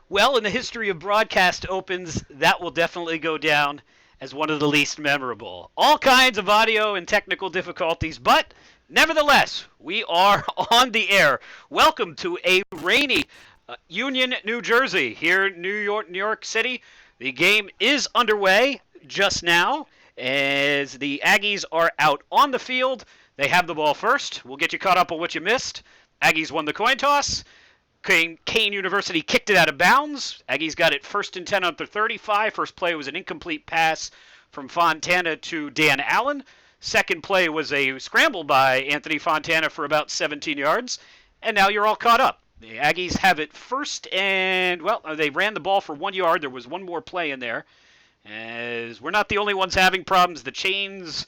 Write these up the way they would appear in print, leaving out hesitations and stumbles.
Well, in the history of broadcast opens, that will definitely go down as one of the least memorable. All kinds of audio and technical difficulties, but nevertheless, we are on the air. Welcome to a rainy Union, New Jersey, here in New York City. The game is underway just now as the Aggies are out on the field. They have the ball first. We'll get you caught up on what you missed. Aggies won the coin toss. Kean University kicked it out of bounds. Aggies got it first and 10 on their 35. First play was an incomplete pass from Fontana to Dan Allen. Second play was a scramble by Anthony Fontana for about 17 yards. And now you're all caught up. The Aggies have it first and, well, they ran the ball for 1 yard. There was one more play in there. As we're not the only ones having problems. The chains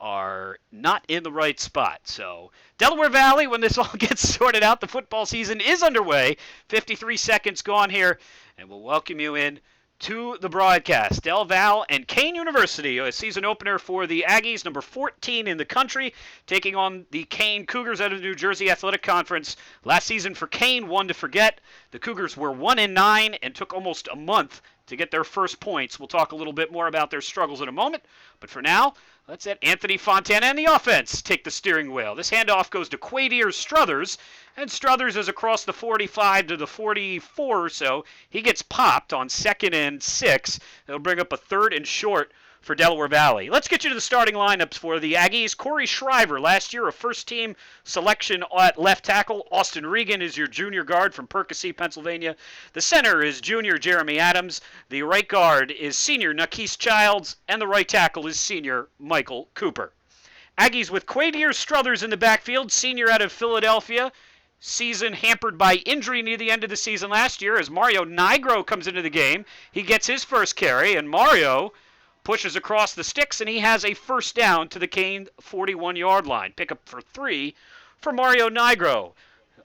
are not in the right spot. So Delaware Valley, when this all gets sorted out, the football season is underway. 53 seconds gone here, and we'll welcome you in to the broadcast. Del Val and Kean University, a season opener for the Aggies, number 14 in the country, taking on the Kean Cougars out of the New Jersey Athletic Conference. Last season for Kean, one to forget. The Cougars were 1-9 and took almost a month to get their first points. We'll talk a little bit more about their struggles in a moment, but for now, let's let Anthony Fontana and the offense take the steering wheel. This handoff goes to Quadier Struthers, and Struthers is across the 45 to the 44 or so. He gets popped on 2nd and 6. It'll bring up a 3rd and short for Delaware Valley. Let's get you to the starting lineups for the Aggies. Corey Shriver, last year a first-team selection at left tackle. Austin Regan is your junior guard from Percy, Pennsylvania. The center is junior Jeremy Adams. The right guard is senior Nakis Childs, and the right tackle is senior Michael Cooper. Aggies with Quadier Struthers in the backfield, senior out of Philadelphia. Season hampered by injury near the end of the season last year as Mario Nigro comes into the game. He gets his first carry, and Mario pushes across the sticks, and he has a first down to the Kean 41-yard line. Pick up for 3 for Mario Nigro.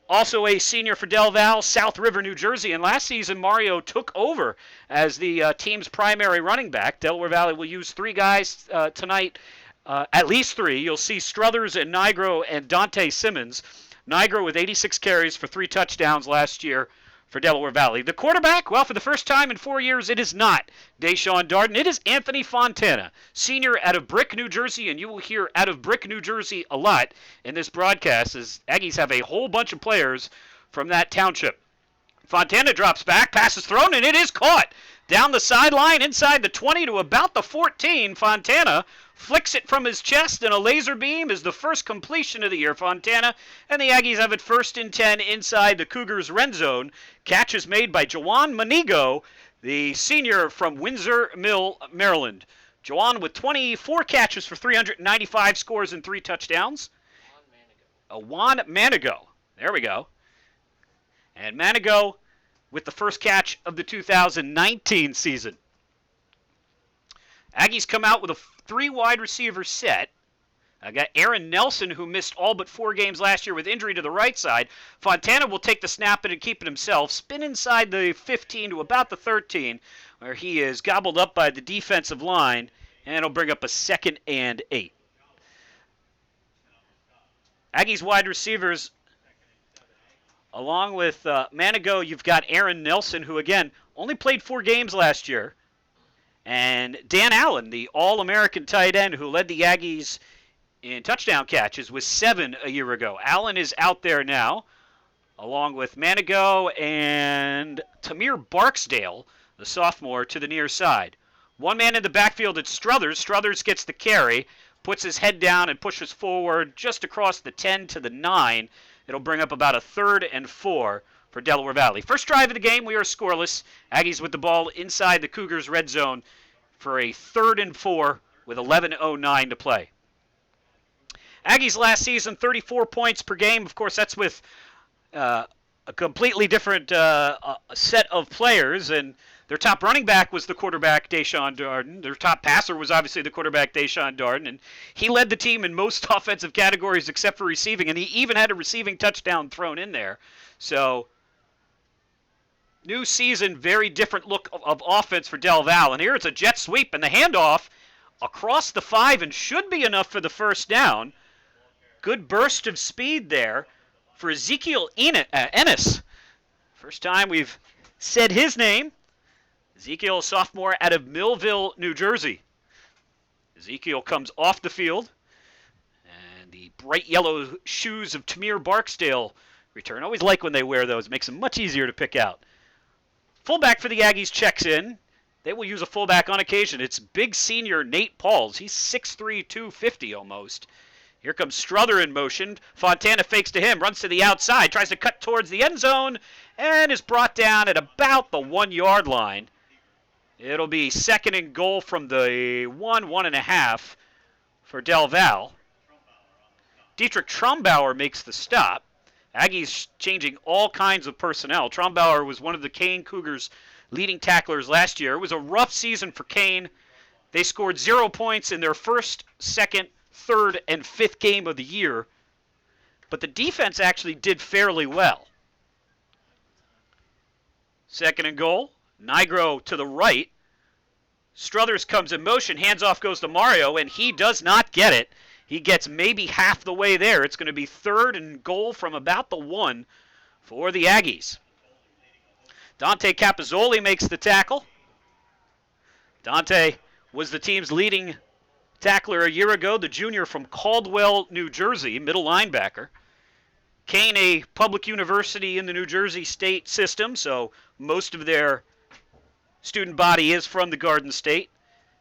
Also a senior for Del Val, South River, New Jersey. And last season, Mario took over as the team's primary running back. Delaware Valley will use 3 guys tonight, at least 3. You'll see Struthers and Nigro and Dante Simmons. Nigro with 86 carries for 3 touchdowns last year for Delaware Valley. The quarterback, well, for the first time in 4 years, it is not Deshaun Darden. It is Anthony Fontana, senior out of Brick, New Jersey, and you will hear out of Brick, New Jersey a lot in this broadcast as Aggies have a whole bunch of players from that township. Fontana drops back, pass is thrown, and it is caught. Down the sideline, inside the 20 to about the 14, Fontana flicks it from his chest, and a laser beam is the first completion of the year. Fontana and the Aggies have it 1st and 10 inside the Cougars' red zone. Catch is made by Jawan Manigo, the senior from Windsor Mill, Maryland. Jawan with 24 catches for 395 scores and 3 touchdowns. Juan Manigo. There we go. And Manigo with the first catch of the 2019 season. Aggies come out with a 3 wide receiver set. I got Aaron Nelson, who missed all but 4 games last year with injury to the right side. Fontana will take the snap and keep it himself. Spin inside the 15 to about the 13, where he is gobbled up by the defensive line, and it'll bring up a 2nd and 8. Aggies wide receivers, along with Manigo, you've got Aaron Nelson, who, again, only played 4 games last year. And Dan Allen, the All-American tight end who led the Aggies in touchdown catches, was 7 a year ago. Allen is out there now, along with Manigo and Tamir Barksdale, the sophomore, to the near side. One man in the backfield at Struthers. Struthers gets the carry, puts his head down and pushes forward just across the 10 to the 9. It'll bring up about a 3rd and 4 for Delaware Valley. First drive of the game, we are scoreless. Aggies with the ball inside the Cougars' red zone for a 3rd and 4 with 11:09 to play. Aggies last season, 34 points per game. Of course, that's with a completely different set of players, and their top running back was the quarterback, Deshaun Darden. Their top passer was obviously the quarterback, Deshaun Darden, and he led the team in most offensive categories except for receiving, and he even had a receiving touchdown thrown in there. So, new season, very different look of offense for Del Val, and here it's a jet sweep, and the handoff across the 5 and should be enough for the first down. Good burst of speed there for Ezekiel Ennis. First time we've said his name. Ezekiel, a sophomore out of Millville, New Jersey. Ezekiel comes off the field, and the bright yellow shoes of Tamir Barksdale return. Always like when they wear those. Makes them much easier to pick out. Fullback for the Aggies checks in. They will use a fullback on occasion. It's big senior Nate Pauls. He's 6'3", 250 almost. Here comes Strother in motion. Fontana fakes to him, runs to the outside, tries to cut towards the end zone, and is brought down at about the 1 yard line. It'll be second and goal from the 1.5 for Del Val. Dietrich Trombauer makes the stop. Aggies changing all kinds of personnel. Trombauer was one of the Kean Cougars' leading tacklers last year. It was a rough season for Kean. They scored 0 points in their first, second, third, and fifth game of the year. But the defense actually did fairly well. Second and goal. Nigro to the right. Struthers comes in motion. Hands off goes to Mario, and he does not get it. He gets maybe half the way there. It's going to be third and goal from about the 1 for the Aggies. Dante Capozzoli makes the tackle. Dante was the team's leading tackler a year ago, the junior from Caldwell, New Jersey, middle linebacker. Kean, a public university in the New Jersey state system, so most of their student body is from the Garden State.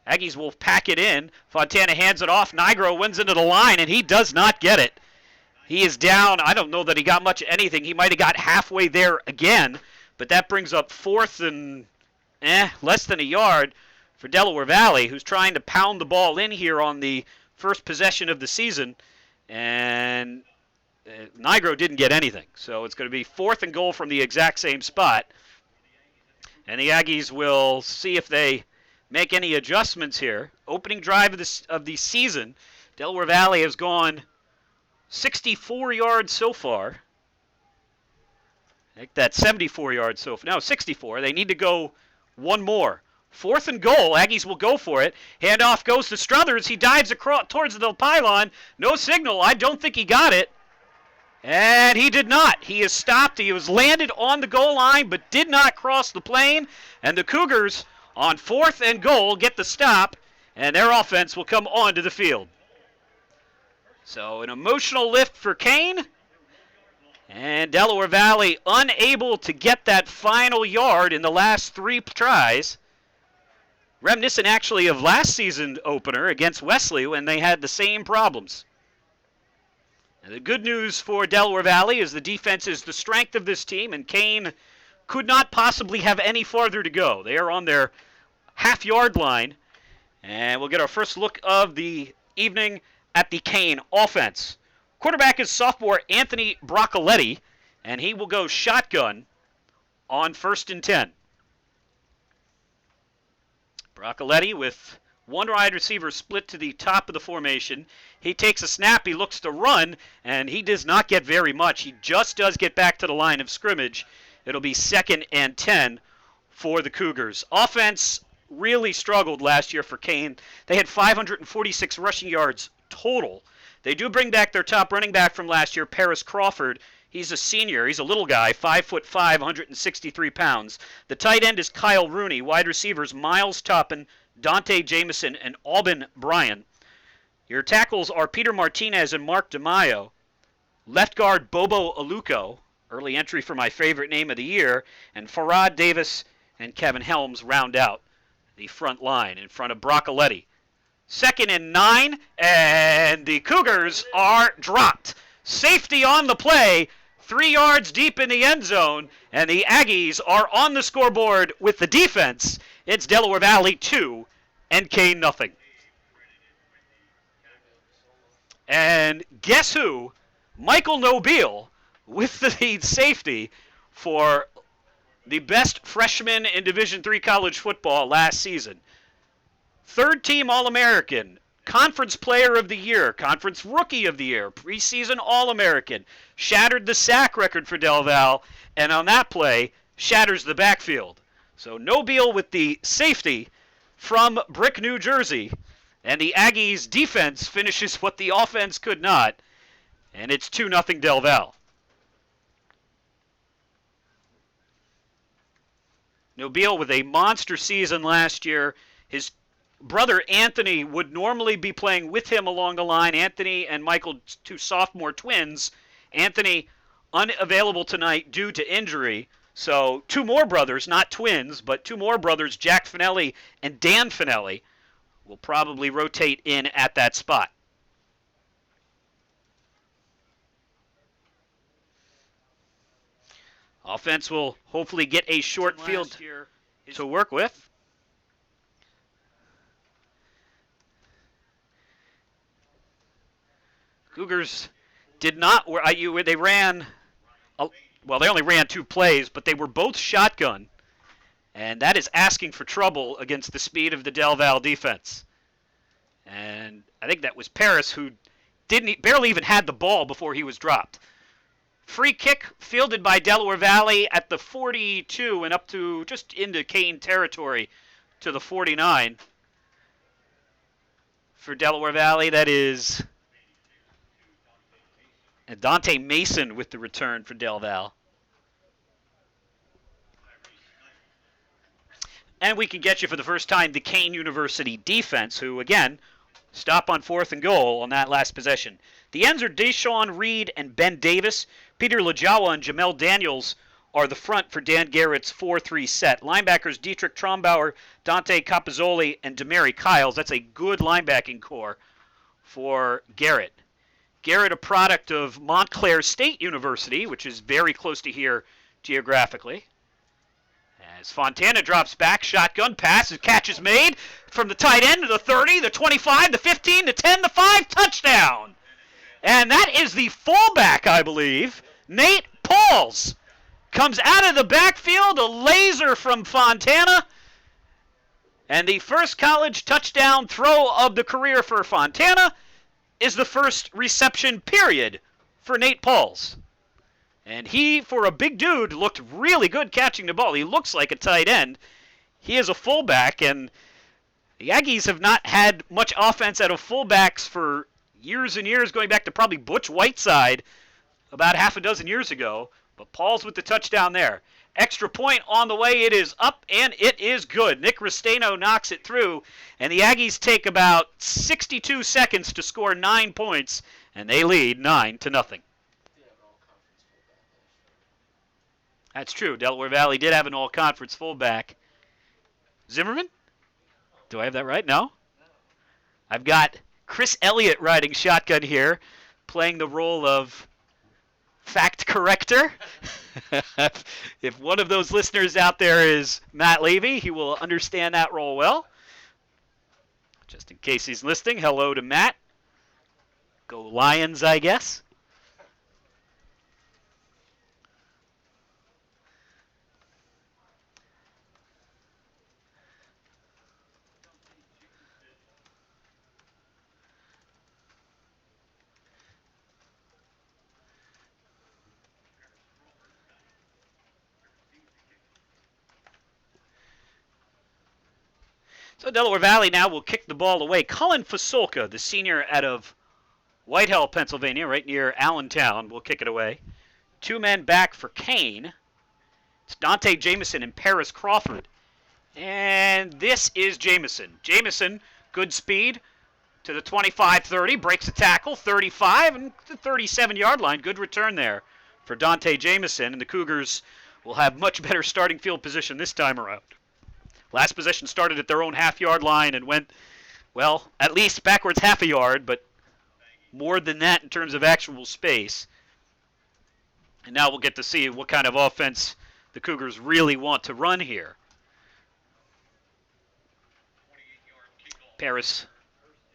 Aggies will pack it in. Fontana hands it off. Nigro wins into the line, and he does not get it. He is down. I don't know that he got much of anything. He might have got halfway there again, but that brings up fourth and less than a yard for Delaware Valley, who's trying to pound the ball in here on the first possession of the season, and Nigro didn't get anything. So it's going to be fourth and goal from the exact same spot. And the Aggies will see if they make any adjustments here. Opening drive of the season, Delaware Valley has gone 64 yards so far. I think that's 74 yards so far. No, 64. They need to go one more. Fourth and goal. Aggies will go for it. Handoff goes to Struthers. He dives across towards the pylon. No signal. I don't think he got it. And he did not. He is stopped. He was landed on the goal line but did not cross the plane. And the Cougars on fourth and goal get the stop, and their offense will come onto the field. So an emotional lift for Kean. And Delaware Valley unable to get that final yard in the last 3 tries. Reminiscent actually of last season's opener against Wesley when they had the same problems. And the good news for Delaware Valley is the defense is the strength of this team, and Kean could not possibly have any farther to go. They are on their half-yard line, and we'll get our first look of the evening at the Kean offense. Quarterback is sophomore Anthony Broccoletti, and he will go shotgun on 1st and 10. Broccoletti with one wide receiver split to the top of the formation. He takes a snap, he looks to run, and he does not get very much. He just does get back to the line of scrimmage. It'll be 2nd and 10 for the Cougars. Offense really struggled last year for Kean. They had 546 rushing yards total. They do bring back their top running back from last year, Paris Crawford. He's a senior. He's a little guy, 5'5", 163 pounds. The tight end is Kyle Rooney. Wide receivers, Miles Toppin, Dante Jameson, and Aubin Bryan. Your tackles are Peter Martinez and Mark DeMaio. Left guard, Bobo Aluko, early entry for my favorite name of the year, and Farad Davis and Kevin Helms round out the front line in front of Broccoletti. 2nd and 9, and the Cougars are dropped. Safety on the play, 3 yards deep in the end zone, and the Aggies are on the scoreboard with the defense. It's Delaware Valley 2 and Kean nothing. And guess who? Michael Nobile with the lead safety for the best freshman in Division III college football last season. 3rd team All-American, Conference Player of the Year, Conference Rookie of the Year, preseason All-American, shattered the sack record for Del Val, and on that play, shatters the backfield. So Nobile with the safety from Brick, New Jersey, and the Aggies defense finishes what the offense could not. And it's 2-0 Del Val. Nobile with a monster season last year. His brother Anthony would normally be playing with him along the line. Anthony and Michael, two sophomore twins. Anthony unavailable tonight due to injury. So two more brothers, not twins, but two more brothers, Jack Finelli and Dan Finelli, will probably rotate in at that spot. Offense will hopefully get a short field to work with. Cougars did not. They ran. Well, they only ran 2 plays, but they were both shotgun, and that is asking for trouble against the speed of the Del Val defense. And I think that was Paris who barely even had the ball before he was dropped. Free kick fielded by Delaware Valley at the 42 and up to just into Kean territory to the 49. For Delaware Valley, that is Dante Mason with the return for Del Val. And we can get you for the first time the Kean University defense, who, again, stop on 4th and goal on that last possession. The ends are Deshaun Reed and Ben Davis. Peter Lajawa and Jamel Daniels are the front for Dan Garrett's 4-3 set. Linebackers Dietrich Trombauer, Dante Capozzoli, and Demary Kiles. That's a good linebacking core for Garrett. Garrett, a product of Montclair State University, which is very close to here geographically. As Fontana drops back, shotgun pass, catch is made from the tight end to the 30, the 25, the 15, the 10, the 5, touchdown. And that is the fullback, I believe, Nate Pauls. Comes out of the backfield, a laser from Fontana. And the first college touchdown throw of the career for Fontana is the first reception period for Nate Pauls. And he, for a big dude, looked really good catching the ball. He looks like a tight end. He is a fullback, and the Aggies have not had much offense out of fullbacks for years and years, going back to probably Butch Whiteside about half a dozen years ago. But Pauls with the touchdown there. Extra point on the way. It is up, and it is good. Nick Restaino knocks it through, and the Aggies take about 62 seconds to score 9 points, and they lead 9-0. That's true. Delaware Valley did have an all-conference fullback. Zimmerman? Do I have that right? No? I've got Chris Elliott riding shotgun here, playing the role of fact corrector. If one of those listeners out there is Matt Levy, he will understand that role well. Just in case he's listening, hello to Matt. Go Lions, I guess. So Delaware Valley now will kick the ball away. Colin Fasolka, the senior out of Whitehall, Pennsylvania, right near Allentown, will kick it away. 2 men back for Kean. It's Dante Jameson and Paris Crawford. And this is Jameson. Jameson, good speed to the 25-30, breaks a tackle, 35, and the 37-yard line. Good return there for Dante Jameson, and the Cougars will have much better starting field position this time around. Last possession started at their own half-yard line and went, well, at least backwards half a yard, but more than that in terms of actual space. And now we'll get to see what kind of offense the Cougars really want to run here. Paris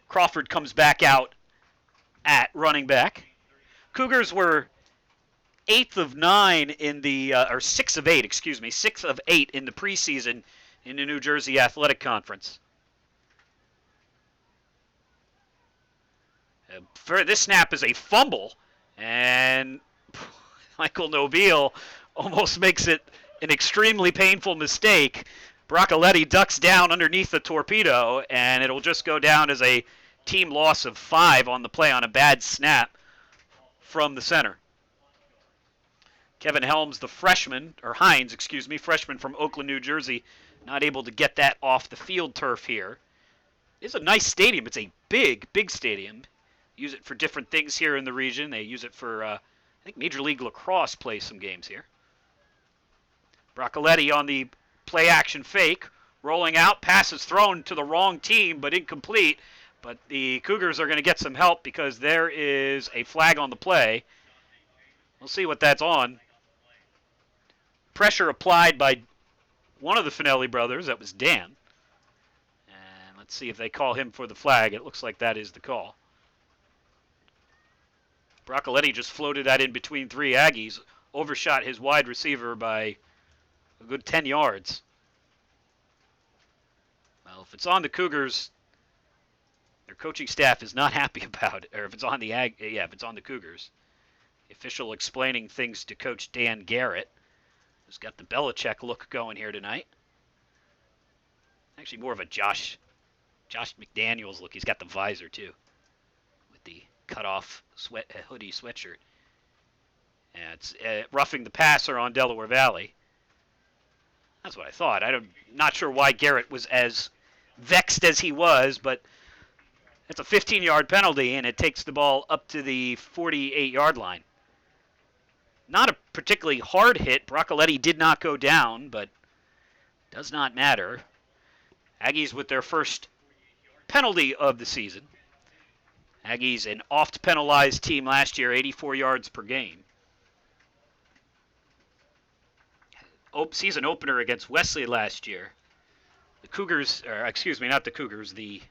Crawford comes back out at running back. Cougars were 8th of 9 in the, or 6 of 8, excuse me, 6 of 8 in the preseason in the New Jersey Athletic Conference. For this snap is a fumble, and Michael Nobile almost makes it an extremely painful mistake. Broccoletti ducks down underneath the torpedo, and it'll just go down as a team loss of 5 on the play on a bad snap from the center. Kevin Helms, the freshman, or Hines, excuse me, freshman from Oakland, New Jersey, not able to get that off the field turf here. It's a nice stadium. It's a big, big stadium. Use it for different things here in the region. They use it for, I think Major League Lacrosse plays some games here. Broccoletti on the play action fake. Rolling out, passes thrown to the wrong team, but incomplete. But the Cougars are going to get some help because there is a flag on the play. We'll see what that's on. Pressure applied by one of the Finelli brothers. That was Dan. And let's see if they call him for the flag. It looks like that is the call. Broccoletti just floated that in between three Aggies. Overshot his wide receiver by a good 10 yards. Well, if it's on the Cougars, their coaching staff is not happy about it. Or if it's on the if it's on the Cougars. The official explaining things to Coach Dan Garrett, who's got the Belichick look going here tonight. Actually, more of a Josh McDaniels look. He's got the visor too, with the cut-off hoodie sweatshirt. And it's roughing the passer on Delaware Valley. That's what I thought. I'm not sure why Garrett was as vexed as he was, but it's a 15-yard penalty, and it takes the ball up to the 48-yard line. Not a particularly hard hit. Broccoletti did not go down, but does not matter. Aggies with their first penalty of the season. Aggies, an oft-penalized team last year, 84 yards per game. Season opener against Wesley last year. The Cougars, or excuse me, not the Cougars, the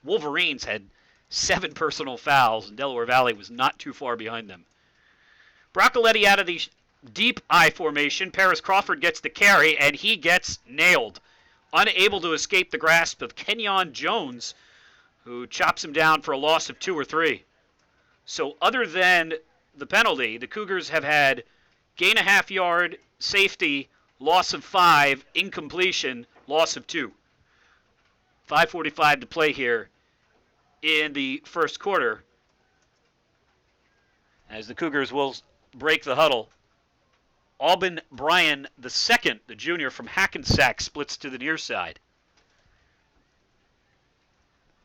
Wolverines had 7 personal fouls, and Delaware Valley was not too far behind them. Broccoletti out of the deep I formation. Paris Crawford gets the carry, and he gets nailed. Unable to escape the grasp of Kenyon Jones, who chops him down for a loss of 2 or 3. So other than the penalty, the Cougars have had gain a half yard, safety, loss of 5, incompletion, loss of 2. 5:45 to play here in the first quarter, as the Cougars will break the huddle. Alban Bryan II, the junior from Hackensack, splits to the near side.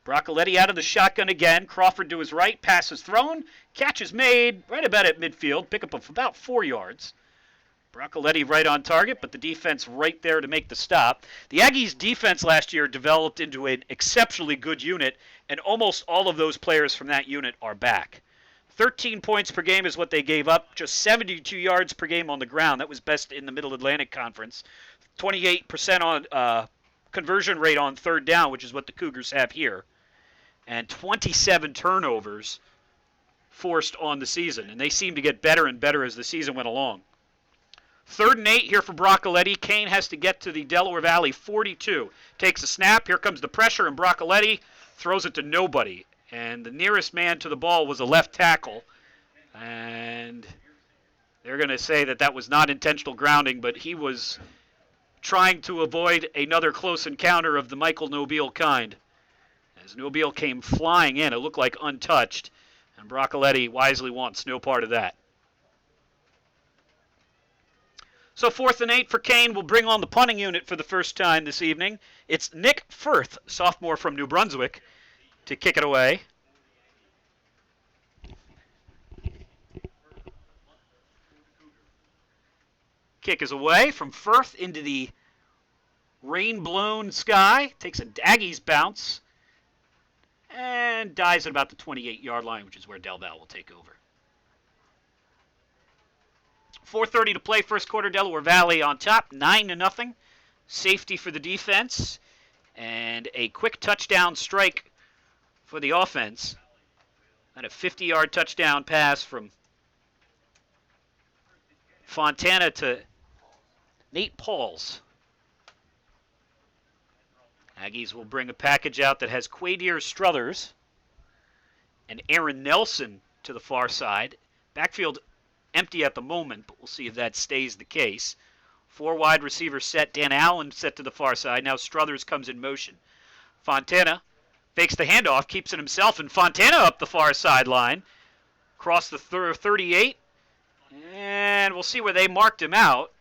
Broccoletti out of the shotgun again. Crawford to his right. Pass is thrown. Catch is made right about at midfield. Pickup of about 4 yards. Broccoletti right on target, but the defense right there to make the stop. The Aggies' defense last year developed into an exceptionally good unit, and almost all of those players from that unit are back. 13 points per game is what they gave up, just 72 yards per game on the ground. That was best in the Middle Atlantic Conference. 28% on conversion rate on third down, which is what the Cougars have here. And 27 turnovers forced on the season. And they seem to get better and better as the season went along. 3rd and 8 here for Broccoletti. Kean has to get to the Delaware Valley 42. Takes a snap. Here comes the pressure, and Broccoletti throws it to nobody. And the nearest man to the ball was a left tackle. And they're going to say that that was not intentional grounding, but he was trying to avoid another close encounter of the Michael Nobile kind. As Nobile came flying in, it looked like untouched, and Broccoletti wisely wants no part of that. So 4th and 8 for Kean. Will bring on the punting unit for the first time this evening. It's Nick Firth, sophomore from New Brunswick, to kick it away. Kick is away from Firth into the rain-blown sky. Takes a Aggies bounce and dies at about the 28-yard line, which is where Del Val will take over. 4:30 to play, first quarter. Delaware Valley on top, 9-0. Safety for the defense, and a quick touchdown strike for the offense. And a 50-yard touchdown pass from Fontana to Nate Pauls. Aggies will bring a package out that has Quadier Struthers and Aaron Nelson to the far side. Backfield empty at the moment, but we'll see if that stays the case. 4 wide receivers set. Dan Allen set to the far side. Now Struthers comes in motion. Fontana fakes the handoff, keeps it himself, and Fontana up the far sideline. Across the 38. And we'll see where they marked him out.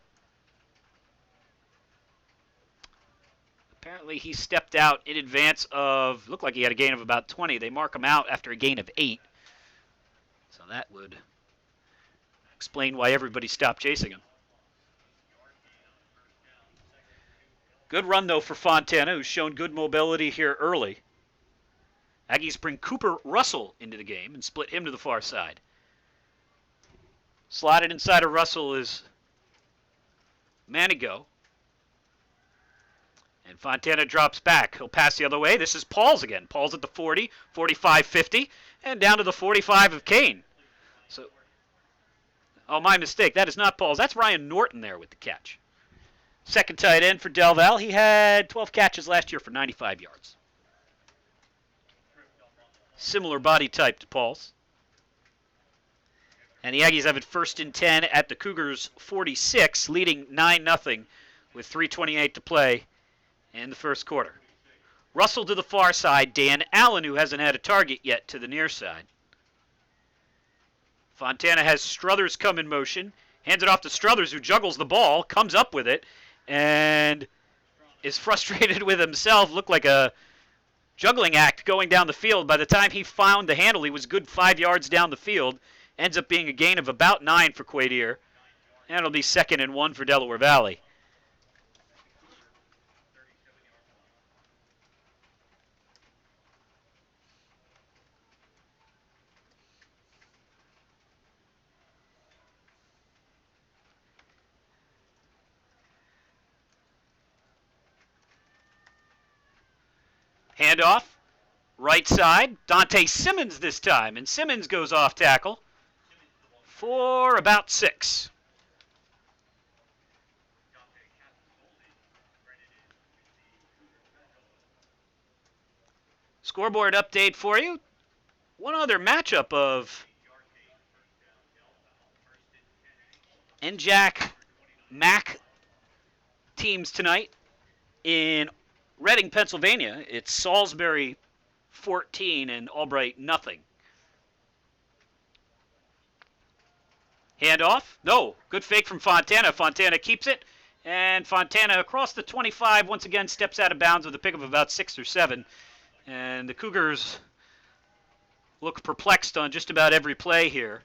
Apparently he stepped out in advance of, looked like he had a gain of about 20. They mark him out after a gain of 8. So that would explain why everybody stopped chasing him. Good run, though, for Fontana, who's shown good mobility here early. Aggies bring Cooper Russell into the game and split him to the far side. Slotted inside of Russell is Manigo. And Fontana drops back. He'll pass the other way. This is Paul's again. Paul's at the 40, 45, 50, and down to the 45 of Kean. So, oh, my mistake. That is not Paul's. That's Ryan Norton there with the catch. Second tight end for Del Val. He had 12 catches last year for 95 yards. Similar body type to Paul's. And the Aggies have it 1st and 10 at the Cougars' 46, leading 9-0 with 3:28 to play in the first quarter. Russell to the far side. Dan Allen, who hasn't had a target yet, to the near side. Fontana has Struthers come in motion. Hands it off to Struthers, who juggles the ball, comes up with it, and is frustrated with himself. Looked like a juggling act going down the field. By the time he found the handle, he was good 5 yards down the field. Ends up being a gain of about 9 for Quadier. And it'll be 2nd and 1 for Delaware Valley. Handoff, right side, Dante Simmons this time, and Simmons goes off tackle for about 6. Scoreboard update for you. One other matchup of NJAC MAC teams tonight in Reading, Pennsylvania. It's Salisbury 14 and Albright nothing. Handoff. No. Good fake from Fontana. Fontana keeps it. And Fontana across the 25 once again steps out of bounds with a pick of about 6 or 7. And the Cougars look perplexed on just about every play here.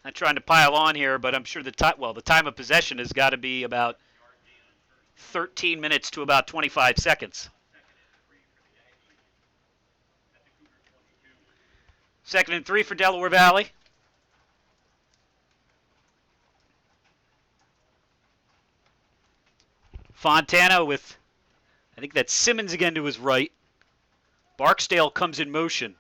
Not trying to pile on here, but I'm sure the time of possession has got to be about 13 minutes to about 25 seconds. 2nd and 3 for Delaware Valley. Fontana with, I think that's Simmons again to his right. Barksdale comes in motion.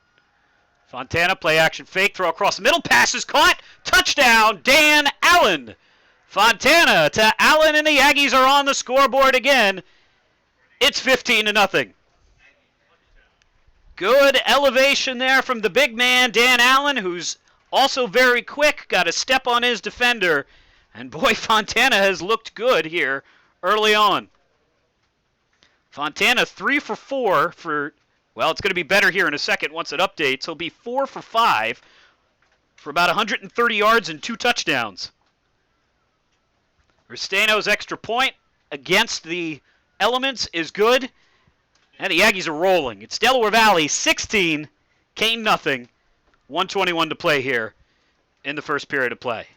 Fontana, play action fake, throw across the middle, pass is caught. Touchdown, Dan Allen. Fontana to Allen, and the Aggies are on the scoreboard again. It's 15-0. Good elevation there from the big man, Dan Allen, who's also very quick, got a step on his defender. And boy, Fontana has looked good here early on. Fontana 3 for 4 for, well, it's going to be better here in a second once it updates. He'll be 4 for 5 for about 130 yards and 2 touchdowns. Restaino's extra point against the elements is good. And the Aggies are rolling. It's Delaware Valley 16, Kean nothing. 1:21 to play here in the first period of play.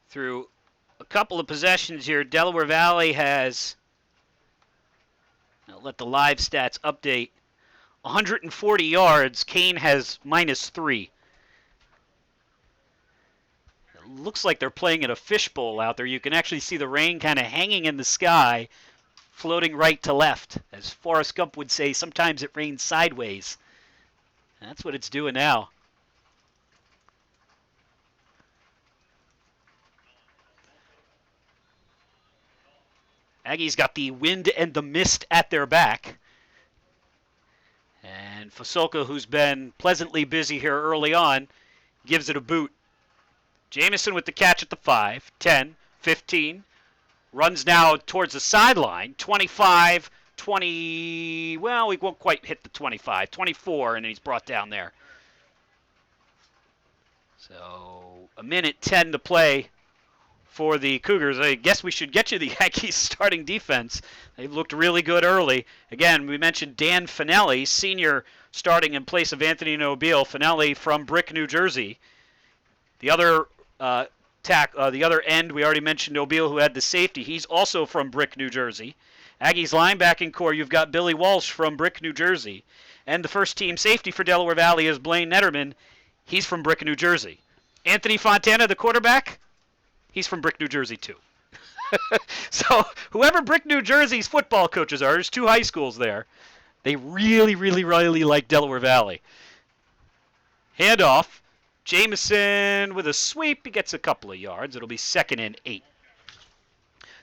Through a couple of possessions here, Delaware Valley has, I'll let the live stats update, 140 yards. Kean has -3. It looks like they're playing in a fishbowl out there. You can actually see the rain kind of hanging in the sky, floating right to left. As Forrest Gump would say, sometimes it rains sideways. And that's what it's doing now. Aggies got the wind and the mist at their back. And Fasolka, who's been pleasantly busy here early on, gives it a boot. Jamison with the catch at the 5, 10, 15. Runs now towards the sideline, 25, 20. Well, we won't quite hit the 25, 24, and he's brought down there. So a minute 10 to play for the Cougars. I guess we should get you the Aggies starting defense. They've looked really good early. Again, we mentioned Dan Finelli, senior, starting in place of Anthony Nobile. Finelli from Brick, New Jersey. The other the other end, we already mentioned Nobile, who had the safety. He's also from Brick, New Jersey. Aggies linebacking core, you've got Billy Walsh from Brick, New Jersey. And the first team safety for Delaware Valley is Blaine Netterman. He's from Brick, New Jersey. Anthony Fontana, the quarterback, he's from Brick, New Jersey, too. So whoever Brick, New Jersey's football coaches are, there's 2 high schools there. They really, really, really like Delaware Valley. Handoff. Jamison with a sweep. He gets a couple of yards. It'll be 2nd and 8.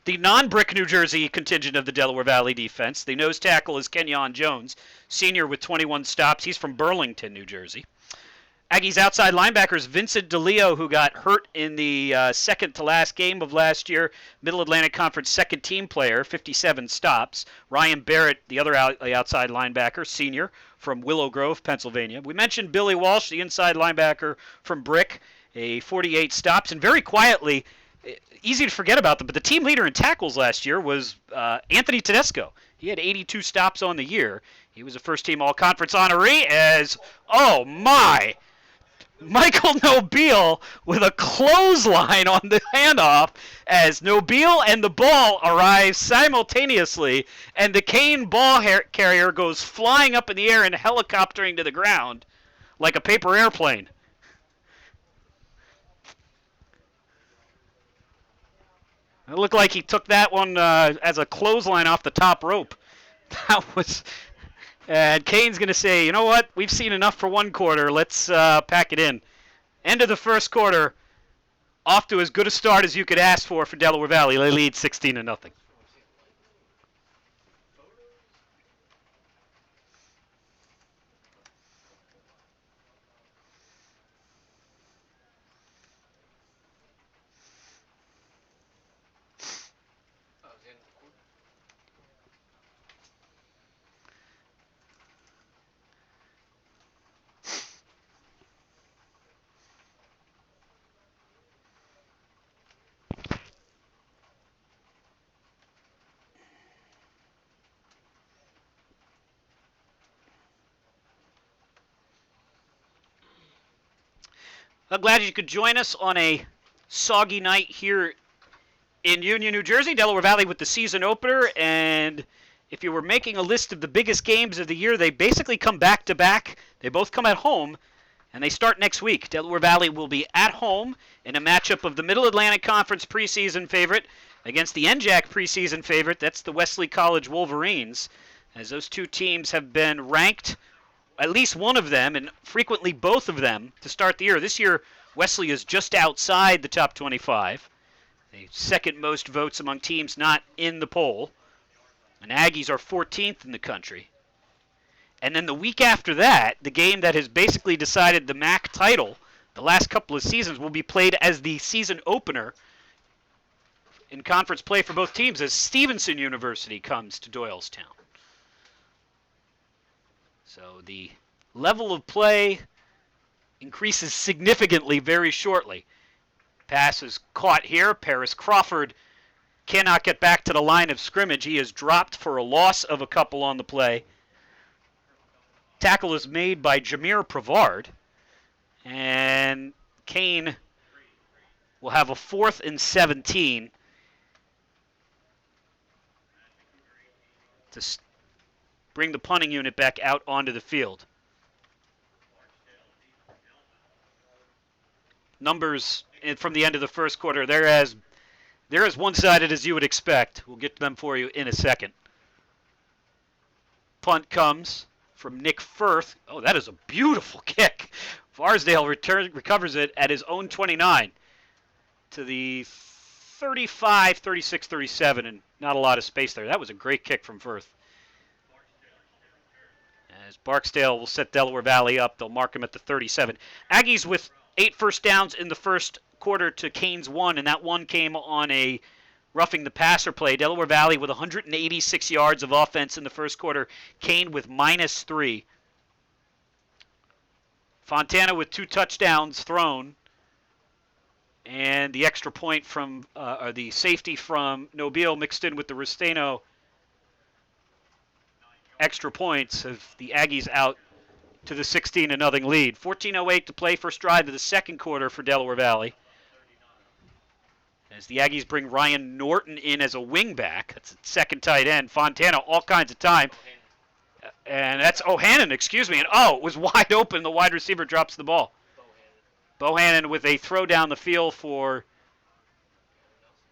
The non-Brick, New Jersey contingent of the Delaware Valley defense. The nose tackle is Kenyon Jones, senior with 21 stops. He's from Burlington, New Jersey. Aggies outside linebackers Vincent DeLeo, who got hurt in the second-to-last game of last year, Middle Atlantic Conference second-team player, 57 stops. Ryan Barrett, the other outside linebacker, senior, from Willow Grove, Pennsylvania. We mentioned Billy Walsh, the inside linebacker from Brick, a 48 stops. And very quietly, easy to forget about them, but the team leader in tackles last year was Anthony Tedesco. He had 82 stops on the year. He was a first-team all-conference honoree as, oh my, Michael Nobile with a clothesline on the handoff as Nobile and the ball arrive simultaneously, and the Kean ball carrier goes flying up in the air and helicoptering to the ground like a paper airplane. It looked like he took that one as a clothesline off the top rope. That was... And Kane's going to say, you know what? We've seen enough for one quarter. Let's pack it in. End of the first quarter, off to as good a start as you could ask for Delaware Valley. They lead 16-0. I'm glad you could join us on a soggy night here in Union, New Jersey. Delaware Valley with the season opener, and if you were making a list of the biggest games of the year, they basically come back-to-back. They both come at home, and they start next week. Delaware Valley will be at home in a matchup of the Middle Atlantic Conference preseason favorite against the NJAC preseason favorite. That's the Wesley College Wolverines, as those two teams have been ranked, at least one of them, and frequently both of them, to start the year. This year, Wesley is just outside the top 25, the second most votes among teams not in the poll. And Aggies are 14th in the country. And then the week after that, the game that has basically decided the MAC title the last couple of seasons will be played as the season opener in conference play for both teams as Stevenson University comes to Doylestown. So the level of play increases significantly very shortly. Pass is caught here. Paris Crawford cannot get back to the line of scrimmage. He is dropped for a loss of a couple on the play. Tackle is made by Jameer Prevard. And Kean will have a 4th and 17 to bring the punting unit back out onto the field. Numbers from the end of the first quarter, they're as one-sided as you would expect. We'll get to them for you in a second. Punt comes from Nick Firth. Oh, that is a beautiful kick. Varsdale recovers it at his own 29 to the 35, 36, 37, and not a lot of space there. That was a great kick from Firth. As Barksdale will set Delaware Valley up, they'll mark him at the 37. Aggies with 8 first downs in the first quarter to Kean's 1, and that one came on a roughing the passer play. Delaware Valley with 186 yards of offense in the first quarter. Kean with -3. Fontana with 2 touchdowns thrown. And the extra point from, or the safety from Nobile mixed in with the Rustano extra points of the Aggies out to the 16-0 lead. 14:08 to play, first drive of the second quarter for Delaware Valley. As the Aggies bring Ryan Norton in as a wingback. That's a second tight end. Fontana, all kinds of time. And that's O'Hannon, excuse me. And it was wide open. The wide receiver drops the ball. Bohannon with a throw down the field for,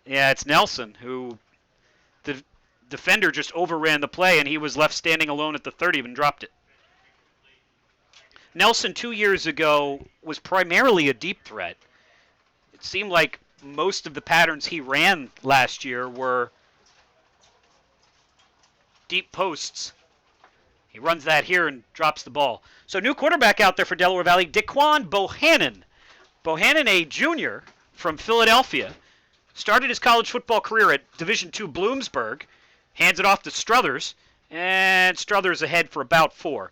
it's Nelson, who the defender just overran the play, and he was left standing alone at the 30 and dropped it. Nelson 2 years ago was primarily a deep threat. It seemed like most of the patterns he ran last year were deep posts. He runs that here and drops the ball. So new quarterback out there for Delaware Valley, Daquan Bohannon. Bohannon, a junior from Philadelphia, started his college football career at Division II Bloomsburg, hands it off to Struthers, and Struthers ahead for about 4.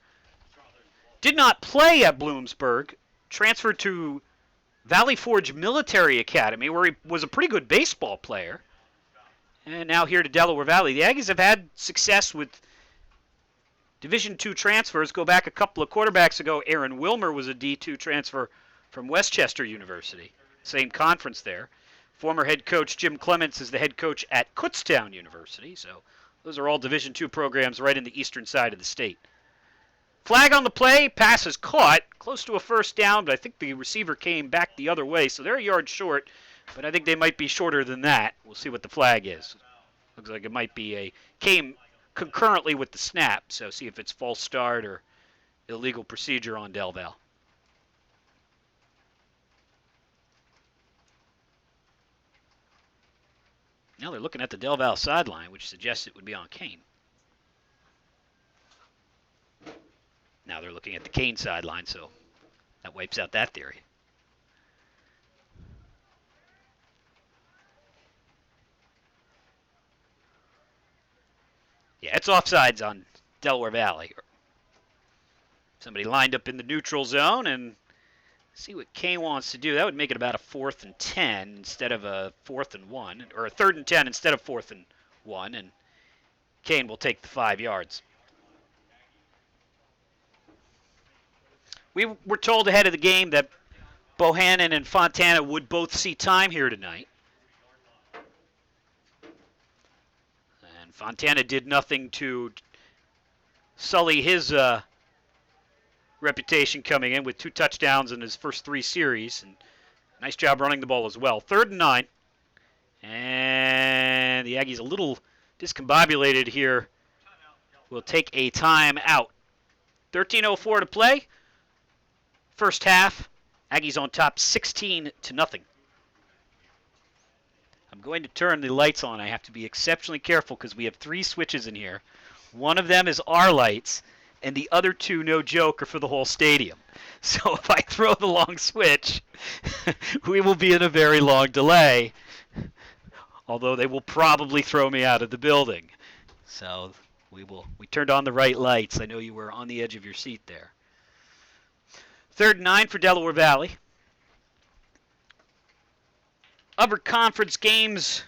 Did not play at Bloomsburg, transferred to Valley Forge Military Academy, where he was a pretty good baseball player, and now here to Delaware Valley. The Aggies have had success with Division II transfers. Go back a couple of quarterbacks ago, Aaron Wilmer was a D2 transfer from Westchester University, same conference there. Former head coach Jim Clements is the head coach at Kutztown University, so those are all Division II programs right in the eastern side of the state. Flag on the play, pass is caught, close to a first down, but I think the receiver came back the other way, so they're a yard short, but I think they might be shorter than that. We'll see what the flag is. Looks like it might be came concurrently with the snap, so see if it's false start or illegal procedure on Del Val. Now they're looking at the Del Val sideline, which suggests it would be on Kean. Now they're looking at the Kean sideline, so that wipes out that theory. Yeah, it's offsides on Delaware Valley. Somebody lined up in the neutral zone, and see what Kean wants to do. That would make it about a 4th and 10 instead of a 4th and 1, or a 3rd and 10 instead of 4th and 1, and Kean will take the 5 yards. We were told ahead of the game that Bohannon and Fontana would both see time here tonight. And Fontana did nothing to sully his reputation coming in with 2 touchdowns in his first 3 series. And nice job running the ball as well. 3rd and 9. And the Aggies a little discombobulated here. Will take a time out. 13:04 to play. First half, Aggies on top 16-0. I'm going to turn the lights on. I have to be exceptionally careful because we have 3 switches in here. One of them is our lights, and the other 2, no joke, are for the whole stadium. So if I throw the long switch, we will be in a very long delay, although they will probably throw me out of the building. So we turned on the right lights. I know you were on the edge of your seat there. 3rd and 9 for Delaware Valley. Other conference games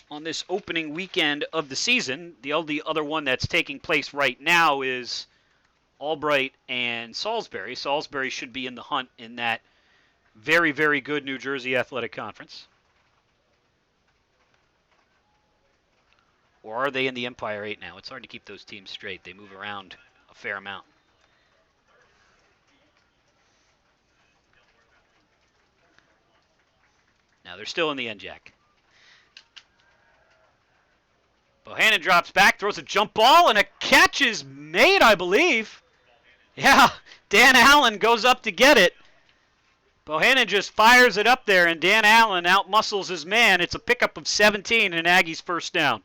on this opening weekend of the season. The only other one that's taking place right now is Albright and Salisbury. Salisbury should be in the hunt in that very, very good New Jersey Athletic Conference. Or are they in the Empire 8 now? It's hard to keep those teams straight. They move around a fair amount. Now they're still in the NJAC. Bohannon drops back, throws a jump ball, and a catch is made, I believe. Yeah, Dan Allen goes up to get it. Bohannon just fires it up there, and Dan Allen outmuscles his man. It's a pickup of 17 and Aggies first down.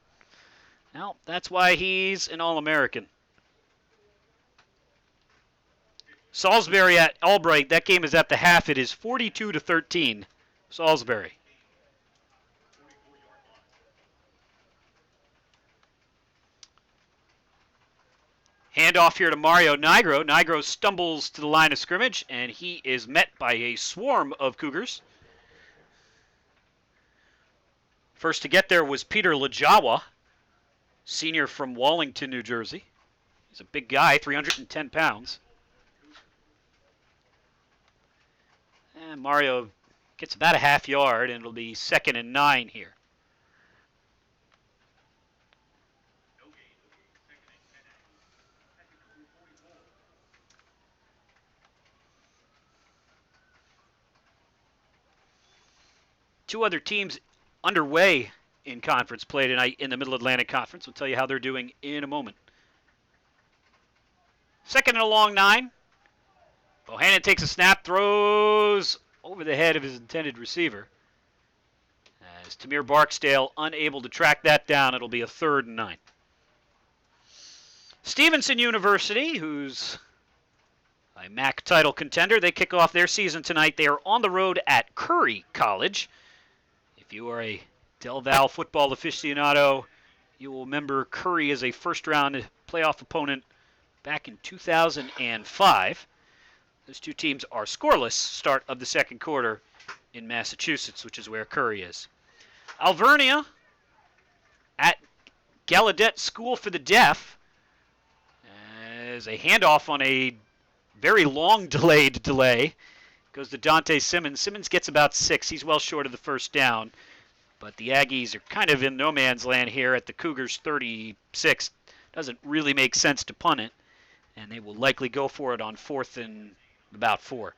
Now, that's why he's an All-American. Salisbury at Albright. That game is at the half. It is 42-13. Salisbury. Handoff here to Mario Nigro. Nigro stumbles to the line of scrimmage, and he is met by a swarm of Cougars. First to get there was Peter Lajawa, senior from Wallington, New Jersey. He's a big guy, 310 pounds. And Mario gets about a half yard, and it'll be 2nd and 9 here. Two other teams underway in conference play tonight in the Middle Atlantic Conference. We'll tell you how they're doing in a moment. 2nd and a long 9. Bohannon takes a snap, throws over the head of his intended receiver. As Tamir Barksdale unable to track that down, it'll be a 3rd and 9. Stevenson University, who's a MAC title contender, they kick off their season tonight. They are on the road at Curry College. If you are a Del Val football aficionado, you will remember Curry as a first-round playoff opponent back in 2005. Those two teams are scoreless start of the second quarter in Massachusetts, which is where Curry is. Alvernia at Gallaudet School for the Deaf as a handoff on a very long delayed delay. Goes to Dante Simmons. Simmons gets about 6. He's well short of the first down. But the Aggies are kind of in no man's land here at the Cougars' 36. Doesn't really make sense to punt it. And they will likely go for it on 4th and about 4.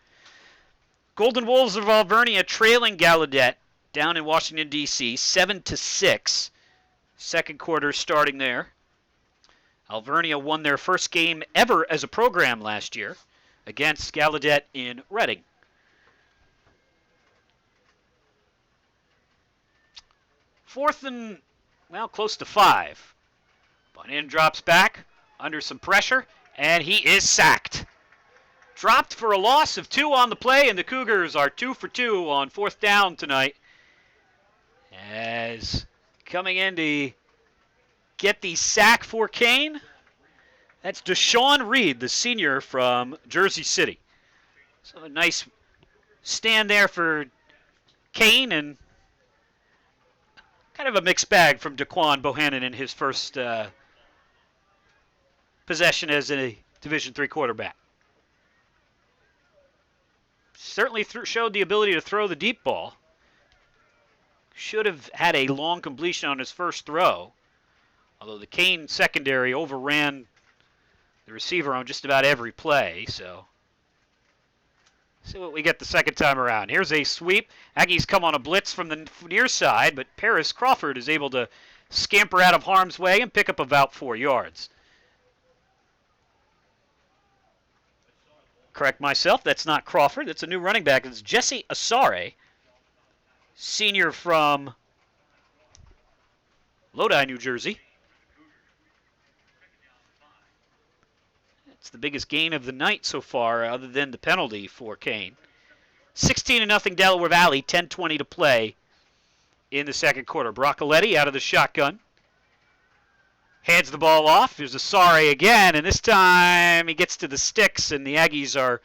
Golden Wolves of Alvernia trailing Gallaudet down in Washington, D.C., 7-6. Second quarter starting there. Alvernia won their first game ever as a program last year against Gallaudet in Reading. 4th and, well, close to 5. Bohannon drops back under some pressure, and he is sacked. Dropped for a loss of 2 on the play, and the Cougars are 2 for 2 on 4th down tonight. As coming in to get the sack for Kean, that's Deshaun Reed, the senior from Jersey City. So a nice stand there for Kean, and kind of a mixed bag from Daquan Bohannon in his first possession as a Division III quarterback. Certainly showed the ability to throw the deep ball. Should have had a long completion on his first throw, although the Kean secondary overran the receiver on just about every play. So see what we get the second time around. Here's a sweep. Aggies come on a blitz from the near side, but Paris Crawford is able to scamper out of harm's way and pick up about 4 yards. Correct myself, that's not Crawford. That's a new running back. It's Jesse Asare, senior from Lodi, New Jersey. It's the biggest gain of the night so far, other than the penalty for Kean. 16-0 Delaware Valley, 10:20 to play in the second quarter. Broccoletti out of the shotgun. Hands the ball off. Here's Asare again, and this time he gets to the sticks, and the Aggies are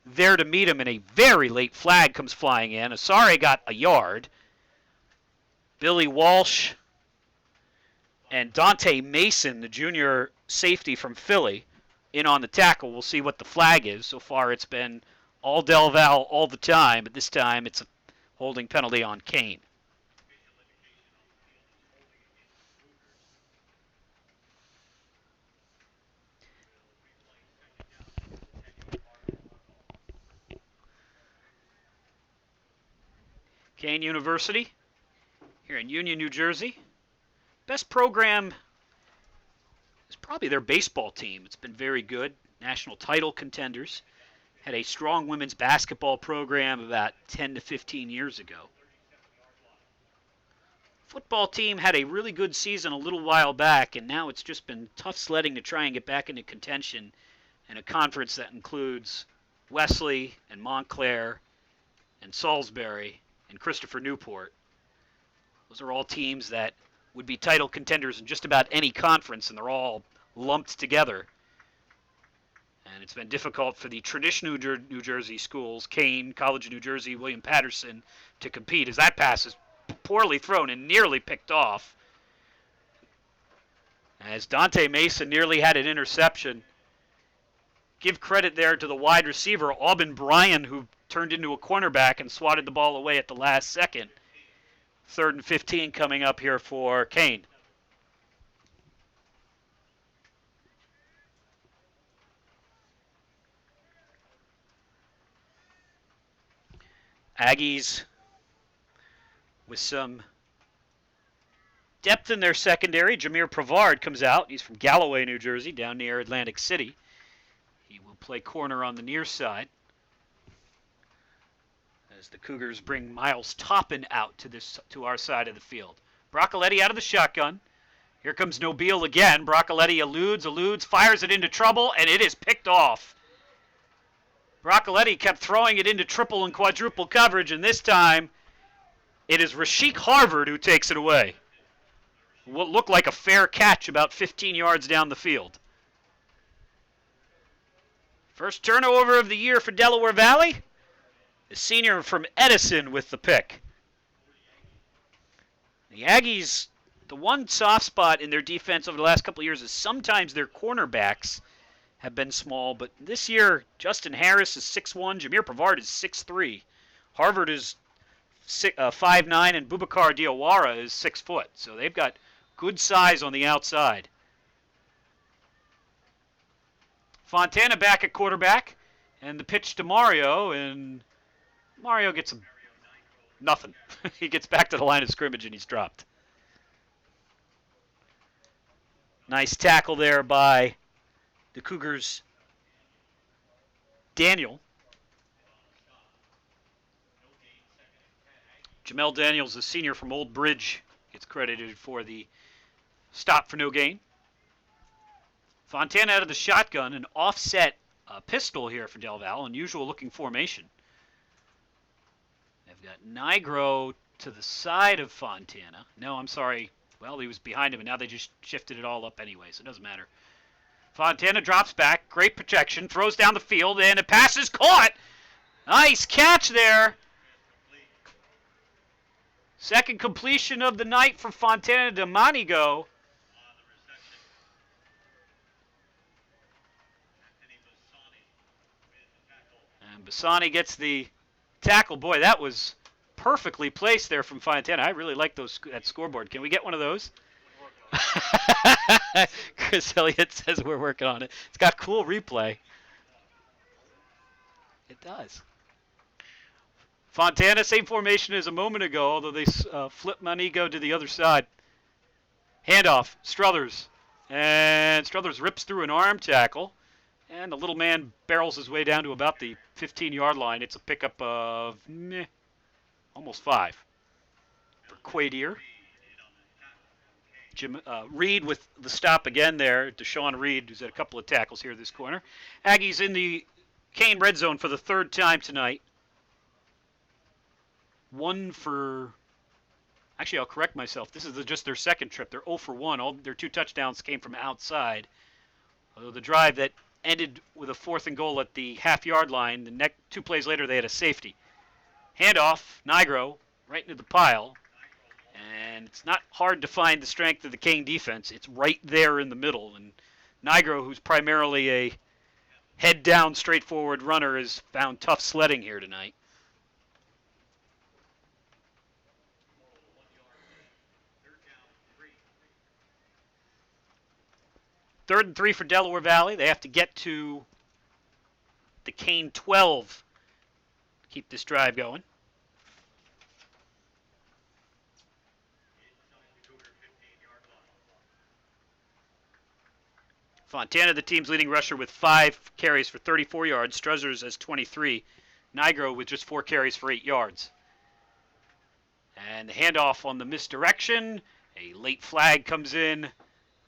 there to meet him, and a very late flag comes flying in. Asare got a yard. Billy Walsh and Dante Mason, the junior safety from Philly, in on the tackle. We'll see what the flag is. So far it's been all Del Val all the time, but this time it's a holding penalty on Kean. Kean University here in Union, New Jersey. Best program is probably their baseball team. It's been very good. National title contenders. had a strong women's basketball program about 10 to 15 years ago. Football team had a really good season a little while back, and now it's just been tough sledding to try and get back into contention in a conference that includes Wesley and Montclair and Salisbury and Christopher Newport. Those are all teams that would be title contenders in just about any conference, and they're all lumped together. And it's been difficult for the traditional New Jersey schools, Kean, College of New Jersey, William Patterson, to compete, as that pass is poorly thrown and nearly picked off. As Dante Mason nearly had an interception. Give credit there to the wide receiver, Aubin Bryan, who turned into a cornerback and swatted the ball away at the last second. 3rd and 15 coming up here for Kean. Aggies with some depth in their secondary. Jameer Pravard comes out. He's from Galloway, New Jersey, down near Atlantic City. He will play corner on the near side as the Cougars bring Miles Toppin out to our side of the field. Broccoletti out of the shotgun. Here comes Nobile again. Broccoletti eludes, fires it into trouble, and it is picked off. Broccoletti kept throwing it into triple and quadruple coverage, and this time it is Rasheek Harvard who takes it away. What looked like a fair catch about 15 yards down the field. First turnover of the year for Delaware Valley. The senior from Edison with the pick. The Aggies, the one soft spot in their defense over the last couple of years is sometimes their cornerbacks have been small, but this year Justin Harris is 6'1", Jameer Pravard is 6'3", Harvard is 5'9", and Boubacar Diawara is 6 foot. So they've got good size on the outside. Fontana back at quarterback, and the pitch to Mario, and Mario gets nothing. He gets back to the line of scrimmage and he's dropped. Nice tackle there by the Cougars' Daniel. Jamel Daniels, the senior from Old Bridge, gets credited for the stop for no gain. Fontana out of the shotgun, an offset pistol here for Del Val, unusual looking formation. They've got Nigro to the side of Fontana. No, I'm sorry. Well, he was behind him, and now they just shifted it all up anyway, so it doesn't matter. Fontana drops back, great protection, throws down the field, and a pass is caught. Nice catch there. Second completion of the night for Fontana to Manigo. And Bassani gets the tackle. Boy, that was perfectly placed there from Fontana. I really like that scoreboard. Can we get one of those? Chris Elliott says we're working on it. It's got cool replay. It does. Fontana, same formation as a moment ago, although they flip Manigo to the other side. Handoff, Struthers. And Struthers rips through an arm tackle. And the little man barrels his way down to about the 15-yard line. It's a pickup of almost 5 for Quadier. Reed with the stop again there. Deshaun Reed, who's had a couple of tackles here this corner. Aggies in the Kean red zone for the 3rd time tonight. Actually, I'll correct myself. This is just their 2nd trip. They're 0 for 1. All their 2 touchdowns came from outside. Although the drive that ended with a 4th and goal at the half-yard line, the next 2 plays later they had a safety. Handoff, Nigro, right into the pile. And it's not hard to find the strength of the Kean defense. It's right there in the middle. And Nigro, who's primarily a head-down, straightforward runner, has found tough sledding here tonight. Third and 3 for Delaware Valley. They have to get to the Kean 12 to keep this drive going. Fontana, the team's leading rusher, with 5 carries for 34 yards. Struzzers has 23. Nigro with just 4 carries for 8 yards. And the handoff on the misdirection. A late flag comes in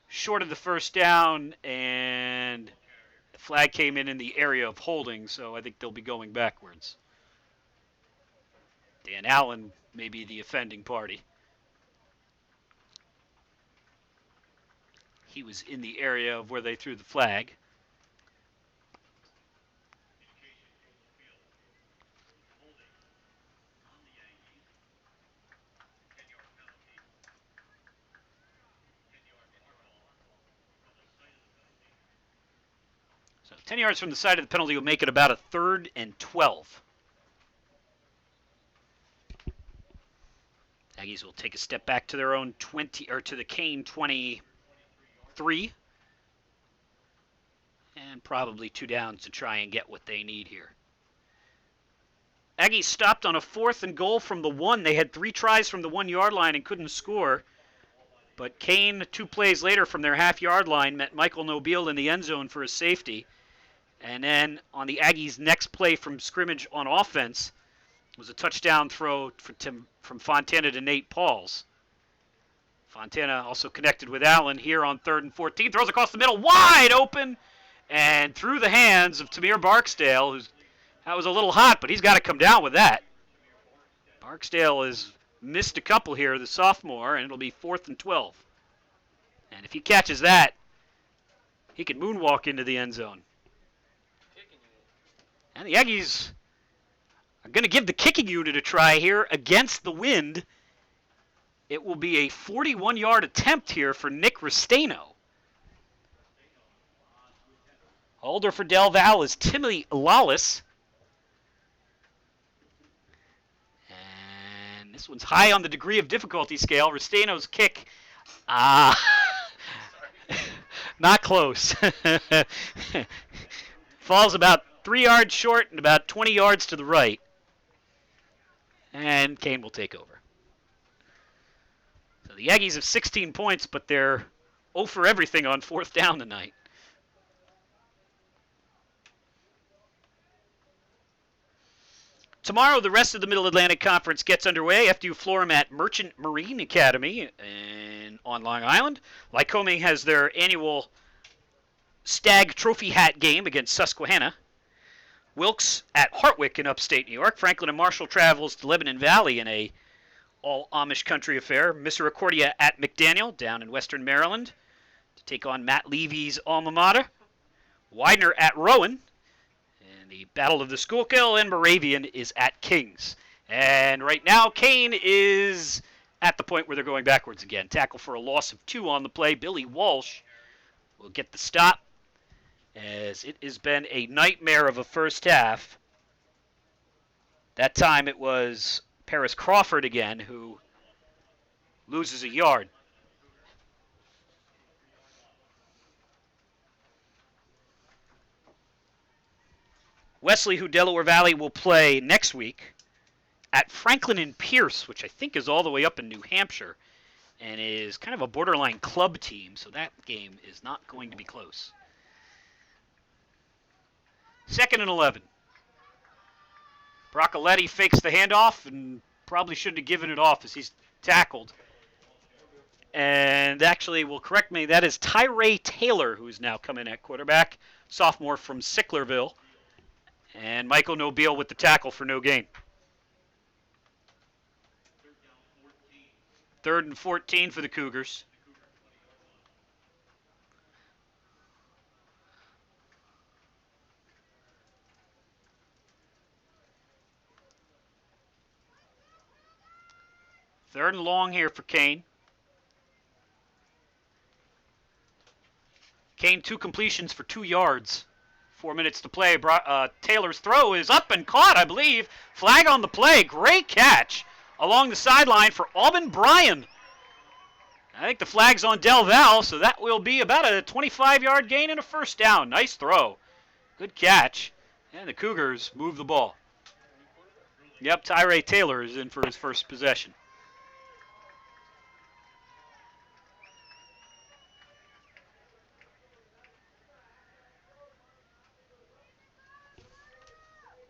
short of the first down, and the flag came in the area of holding, so I think they'll be going backwards. Dan Allen may be the offending party. He was in the area of where they threw the flag. So 10 yards from the side of the penalty will make it about a 3rd and 12. Aggies will take a step back to their own 20, or to the Kean 23. And probably 2 downs to try and get what they need here. Aggies stopped on a 4th and goal from the 1. They had 3 tries from the 1-yard line and couldn't score. But Kean, 2 plays later from their half-yard line, met Michael Nobile in the end zone for a safety. And then on the Aggies' next play from scrimmage on offense was a touchdown throw from Fontana to Nate Pauls. Fontana also connected with Allen here on 3rd and 14. Throws across the middle, wide open, and through the hands of Tamir Barksdale, that was a little hot, but he's got to come down with that. Barksdale has missed a couple here, the sophomore, and it'll be 4th and 12. And if he catches that, he can moonwalk into the end zone. And the Aggies are going to give the kicking unit a try here against the wind. It will be a 41-yard attempt here for Nick Restaino. Holder for Del Val is Timothy Lawless. And this one's high on the degree of difficulty scale. Restaino's kick, not close. Falls about 3 yards short and about 20 yards to the right. And Kean will take over. So the Aggies have 16 points, but they're 0 for everything on 4th down tonight. Tomorrow, the rest of the Middle Atlantic Conference gets underway. FDU Florham at Merchant Marine Academy on Long Island. Lycoming has their annual Stag Trophy Hat game against Susquehanna. Wilkes at Hartwick in upstate New York. Franklin and Marshall travels to Lebanon Valley in a all-Amish country affair. Misericordia at McDaniel down in western Maryland to take on Matt Levy's alma mater. Widener at Rowan. And the Battle of the Schuylkill and Moravian is at Kings. And right now, Kean is at the point where they're going backwards again. Tackle for a loss of 2 on the play. Billy Walsh will get the stop, as it has been a nightmare of a first half. That time it was Paris Crawford again who loses a yard. Wesley, who Delaware Valley will play next week, at Franklin and Pierce, which I think is all the way up in New Hampshire, and is kind of a borderline club team, so that game is not going to be close. 2nd and 11. Broccoletti fakes the handoff and probably shouldn't have given it off as he's tackled. And actually, will correct me, that is Tyree Taylor who's now come in at quarterback, sophomore from Sicklerville. And Michael Nobile with the tackle for no gain. 3rd and 14 for the Cougars. Third and long here for Kean. Kean 2 completions for 2 yards. 4 minutes to play. Taylor's throw is up and caught, I believe. Flag on the play. Great catch along the sideline for Auburn Bryan. I think the flag's on Del Val, so that will be about a 25-yard gain and a first down. Nice throw. Good catch. And the Cougars move the ball. Yep, Tyree Taylor is in for his first possession.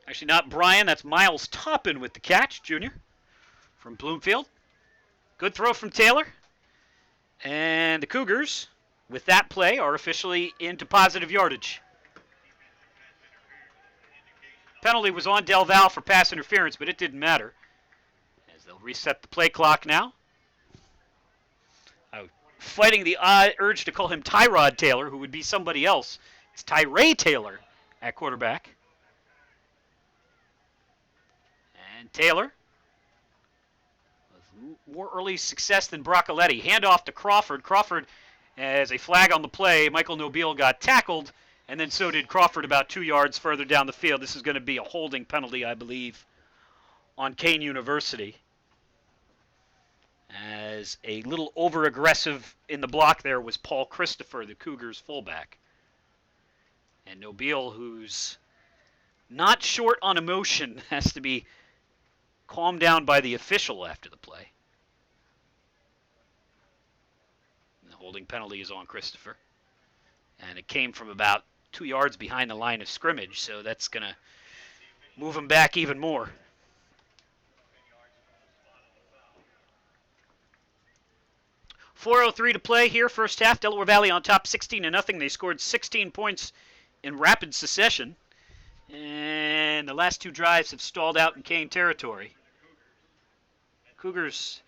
Actually, not Brian. That's Miles Toppin with the catch, junior, from Bloomfield. Good throw from Taylor. And the Cougars, with that play, are officially into positive yardage. Penalty was on Del Val for pass interference, but it didn't matter, as they'll reset the play clock now. Fighting the urge to call him Tyrod Taylor, who would be somebody else. It's Tyree Taylor at quarterback. And Taylor, with more early success than Broccoletti. Handoff to Crawford. Crawford has a flag on the play. Michael Nobile got tackled, and then so did Crawford about 2 yards further down the field. This is going to be a holding penalty, I believe, on Kean University, as a little over-aggressive in the block there was Paul Christopher, the Cougars' fullback. And Nobile, who's not short on emotion, has to be calmed down by the official after the play. And the holding penalty is on Christopher. And it came from about 2 yards behind the line of scrimmage, so that's going to move him back even more. .403 to play here, first half. Delaware Valley on top 16-0. They scored 16 points in rapid succession. And the last 2 drives have stalled out in Kean territory. Cougars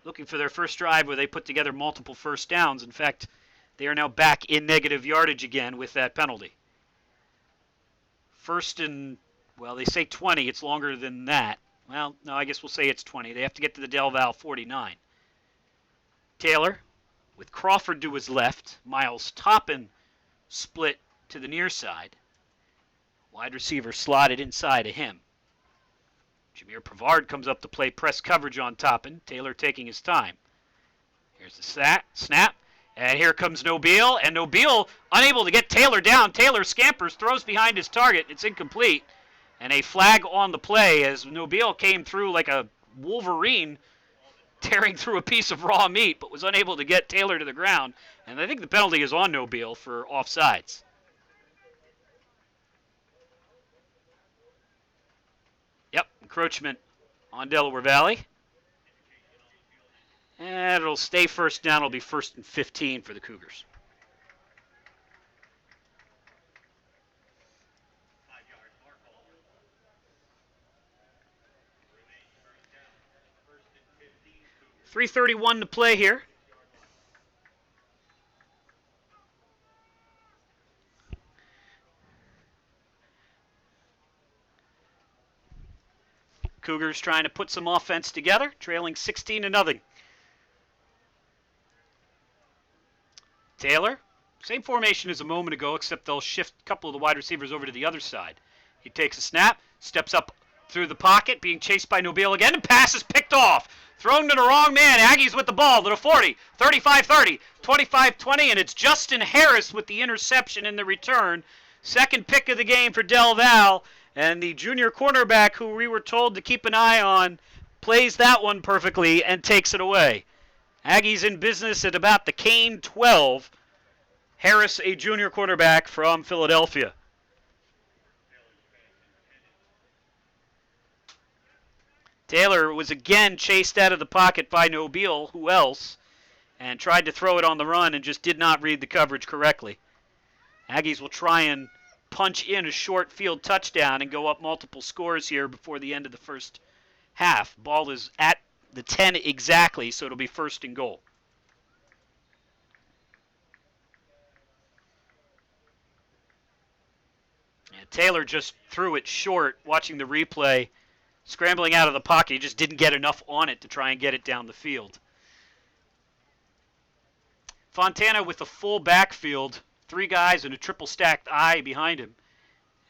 looking for their first drive where they put together multiple first downs. In fact, they are now back in negative yardage again with that penalty. First and, well, they say 20. It's longer than that. Well, no, I guess we'll say it's 20. They have to get to the Del Val 49. Taylor with Crawford to his left. Miles Toppin split to the near side. Wide receiver slotted inside of him. Jameer Pavard comes up to play press coverage on Toppin. Taylor taking his time. Here's the snap. And here comes Nobile. And Nobile unable to get Taylor down. Taylor scampers, throws behind his target. It's incomplete. And a flag on the play as Nobile came through like a Wolverine, tearing through a piece of raw meat, but was unable to get Taylor to the ground. And I think the penalty is on Nobile for offsides. Yep, encroachment on Delaware Valley. And it'll stay first down. It'll be 1st and 15 for the Cougars. .331 to play here. Cougars trying to put some offense together, trailing 16-0. Taylor, same formation as a moment ago, except they'll shift a couple of the wide receivers over to the other side. He takes a snap, steps up through the pocket, being chased by Nobile again, and pass is picked off. Thrown to the wrong man. Aggies with the ball to the 40, 35-30, 25-20, and it's Justin Harris with the interception in the return. Second pick of the game for Del Val, and the junior cornerback who we were told to keep an eye on plays that one perfectly and takes it away. Aggies in business at about the Kean 12. Harris, a junior cornerback from Philadelphia. Taylor was again chased out of the pocket by Nobile, who else, and tried to throw it on the run and just did not read the coverage correctly. Aggies will try and punch in a short field touchdown and go up multiple scores here before the end of the first half. Ball is at the 10 exactly, so it'll be 1st and goal. And Taylor just threw it short, watching the replay. Scrambling out of the pocket, he just didn't get enough on it to try and get it down the field. Fontana with the full backfield, 3 guys and a triple stacked I behind him.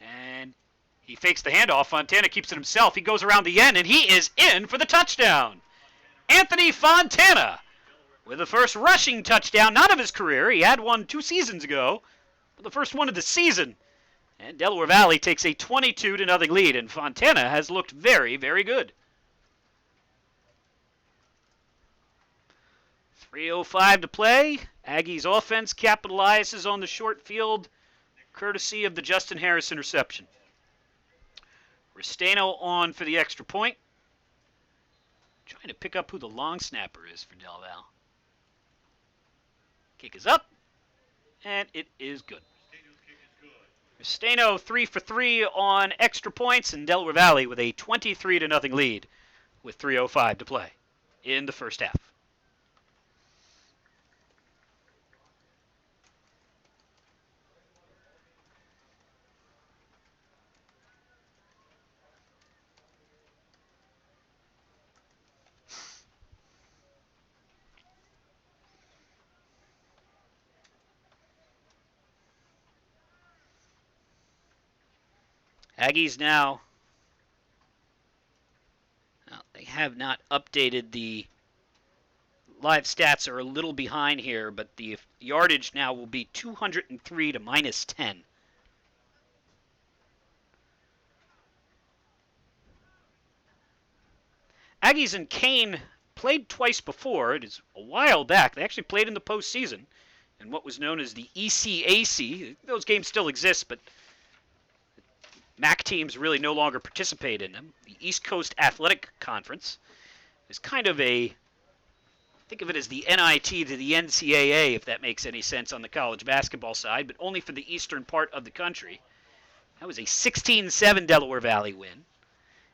And he fakes the handoff. Fontana keeps it himself. He goes around the end, and he is in for the touchdown. Anthony Fontana with the first rushing touchdown, not of his career. He had one 2 seasons ago, but the first one of the season. And Delaware Valley takes a 22-0 lead, and Fontana has looked very, very good. 3:05 to play. Aggies offense capitalizes on the short field, courtesy of the Justin Harris interception. Restaino on for the extra point. Trying to pick up who the long snapper is for Del Val. Kick is up, and it is good. Restaino 3 for 3 on extra points, and Delaware Valley with a 23-0 lead with 3:05 to play in the first half. Aggies now, they have not updated the live stats, are a little behind here, but the yardage now will be 203 to -10. Aggies and Kean played twice before. It is a while back. They actually played in the postseason in what was known as the ECAC. Those games still exist, but MAC teams really no longer participate in them. The East Coast Athletic Conference is kind of think of it as the NIT to the NCAA, if that makes any sense on the college basketball side, but only for the eastern part of the country. That was a 16-7 Delaware Valley win.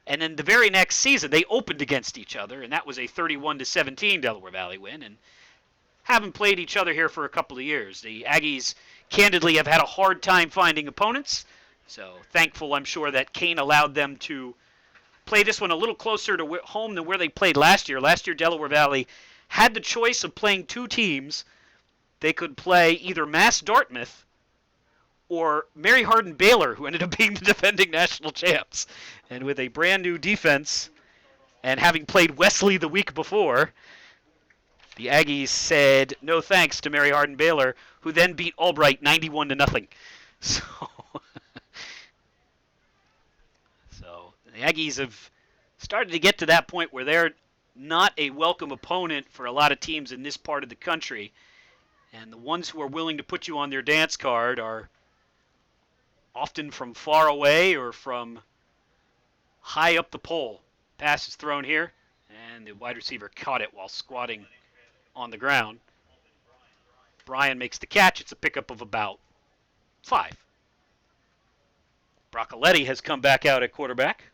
And then the very next season, they opened against each other, and that was a 31-17 Delaware Valley win. And haven't played each other here for a couple of years. The Aggies, candidly, have had a hard time finding opponents. So thankful, I'm sure, that Kean allowed them to play this one a little closer to home than where they played last year. Last year, Delaware Valley had the choice of playing two teams. They could play either Mass Dartmouth or Mary Hardin Baylor, who ended up being the defending national champs. And with a brand new defense and having played Wesley the week before, the Aggies said no thanks to Mary Hardin Baylor, who then beat Albright 91-0. So the Aggies have started to get to that point where they're not a welcome opponent for a lot of teams in this part of the country. And the ones who are willing to put you on their dance card are often from far away or from high up the pole. Pass is thrown here, and the wide receiver caught it while squatting on the ground. Brian makes the catch. It's a pickup of about 5. Broccoletti has come back out at quarterback.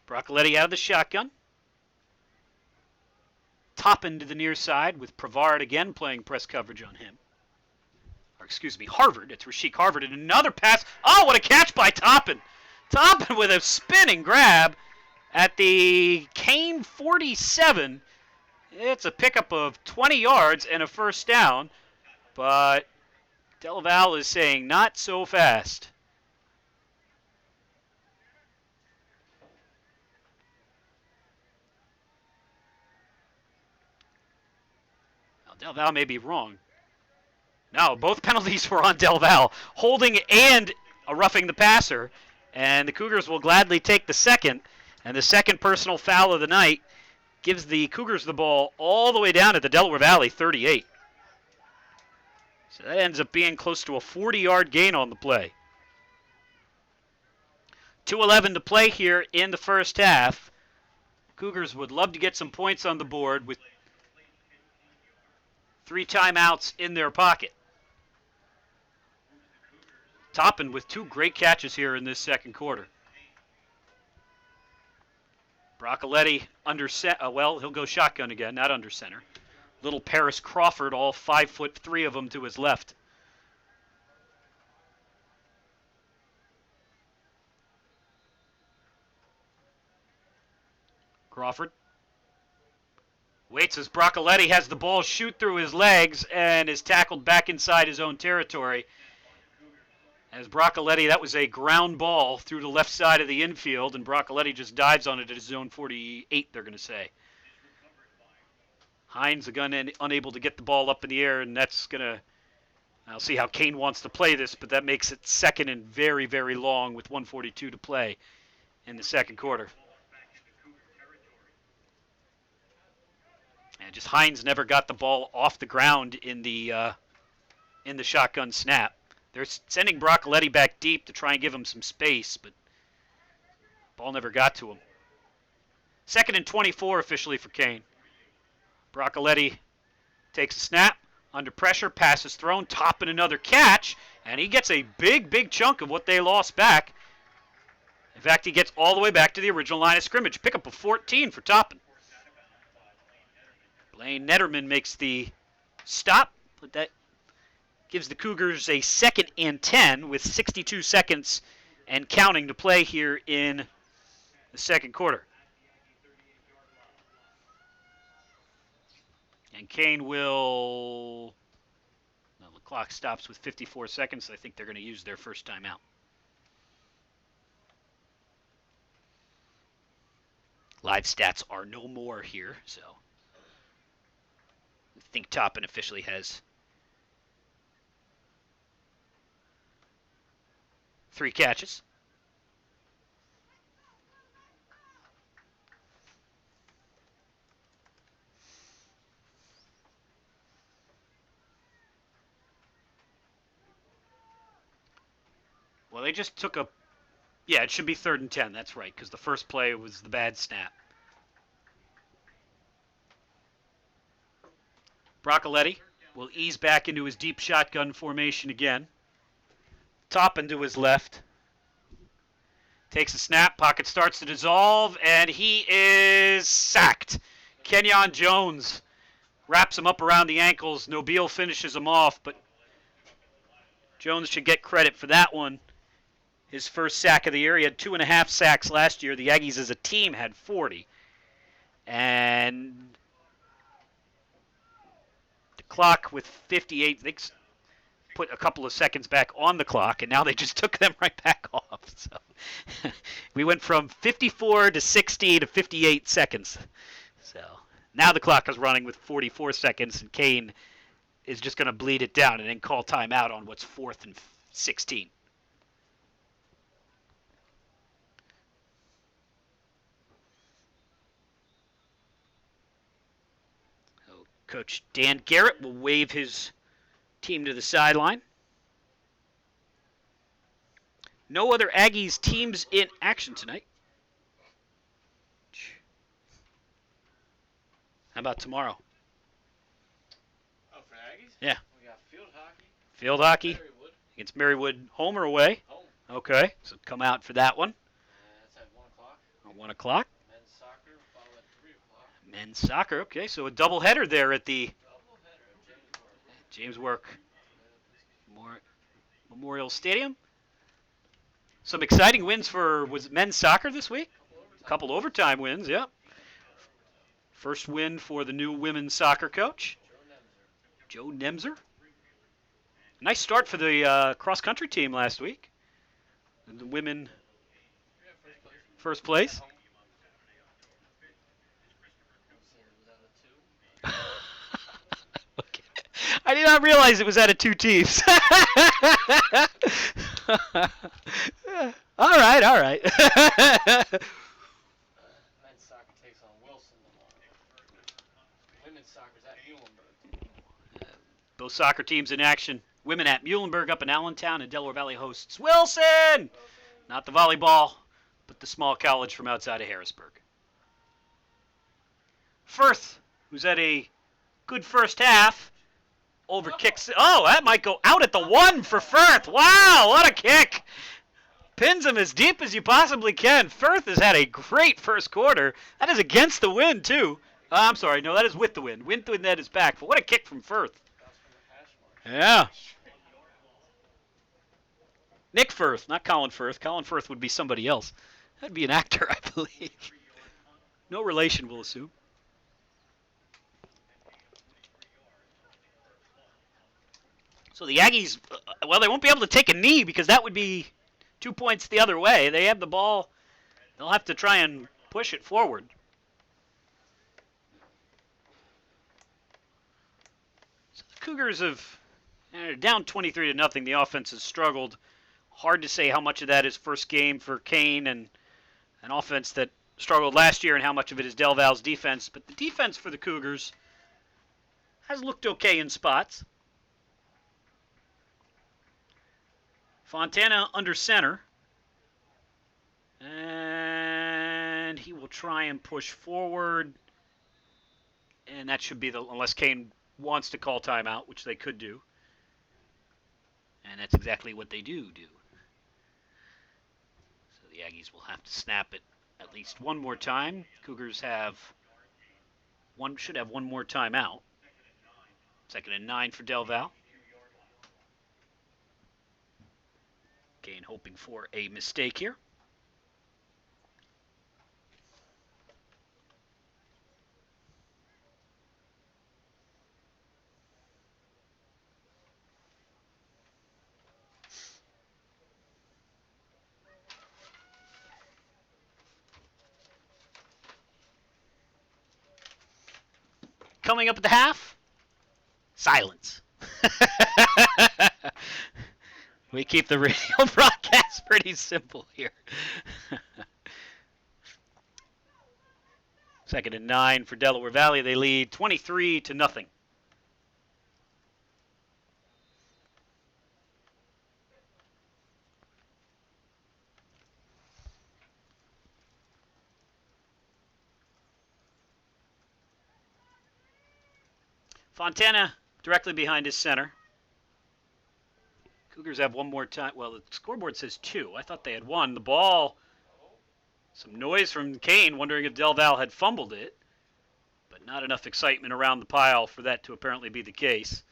Broccoletti out of the shotgun. Toppin to the near side with Prevard again playing press coverage on him. Or excuse me, Harvard. It's Rasheek Harvard. And another pass. Oh, what a catch by Toppin. Toppin with a spinning grab at the Kean 47. It's a pickup of 20 yards and a first down. But Del Val is saying not so fast. Del Val may be wrong. No, both penalties were on Del Val. Holding and a roughing the passer. And the Cougars will gladly take the second. And the second personal foul of the night gives the Cougars the ball all the way down at the Delaware Valley 38. So that ends up being close to a 40-yard gain on the play. 2:11 to play here in the first half. Cougars would love to get some points on the board with 3 timeouts in their pocket. Toppin with 2 great catches here in this second quarter. Broccoletti under center. Well, he'll go shotgun again, not under center. Little Paris Crawford, all 5'3" of them to his left. Crawford waits as Broccoletti has the ball shoot through his legs and is tackled back inside his own territory. As Broccoletti, that was a ground ball through the left side of the infield, and Broccoletti just dives on it at his own 48, they're going to say. Hines, again, unable to get the ball up in the air, and that's going to, I'll see how Kean wants to play this, but that makes it second and very, very long with 1:42 to play in the second quarter. And just Hines never got the ball off the ground in the shotgun snap. They're sending Broccoletti back deep to try and give him some space, but ball never got to him. 2nd and 24 officially for Kean. Broccoletti takes a snap, under pressure, pass is thrown, Toppin another catch, and he gets a big chunk of what they lost back. In fact, he gets all the way back to the original line of scrimmage. Pickup of 14 for Toppin. Blaine Netterman makes the stop, but that gives the Cougars a 2nd and 10 with 62 seconds and counting to play here in the second quarter. And Kean will... No, the clock stops with 54 seconds. I think they're going to use their first timeout. Live stats are no more here, so I think Toppin officially has 3 catches. Well, they just took a... Yeah, it should be 3rd and 10. That's right, because the first play was the bad snap. Broccoletti will ease back into his deep shotgun formation again. Toppin to his left. Takes a snap, pocket starts to dissolve, and he is sacked. Kenyon Jones wraps him up around the ankles. Nobile finishes him off, but Jones should get credit for that one. His first sack of the year. He had 2.5 sacks last year. The Aggies as a team had 40. And the clock with 58, they put a couple of seconds back on the clock, and now they just took them right back off. So we went from 54 to 60 to 58 seconds. So now the clock is running with 44 seconds, and Kean is just going to bleed it down and then call timeout on what's 4th and 16. Coach Dan Garrett will wave his team to the sideline. No other Aggies teams in action tonight. How about tomorrow? Oh, for Aggies? Yeah. We got field hockey. Field hockey Marywood. against Marywood, home or away? Home. Okay, so come out for that one. That's at 1 o'clock. At 1 o'clock. Men's soccer follow at 3 o'clock. Men's soccer, okay, so a doubleheader there at the James Work Memorial Stadium. Some exciting wins for, was it men's soccer this week? A couple overtime wins, yeah. First win for the new women's soccer coach, Joe Nemser. Nice start for the cross-country team last week. And the women, first place. Okay. I did not realize it was out of 2 teams. All right. Men's soccer takes on Wilson tomorrow. Women's soccer's at Muhlenberg. Both soccer teams in action. Women at Muhlenberg up in Allentown, and Delaware Valley hosts Wilson. Not the volleyball, but the small college from outside of Harrisburg. Firth, who's had a good first half, over kicks. Oh, that might go out at the 1 for Firth. Wow, what a kick. Pins him as deep as you possibly can. Firth has had a great first quarter. That is against the wind, too. I'm sorry, no, that is with the wind. Wind to net is back, but what a kick from Firth. Yeah. Nick Firth, not Colin Firth. Colin Firth would be somebody else. That'd be an actor, I believe. No relation, we'll assume. So the Aggies, well, they won't be able to take a knee because that would be 2 points the other way. They have the ball. They'll have to try and push it forward. So the Cougars have down 23-0. The offense has struggled. Hard to say how much of that is first game for Kean and an offense that struggled last year and how much of it is Del Val's defense. But the defense for the Cougars has looked okay in spots. Fontana under center. And he will try and push forward. And that should be unless Kean wants to call timeout, which they could do. And that's exactly what they do. So the Aggies will have to snap it at least one more time. Cougars should have one more timeout. 2nd and 9 for Del Val. Kean hoping for a mistake here. Coming up at the half, silence. We keep the radio broadcast pretty simple here. 2nd and 9 for Delaware Valley. They lead 23-0. Fontana directly behind his center. Cougars have one more time. Well, the scoreboard says 2. I thought they had 1. The ball, some noise from Kean, wondering if Del Val had fumbled it, but not enough excitement around the pile for that to apparently be the case.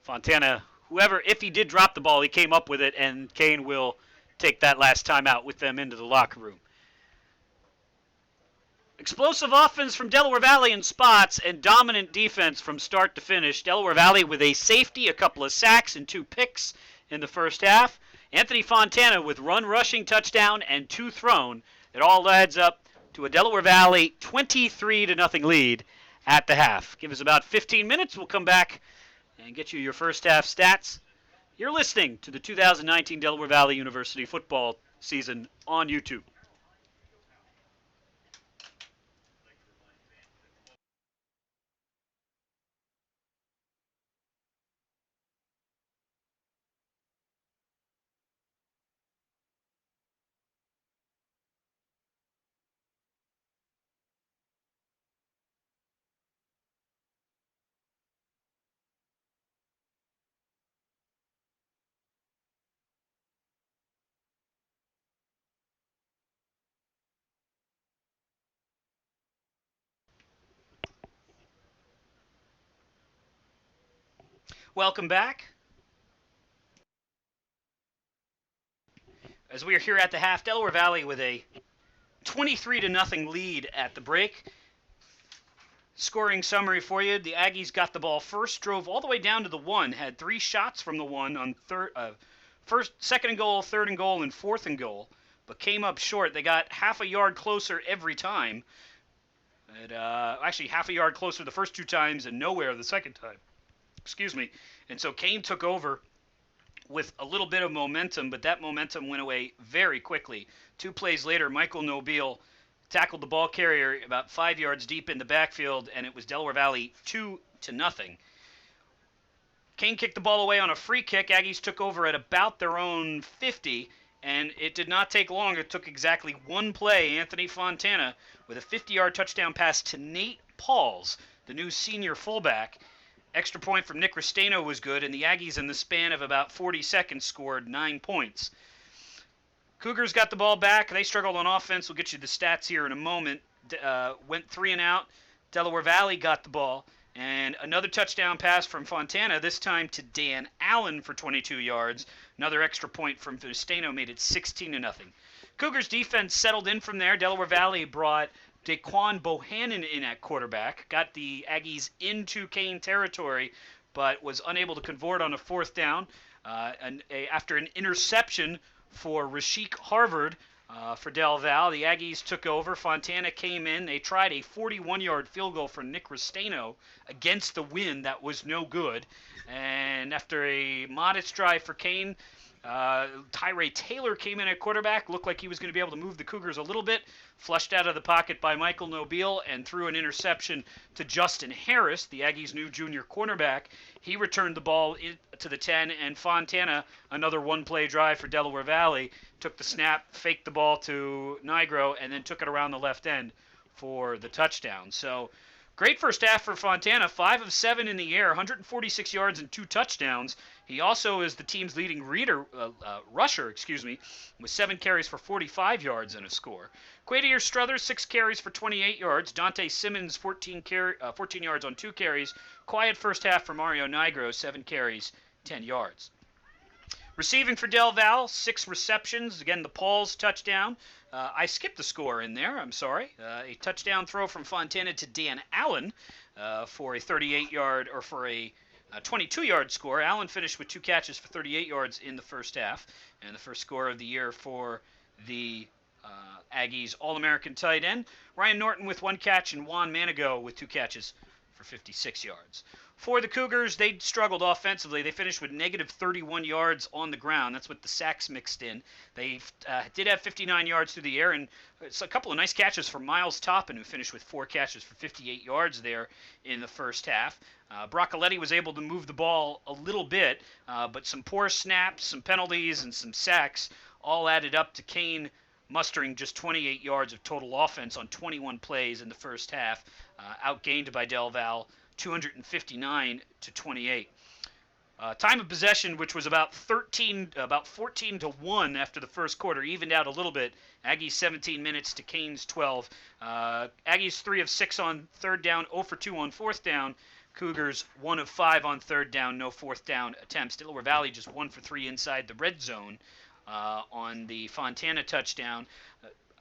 Fontana, if he did drop the ball, he came up with it, and Kean will take that last time out with them into the locker room. Explosive offense from Delaware Valley in spots and dominant defense from start to finish. Delaware Valley with a safety, a couple of sacks, and 2 picks in the first half. Anthony Fontana with run rushing touchdown and 2 thrown. It all adds up to a Delaware Valley 23-0 lead at the half. Give us about 15 minutes. We'll come back and get you your first half stats. You're listening to the 2019 Delaware Valley University football season on YouTube. Welcome back. As we are here at the half, Delaware Valley with a 23-0 lead at the break. Scoring summary for you. The Aggies got the ball first, drove all the way down to the 1, had 3 shots from the 1 on second and goal, third and goal, and fourth and goal, but came up short. They got half a yard closer every time. Actually, half a yard closer the first 2 times and nowhere the second time. And so Kean took over with a little bit of momentum, but that momentum went away very quickly. 2 plays later, Michael Nobile tackled the ball carrier about 5 yards deep in the backfield, and it was Delaware Valley 2-0. Kean kicked the ball away on a free kick. Aggies took over at about their own 50, and it did not take long. It took exactly 1 play. Anthony Fontana with a 50-yard touchdown pass to Nate Pauls, the new senior fullback. Extra point from Nick Restaino was good, and the Aggies in the span of about 40 seconds scored 9 points. Cougars got the ball back. They struggled on offense. We'll get you the stats here in a moment. Went 3 and out. Delaware Valley got the ball. And another touchdown pass from Fontana, this time to Dan Allen for 22 yards. Another extra point from Restaino made it 16-0. Cougars defense settled in from there. Delaware Valley brought Daquan Bohannon in at quarterback, got the Aggies into Kean territory, but was unable to convert on a 4th down. After an interception for Rasheek Harvard for Del Val, the Aggies took over. Fontana came in. They tried a 41-yard field goal for Nick Restaino against the wind. That was no good. And after a modest drive for Kean, Tyree Taylor came in at quarterback, looked like he was going to be able to move the Cougars a little bit, flushed out of the pocket by Michael Nobile and threw an interception to Justin Harris, the Aggies' new junior cornerback. He returned the ball to the 10, and Fontana, another one-play drive for Delaware Valley, took the snap, faked the ball to Nigro, and then took it around the left end for the touchdown. So great first half for Fontana, 5 of 7 in the air, 146 yards and 2 touchdowns. He also is the team's leading rusher, with 7 carries for 45 yards and a score. Quadier Struthers, 6 carries for 28 yards. Dante Simmons, 14 yards on 2 carries. Quiet first half for Mario Nigro, 7 carries, 10 yards. Receiving for Del Val, 6 receptions. Again, the Pauls touchdown. I skipped the score in there, I'm sorry. A touchdown throw from Fontana to Dan Allen for a 38-yard, or for a 22-yard score. Allen finished with 2 catches for 38 yards in the first half, and the first score of the year for the Aggies All-American tight end. Ryan Norton with 1 catch, and Juan Manigo with 2 catches for 56 yards. For the Cougars, they struggled offensively. They finished with negative 31 yards on the ground. That's with the sacks mixed in. They did have 59 yards through the air, and it's a couple of nice catches for Miles Toppin, who finished with 4 catches for 58 yards there in the first half. Broccoletti was able to move the ball a little bit, but some poor snaps, some penalties, and some sacks all added up to Kean mustering just 28 yards of total offense on 21 plays in the first half, outgained by Del Val 259 to 28. Time of possession, which was about 14 to 1 after the first quarter, evened out a little bit. Aggies 17 minutes to Kean's 12. Aggies 3 of 6 on third down, 0 for 2 on fourth down. Cougars 1 of 5 on third down, no fourth down attempts. Delaware Valley just 1 for 3 inside the red zone on the Fontana touchdown.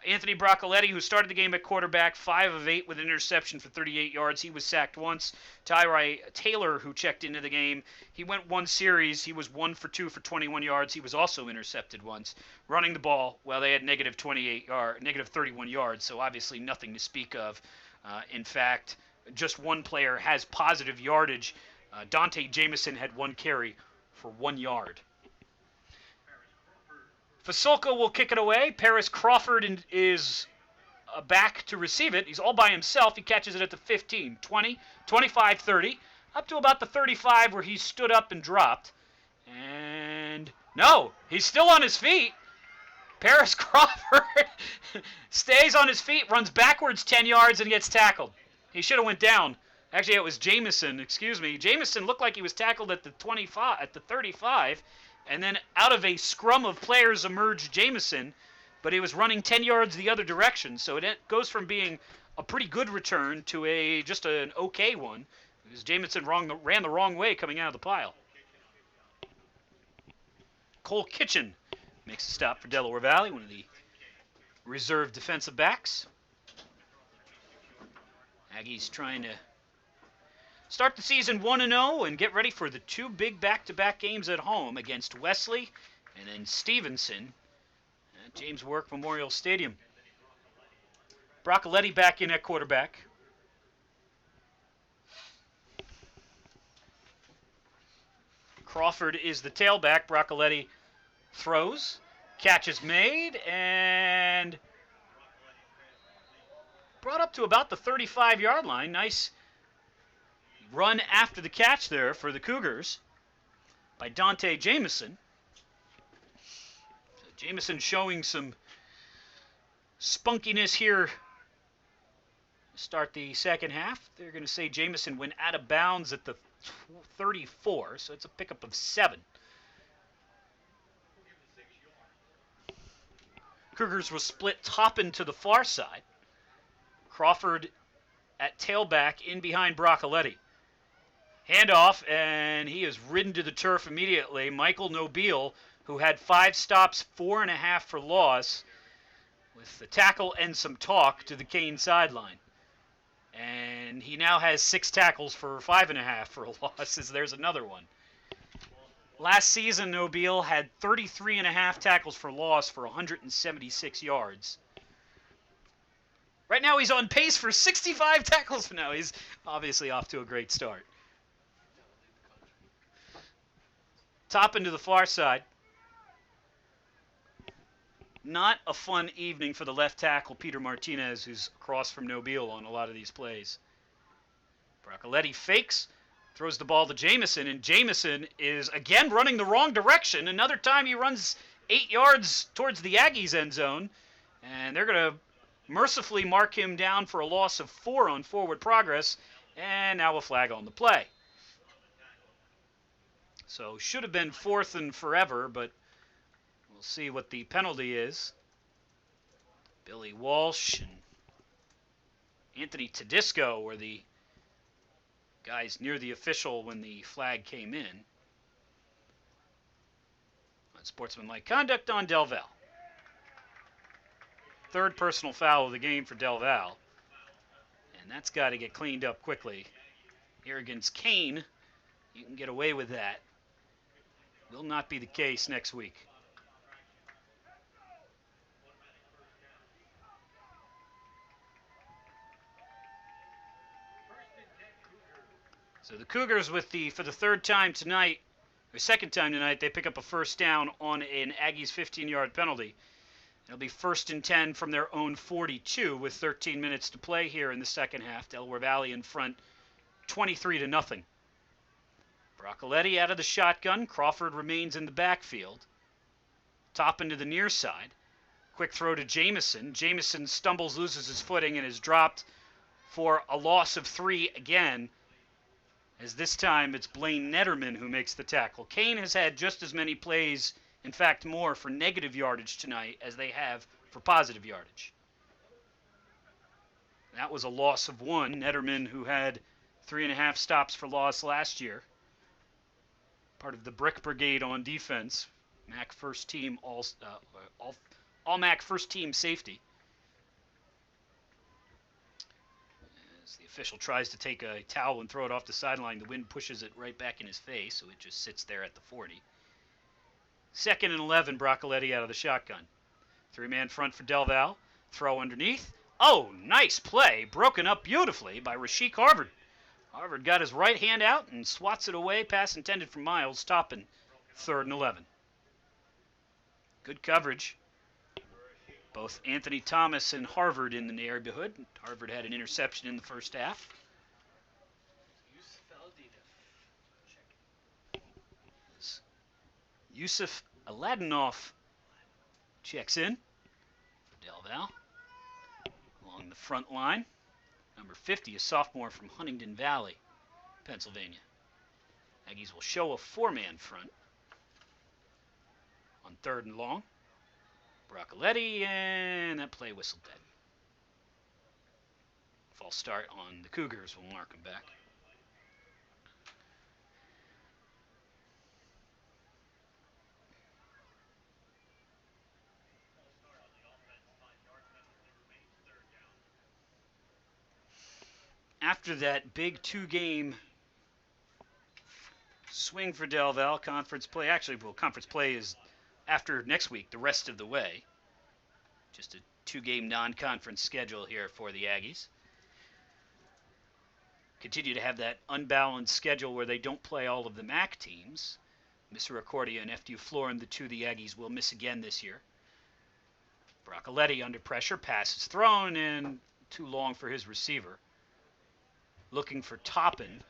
Anthony Broccoletti, who started the game at quarterback, 5 of 8 with an interception for 38 yards. He was sacked once. Tyree Taylor, who checked into the game, he went 1 series. He was 1 for 2 for 21 yards. He was also intercepted once. Running the ball, well, they had negative 31 yards, so obviously nothing to speak of. In fact, just one player has positive yardage. Dante Jamison had 1 carry for 1 yard. Fasolka will kick it away. Paris Crawford is back to receive it. He's all by himself. He catches it at the 15, 20, 25, 30, up to about the 35 where he stood up and dropped. And no, he's still on his feet. Paris Crawford stays on his feet, runs backwards 10 yards, and gets tackled. He should have went down. Actually, it was Jamison, Jamison looked like he was tackled at the 25, at the 35. And then out of a scrum of players emerged Jamison, but he was running 10 yards the other direction. So it goes from being a pretty good return to just an okay one, because Jamison ran the wrong way coming out of the pile. Cole Kitchen makes a stop for Delaware Valley, one of the reserve defensive backs. Aggies trying to start the season 1-0 and get ready for the 2 big back-to-back games at home against Wesley and then Stevenson at James Work Memorial Stadium. Broccoletti back in at quarterback. Crawford is the tailback. Broccoletti throws. Catch is made and brought up to about the 35-yard line. Nice run after the catch there for the Cougars by Dante Jamison. So Jamison showing some spunkiness here to start the second half. They're going to say Jamison went out of bounds at the 34, so it's a pickup of 7. Cougars will split Toppin to the far side. Crawford at tailback in behind Broccoletti. Handoff, and he is ridden to the turf immediately. Michael Nobile, who had 5 stops, 4.5 for loss, with the tackle and some talk to the Kean sideline. And he now has 6 tackles for 5.5 for a loss, as there's another one. Last season, Nobile had 33.5 tackles for loss for 176 yards. Right now, he's on pace for 65 tackles. Now he's obviously off to a great start. Toppin to the far side. Not a fun evening for the left tackle, Peter Martinez, who's across from Nobile on a lot of these plays. Broccoletti fakes, throws the ball to Jamison, and Jamison is again running the wrong direction. Another time he runs 8 yards towards the Aggies' end zone, and they're going to mercifully mark him down for a loss of 4 on forward progress, and now a flag on the play. So should have been 4th and forever, but we'll see what the penalty is. Billy Walsh and Anthony Tedisco were the guys near the official when the flag came in. Unsportsmanlike conduct on Del Val. 3rd personal foul of the game for Del Val. And that's got to get cleaned up quickly. Here against Kean, you can get away with that. Will not be the case next week. So the Cougars for the 3rd time tonight, or 2nd time tonight, they pick up a first down on an Aggies 15-yard penalty. It'll be 1st and 10 from their own 42 with 13 minutes to play here in the second half. Delaware Valley in front 23-0. Broccoletti out of the shotgun. Crawford remains in the backfield. Top into the near side. Quick throw to Jamison. Jamison stumbles, loses his footing, and is dropped for a loss of 3 again, as this time it's Blaine Netterman who makes the tackle. Kean has had just as many plays, in fact more, for negative yardage tonight as they have for positive yardage. That was a loss of 1. Netterman, who had 3.5 stops for loss last year. Part of the Brick Brigade on defense. MAC first team, all MAC first team safety. As the official tries to take a towel and throw it off the sideline, the wind pushes it right back in his face, so it just sits there at the 40. 2nd and 11, Broccoletti out of the shotgun. 3-man front for Del Val. Throw underneath. Oh, nice play. Broken up beautifully by Rasheek Harvard. Harvard got his right hand out and swats it away. Pass intended for Miles, stopping 3rd and 11. Good coverage. Both Anthony Thomas and Harvard in the neighborhood. Harvard had an interception in the first half. Yusuf Aladinoff checks in for Del Val. Along the front line, number 50, a sophomore from Huntingdon Valley, Pennsylvania. Aggies will show a 4-man front on 3rd and long. Broccoletti, and that play whistled dead. False start on the Cougars will mark him back. After that big 2-game swing for Del Val, conference play, conference play is after next week, the rest of the way. Just a 2-game non-conference schedule here for the Aggies. Continue to have that unbalanced schedule where they don't play all of the MAC teams. Misericordia and FDU Florham, the 2 the Aggies will miss again this year. Broccoletti under pressure, pass is thrown, and too long for his receiver. Looking for Toppin.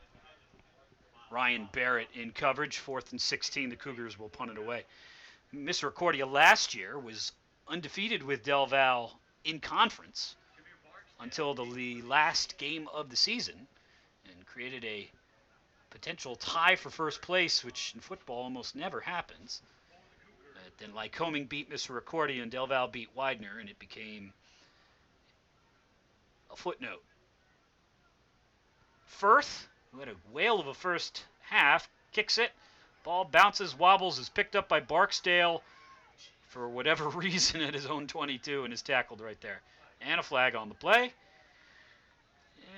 Ryan Barrett in coverage, 4th and 16. The Cougars will punt it away. Misericordia last year was undefeated with Del Val in conference until the last game of the season and created a potential tie for first place, which in football almost never happens. Then Lycoming beat Misericordia and Del Val beat Widener, and it became a footnote. Firth, who had a whale of a first half, kicks it. Ball bounces, wobbles, is picked up by Barksdale for whatever reason at his own 22 and is tackled right there. And a flag on the play.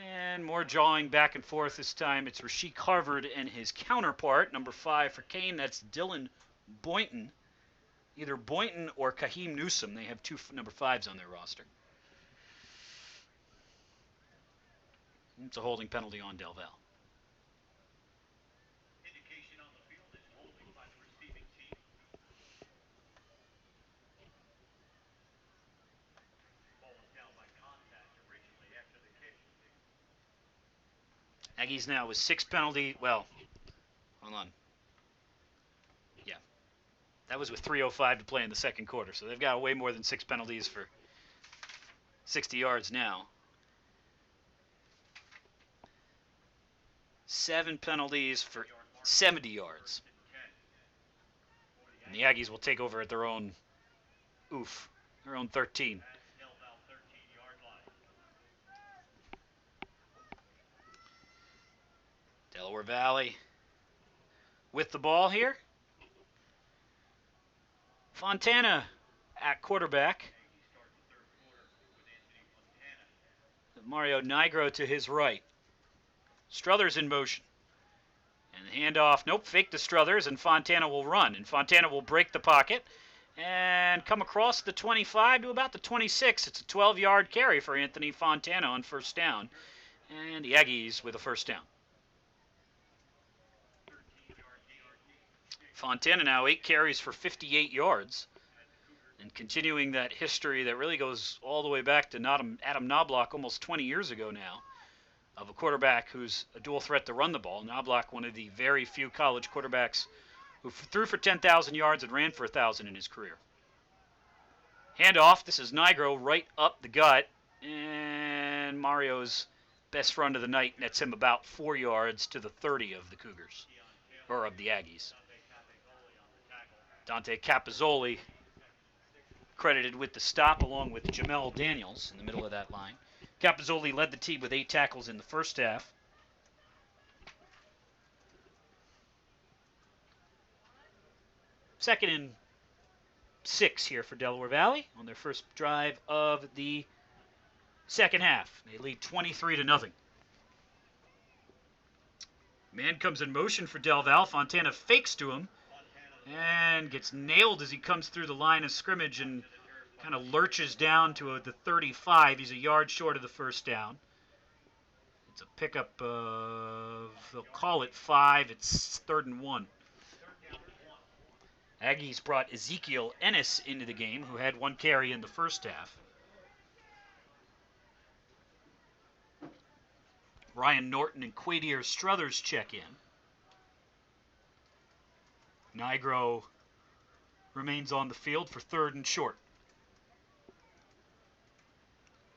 And more jawing back and forth this time. It's Rasheek Harvard and his counterpart, number 5 for Kean. That's Dylan Boynton. Either Boynton or Kaheem Newsom. They have 2 number 5s on their roster. It's a holding penalty on Del Val. Aggies now with 6 penalties. Well, hold on. Yeah, that was with 3:05 to play in the second quarter. So they've got way more than 6 penalties for 60 yards now. 7 penalties for 70 yards. And the Aggies will take over at their own 13. Delaware Valley with the ball here. Fontana at quarterback. Mario Nigro to his right. Struthers in motion. And the handoff, nope, fake to Struthers, and Fontana will run. And Fontana will break the pocket and come across the 25 to about the 26. It's a 12-yard carry for Anthony Fontana on first down. And the Aggies with a first down. Fontana now 8 carries for 58 yards. And continuing that history that really goes all the way back to Adam Knobloch almost 20 years ago now, of a quarterback who's a dual threat to run the ball. Knobloch, one of the very few college quarterbacks who threw for 10,000 yards and ran for 1,000 in his career. Handoff, this is Nigro right up the gut, and Mario's best run of the night nets him about 4 yards to the 30 of the Cougars, or of the Aggies. Dante Capozzoli credited with the stop along with Jamel Daniels in the middle of that line. Capozzoli led the team with 8 tackles in the first half. Second and 6 here for Delaware Valley on their first drive of the second half. They lead 23-0. Man comes in motion for Del Val. Fontana fakes to him and gets nailed as he comes through the line of scrimmage and kind of lurches down to the 35. He's a yard short of the first down. It's a pickup of, they'll call it 5. It's 3rd and 1. Aggies brought Ezekiel Ennis into the game, who had 1 carry in the first half. Ryan Norton and Quadier Struthers check in. Nigro remains on the field for 3rd and short.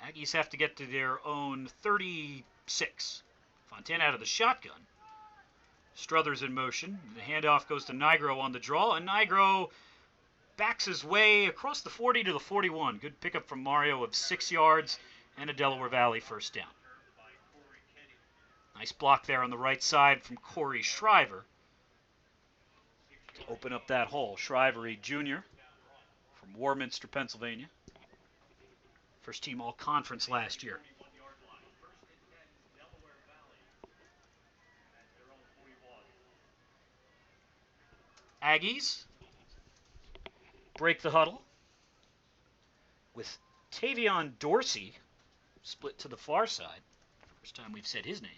Aggies have to get to their own 36. Fontana out of the shotgun. Struthers in motion. The handoff goes to Nigro on the draw, and Nigro backs his way across the 40 to the 41. Good pickup from Mario of 6 yards and a Delaware Valley first down. Nice block there on the right side from Corey Shriver to open up that hole. Shriver, a junior from Warminster, Pennsylvania. First team all-conference last year. Aggies break the huddle with Tavion Dorsey split to the far side. First time we've said his name.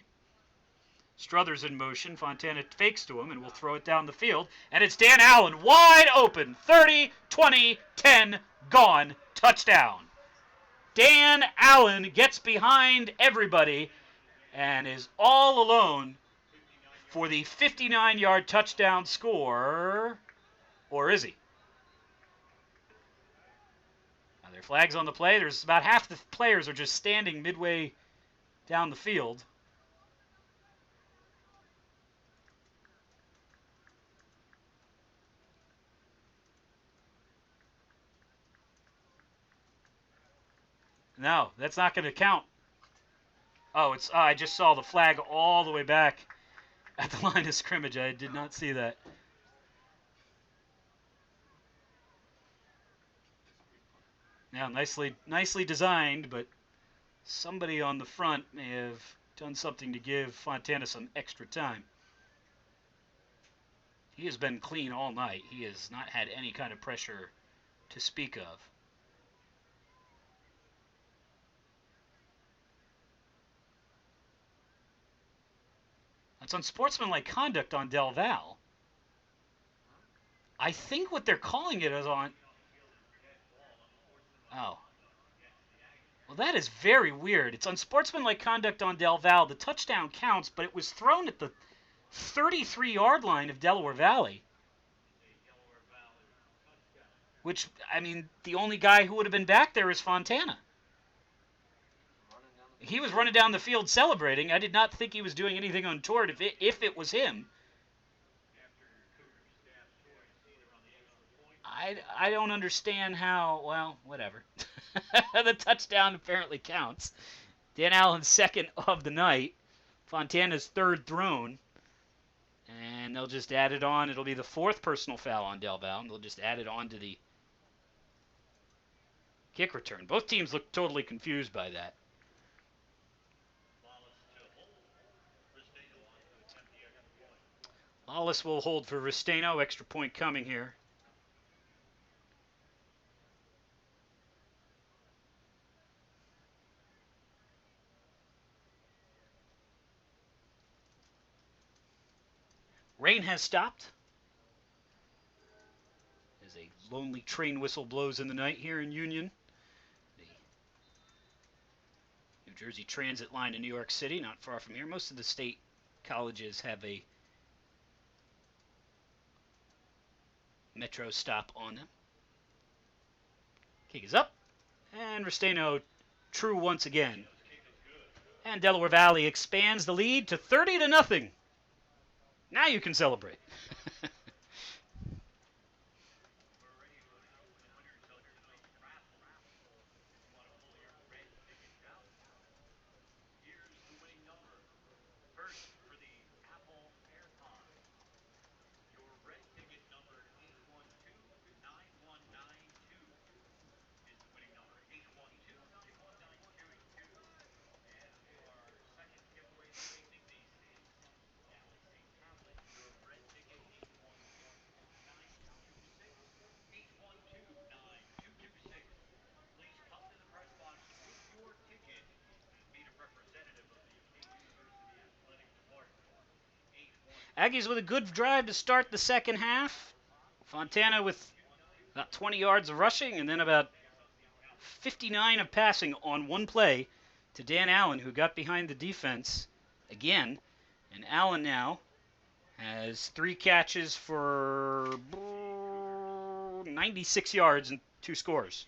Struthers in motion. Fontana fakes to him and will throw it down the field. And it's Dan Allen wide open. 30, 20, 10, gone. Touchdown. Dan Allen gets behind everybody and is all alone for the 59-yard touchdown score. Or is he? Now there are flags on the play. There's about half the players are just standing midway down the field. No, that's not going to count. Oh, it's I just saw the flag all the way back at the line of scrimmage. I did not see that. Now, nicely designed, but somebody on the front may have done something to give Fontana some extra time. He has been clean all night. He has not had any kind of pressure to speak of. That's unsportsmanlike conduct on Del Val. I think what they're calling it is on... Oh. Well, that is very weird. It's unsportsmanlike conduct on Del Val. The touchdown counts, but it was thrown at the 33-yard line of Delaware Valley. Which, I mean, the only guy who would have been back there is Fontana. He was running down the field celebrating. I did not think he was doing anything untoward if it was him. I don't understand how, well, whatever. The touchdown apparently counts. Dan Allen's second of the night. Fontana's third thrown. And they'll just add it on. It'll be the fourth personal foul on Del Val, and they'll just add it on to the kick return. Both teams look totally confused by that. Lawless will hold for Restaino. Extra point coming here. Rain has stopped as a lonely train whistle blows in the night here in Union. The New Jersey Transit line to New York City, not far from here. Most of the state colleges have a metro stop on them. Kick is up, and Restaino true once again. And Delaware Valley expands the lead to 30-0. Now you can celebrate. Aggies with a good drive to start the second half. Fontana with about 20 yards of rushing and then about 59 of passing on one play to Dan Allen, who got behind the defense again. And Allen now has 3 catches for 96 yards and 2 scores.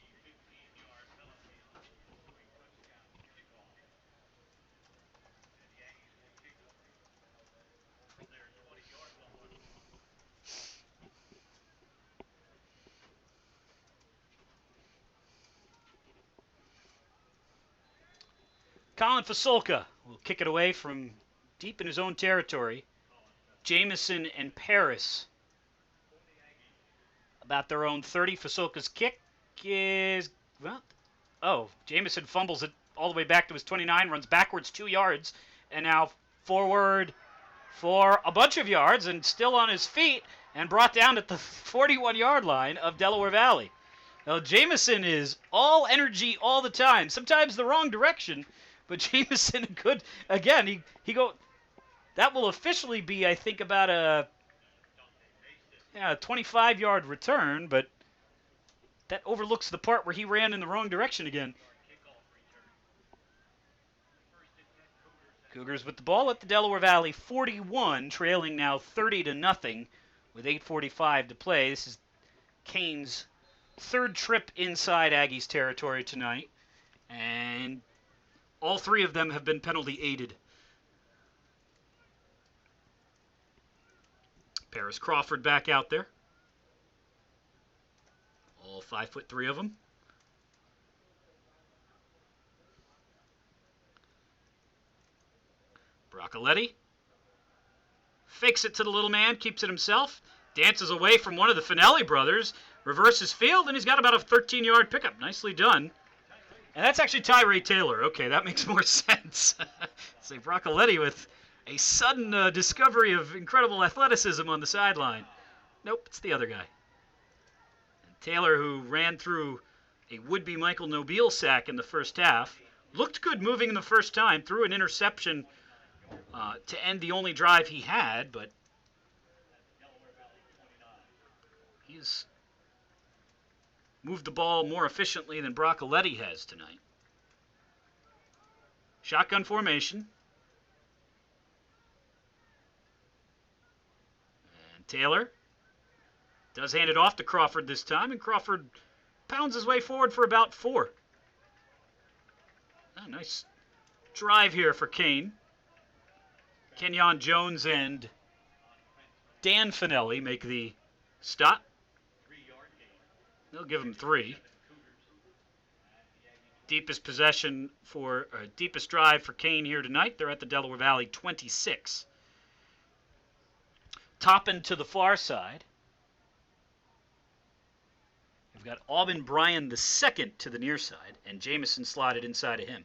Colin Fasolka will kick it away from deep in his own territory. Jamison and Paris about their own 30. Fasolka's kick is, well, Jamison fumbles it all the way back to his 29, runs backwards 2 yards, and now forward for a bunch of yards and still on his feet and brought down at the 41-yard line of Delaware Valley. Now, Jamison is all energy all the time, sometimes the wrong direction, but Jamison good, again, that will officially be, I think, about a 25-yard return, but that overlooks the part where he ran in the wrong direction again. Cougars with the ball at the Delaware Valley 41, trailing now 30-0 with 8:45 to play. This is Kean's third trip inside Aggies territory tonight, and all 3 of them have been penalty aided. Paris Crawford back out there. All 5'3" of them. Broccoletti fakes it to the little man, keeps it himself, dances away from one of the Finelli brothers, reverses field, and he's got about a 13-yard pickup. Nicely done. And that's actually Tyree Taylor. Okay, that makes more sense. Say Broccoletti with a sudden discovery of incredible athleticism on the sideline. Nope, it's the other guy. And Taylor, who ran through a would-be Michael Nobile sack in the first half, looked good moving in the first time, threw an interception to end the only drive he had, but he's moved the ball more efficiently than Broccoletti has tonight. Shotgun formation. And Taylor does hand it off to Crawford this time, and Crawford pounds his way forward for about 4. Oh, nice drive here for Kean. Kenyon Jones and Dan Finelli make the stop. They'll give him 3. Deepest drive for Kean here tonight. They're at the Delaware Valley 26. Topping to the far side. We've got Aubin Bryan the second to the near side, and Jamison slotted inside of him.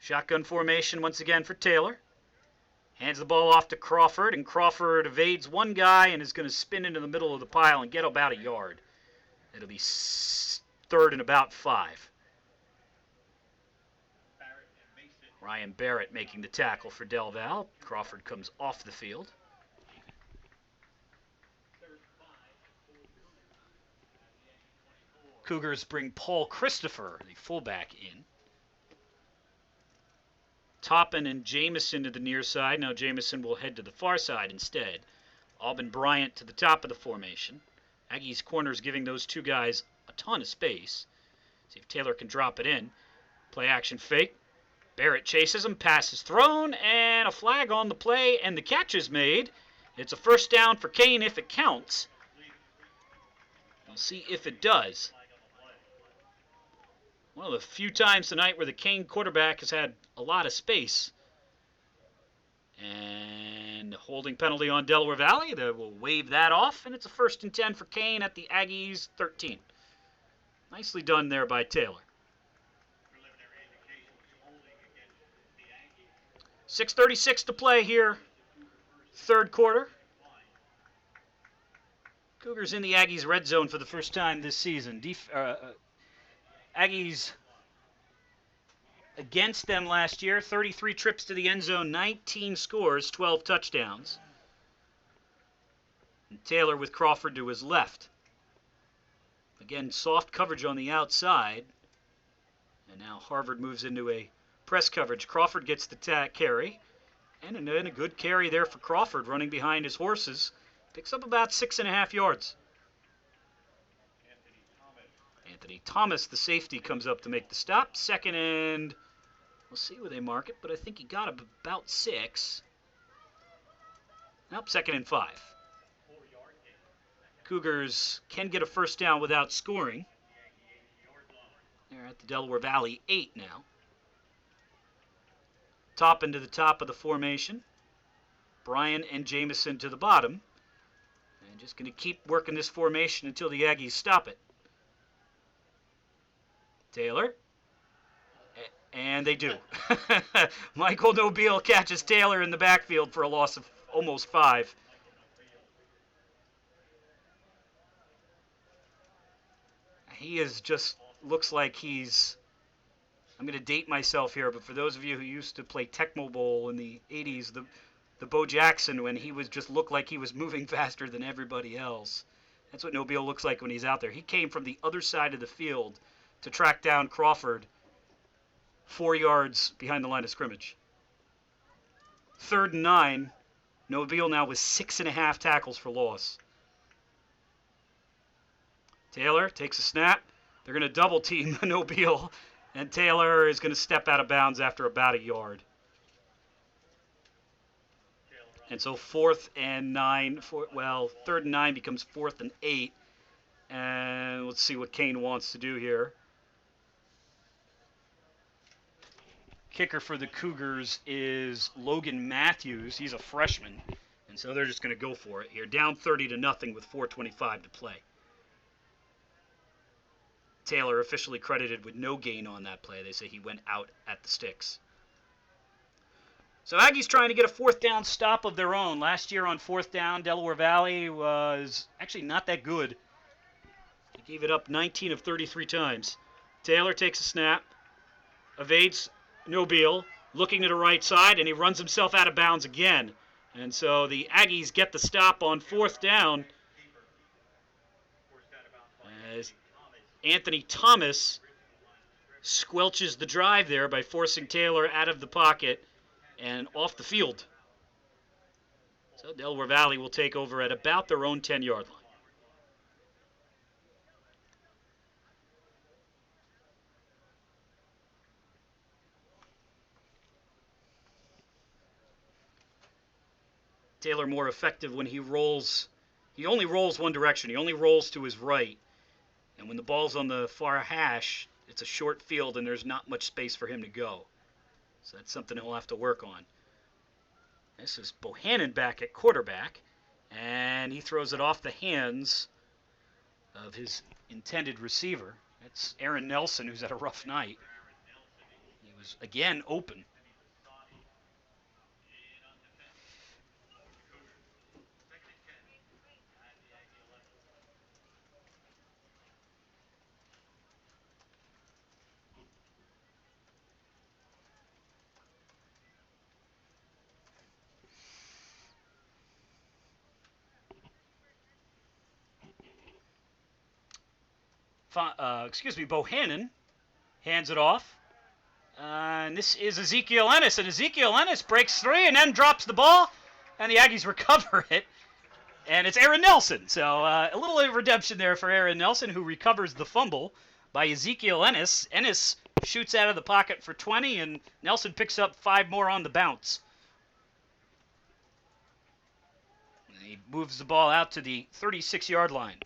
Shotgun formation once again for Taylor. Hands the ball off to Crawford, and Crawford evades one guy and is going to spin into the middle of the pile and get about a yard. It'll be 3rd and about 5. Ryan Barrett making the tackle for Del Val. Crawford comes off the field. Cougars bring Paul Christopher, the fullback, in. Toppin and Jamison to the near side. Now Jamison will head to the far side instead. Aubin Bryant to the top of the formation. Aggies corners giving those 2 guys a ton of space. See if Taylor can drop it in. Play action fake. Barrett chases him, pass is thrown, and a flag on the play, and the catch is made. It's a first down for Kean if it counts. We'll see if it does. One of the few times tonight where the Kean quarterback has had a lot of space. And holding penalty on Delaware Valley. They will wave that off, and it's a 1st and 10 for Kean at the Aggies 13. Nicely done there by Taylor. 6:36 to play here, 3rd quarter. Cougars in the Aggies red zone for the first time this season. Aggies against them last year, 33 trips to the end zone, 19 scores, 12 touchdowns. And Taylor with Crawford to his left. Again, soft coverage on the outside. And now Harvard moves into a press coverage. Crawford gets the carry. And then a good carry there for Crawford, running behind his horses. Picks up about 6.5 yards. Anthony Thomas, the safety, comes up to make the stop. 2nd and... We'll see where they mark it, but I think he got about 6. Nope, 2nd and 5. Cougars can get a first down without scoring. They're at the Delaware Valley 8 now. Toppin to the top of the formation. Bryan and Jamison to the bottom. And just going to keep working this formation until the Aggies stop it. Taylor. And they do. Michael Nobile catches Taylor in the backfield for a loss of almost 5. He is just looks like he's... I'm going to date myself here, but for those of you who used to play Tecmo Bowl in the 80s, the Bo Jackson, when he was just looked like he was moving faster than everybody else. That's what Nobile looks like when he's out there. He came from the other side of the field to track down Crawford 4 yards behind the line of scrimmage. 3rd and 9. Nobile now with 6.5 tackles for loss. Taylor takes a snap. They're going to double team Nobile. And Taylor is going to step out of bounds after about a yard. And so 4th and 9. 3rd and 9 becomes 4th and 8. And let's see what Kean wants to do here. Kicker for the Cougars is Logan Matthews. He's a freshman. And so they're just going to go for it here. Down 30-0 with 4:25 to play. Taylor officially credited with no gain on that play. They say he went out at the sticks. So Aggies trying to get a 4th down stop of their own. Last year on 4th down, Delaware Valley was actually not that good. They gave it up 19 of 33 times. Taylor takes a snap, evades Nobile, looking to the right side, and he runs himself out of bounds again. And so the Aggies get the stop on 4th down. As Anthony Thomas squelches the drive there by forcing Taylor out of the pocket and off the field. So Delaware Valley will take over at about their own 10-yard line. Taylor more effective when he rolls. He only rolls one direction. He only rolls to his right. And when the ball's on the far hash, it's a short field and there's not much space for him to go. So that's something he'll have to work on. This is Bohannon back at quarterback. And he throws it off the hands of his intended receiver. That's Aaron Nelson, who's had a rough night. He was, again, open. Bohannon hands it off. And this is Ezekiel Ennis. And Ezekiel Ennis breaks free and then drops the ball. And the Aggies recover it. And it's Aaron Nelson. So a little redemption there for Aaron Nelson, who recovers the fumble by Ezekiel Ennis. Ennis shoots out of the pocket for 20, and Nelson picks up 5 more on the bounce. And he moves the ball out to the 36-yard line.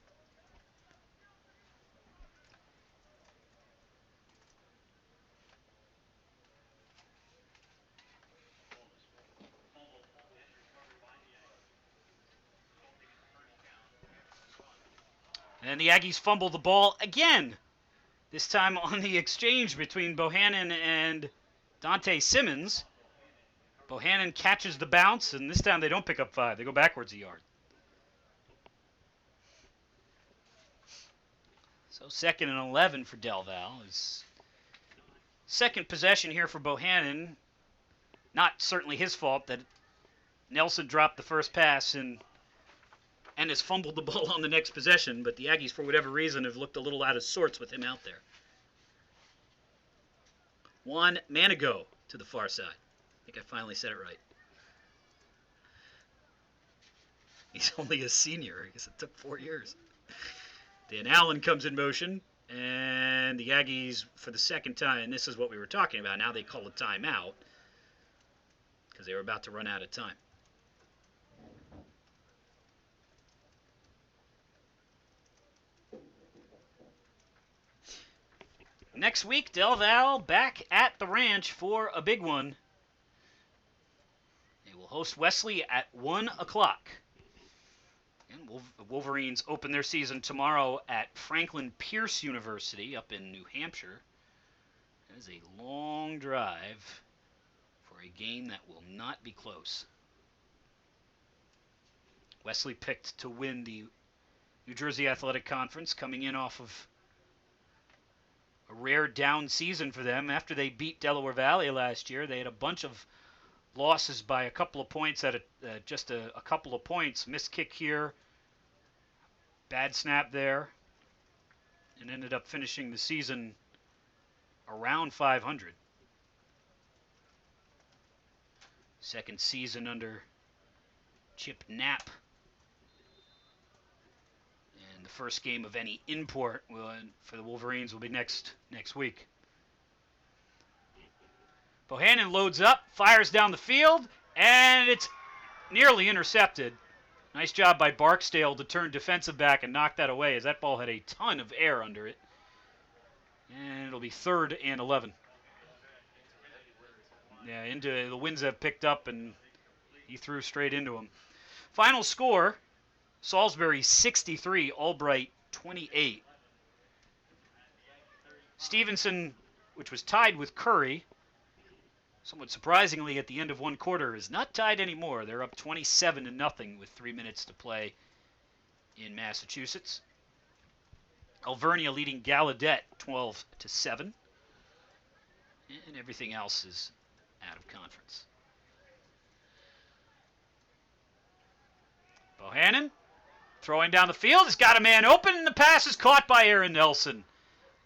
And the Aggies fumble the ball again. This time on the exchange between Bohannon and Dante Simmons. Bohannon catches the bounce, and this time they don't pick up 5. They go backwards a yard. So 2nd and 11 for Del Val. Is second possession here for Bohannon. Not certainly his fault that Nelson dropped the first pass and has fumbled the ball on the next possession, but the Aggies, for whatever reason, have looked a little out of sorts with him out there. Juan Manigo to the far side. I think I finally said it right. He's only a senior. I guess it took 4 years. Dan Allen comes in motion, and the Aggies, for the second time, and this is what we were talking about, now they call a timeout because they were about to run out of time. Next week, Del Val back at the ranch for a big one. They will host Wesley at 1 o'clock. And Wolverines open their season tomorrow at Franklin Pierce University up in New Hampshire. That is a long drive for a game that will not be close. Wesley picked to win the New Jersey Athletic Conference, coming in off of a rare down season for them. After they beat Delaware Valley last year, they had a bunch of losses by a couple of points just a couple of points. Missed kick here, bad snap there, and ended up finishing the season around 500. Second season under Chip Knapp. And the first game of any import for the Wolverines will be next week. Bohannon loads up, fires down the field, and it's nearly intercepted. Nice job by Barksdale to turn defensive back and knock that away, as that ball had a ton of air under it. And it'll be 3rd and 11. Yeah, into the winds have picked up, and he threw straight into him. Final score, Salisbury 63, Albright 28. Stevenson, which was tied with Curry, somewhat surprisingly at the end of one quarter, is not tied anymore. They're up 27-0 with 3 minutes to play in Massachusetts. Alvernia leading Gallaudet 12-7. And everything else is out of conference. Bohannon throwing down the field. He's got a man open, and the pass is caught by Aaron Nelson.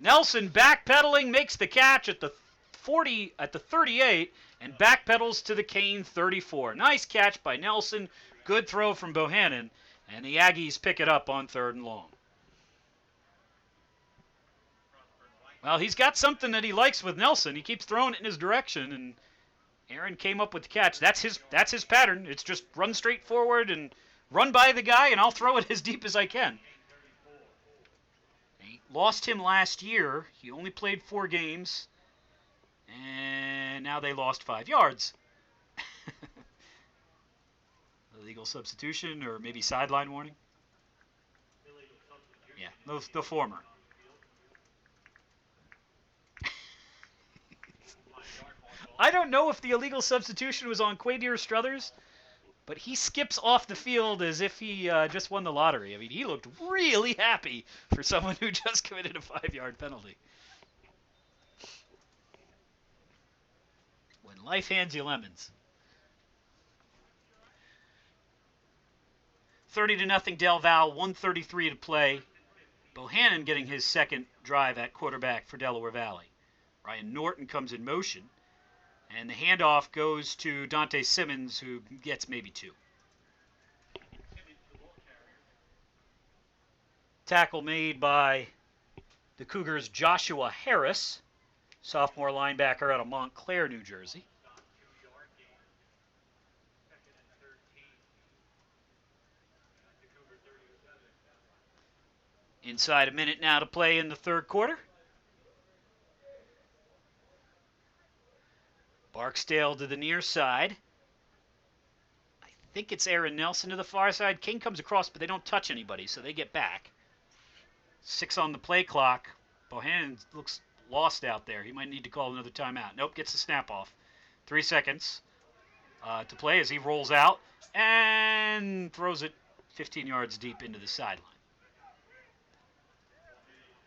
Nelson backpedaling, makes the catch at the 38, and backpedals to the Kean 34. Nice catch by Nelson. Good throw from Bohannon, and the Aggies pick it up on 3rd and long. Well, he's got something that he likes with Nelson. He keeps throwing it in his direction, and Aaron came up with the catch. That's his pattern. It's just run straight forward and run by the guy, and I'll throw it as deep as I can. They lost him last year. He only played 4 games, and now they lost 5 yards. Illegal substitution or maybe sideline warning? Yeah, the former. I don't know if the illegal substitution was on Quadir Struthers, but he skips off the field as if he just won the lottery. I mean, he looked really happy for someone who just committed a 5-yard penalty. When life hands you lemons. 30-0 Del Val, 1:33 to play. Bohannon getting his second drive at quarterback for Delaware Valley. Ryan Norton comes in motion, and the handoff goes to Dante Simmons, who gets maybe 2. Tackle made by the Cougars' Joshua Harris, sophomore linebacker out of Montclair, New Jersey. Inside a minute now to play in the 3rd quarter. Barksdale to the near side. I think it's Aaron Nelson to the far side. King comes across, but they don't touch anybody, so they get back. 6 on the play clock. Bohannon looks lost out there. He might need to call another timeout. Nope, gets the snap off. 3 seconds to play as he rolls out and throws it 15 yards deep into the sideline.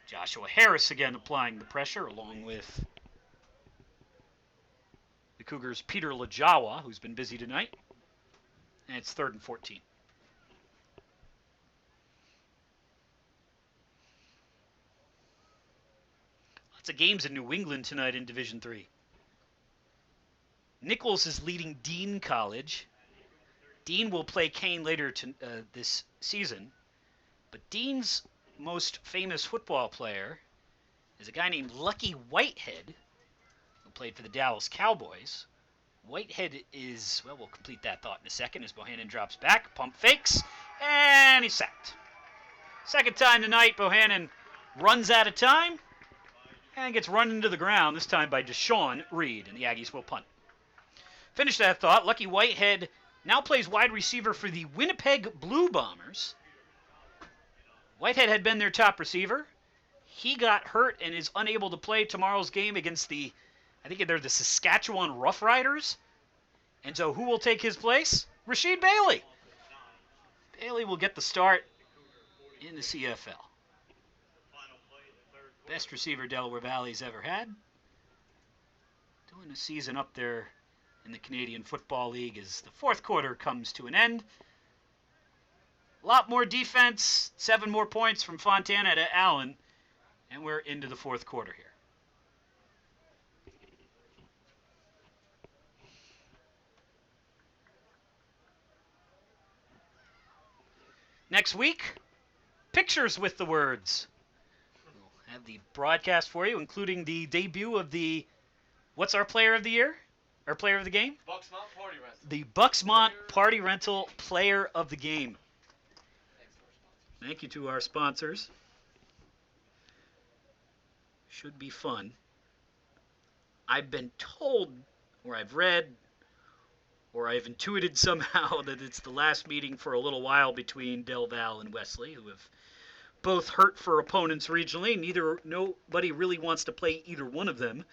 Joshua Harris again applying the pressure along with the Cougars' Peter Lajawa, who's been busy tonight. And it's 3rd and 14. Lots of games in New England tonight in Division III. Nichols is leading Dean College. Dean will play Kean later this season. But Dean's most famous football player is a guy named Lucky Whitehead, who played for the Dallas Cowboys. Whitehead is, well, we'll complete that thought in a second as Bohannon drops back, pump fakes, and he's sacked. Second time tonight, Bohannon runs out of time and gets run into the ground, this time by Deshaun Reed, and the Aggies will punt. Finish that thought. Lucky Whitehead now plays wide receiver for the Winnipeg Blue Bombers. Whitehead had been their top receiver. He got hurt and is unable to play tomorrow's game against I think they're the Saskatchewan Roughriders. And so who will take his place? Rasheed Bailey. Bailey will get the start in the CFL. Best receiver Delaware Valley's ever had. Doing a season up there in the Canadian Football League as the 4th quarter comes to an end. A lot more defense, 7 more points from Fontana to Allen, and we're into the 4th quarter here. Next week, pictures with the words. We'll have the broadcast for you, including the debut of what's our player of the year? Our player of the game? Bucksmont Party Rental. The Bucksmont Party Rental player of the game. Thank you to our sponsors. Should be fun. I've been told, or I've read, or I've intuited somehow that it's the last meeting for a little while between Del Val and Wesley, who have both hurt for opponents regionally. Nobody really wants to play either one of them.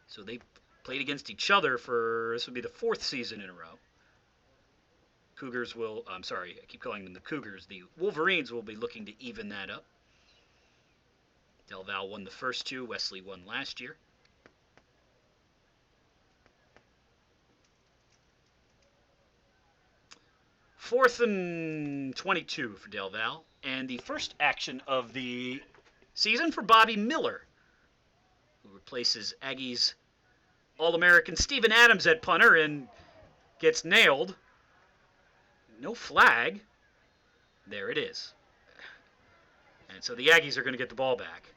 So they played against each other this will be the 4th season in a row. I keep calling them the Cougars. The Wolverines will be looking to even that up. Del Val won the first 2. Wesley won last year. Fourth and 22 for Del Val. And the first action of the season for Bobby Miller, replaces Aggies All-American Steven Adams at punter and gets nailed. No flag. There it is. And so the Aggies are going to get the ball back.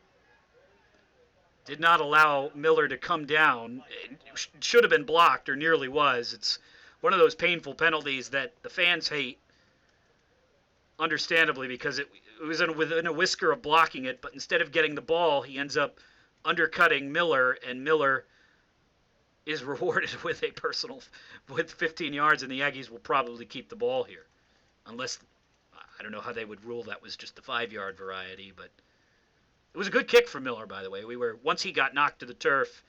Did not allow Miller to come down. It should have been blocked, or nearly was. It's one of those painful penalties that the fans hate, understandably, because it was within a whisker of blocking it, but instead of getting the ball, he ends up undercutting Miller, and Miller is rewarded with with 15 yards, and the Aggies will probably keep the ball here. Unless, I don't know how they would rule that was just the 5-yard variety, but it was a good kick from Miller, by the way. Once he got knocked to the turf,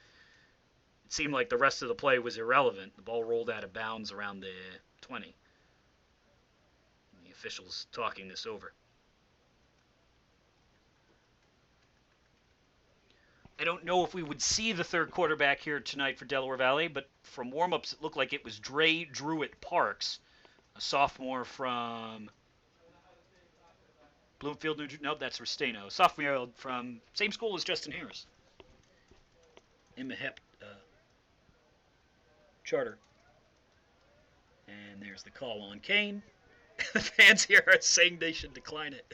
it seemed like the rest of the play was irrelevant. The ball rolled out of bounds around the 20. The officials talking this over. I don't know if we would see the third quarterback here tonight for Delaware Valley, but from warm-ups it looked like it was Dre Druitt-Parks, a sophomore from Bloomfield, New Jersey. Nope, that's Restaino. Sophomore from same school as Justin Harris. In the HEP charter. And there's the call on Kean. The fans here are saying they should decline it.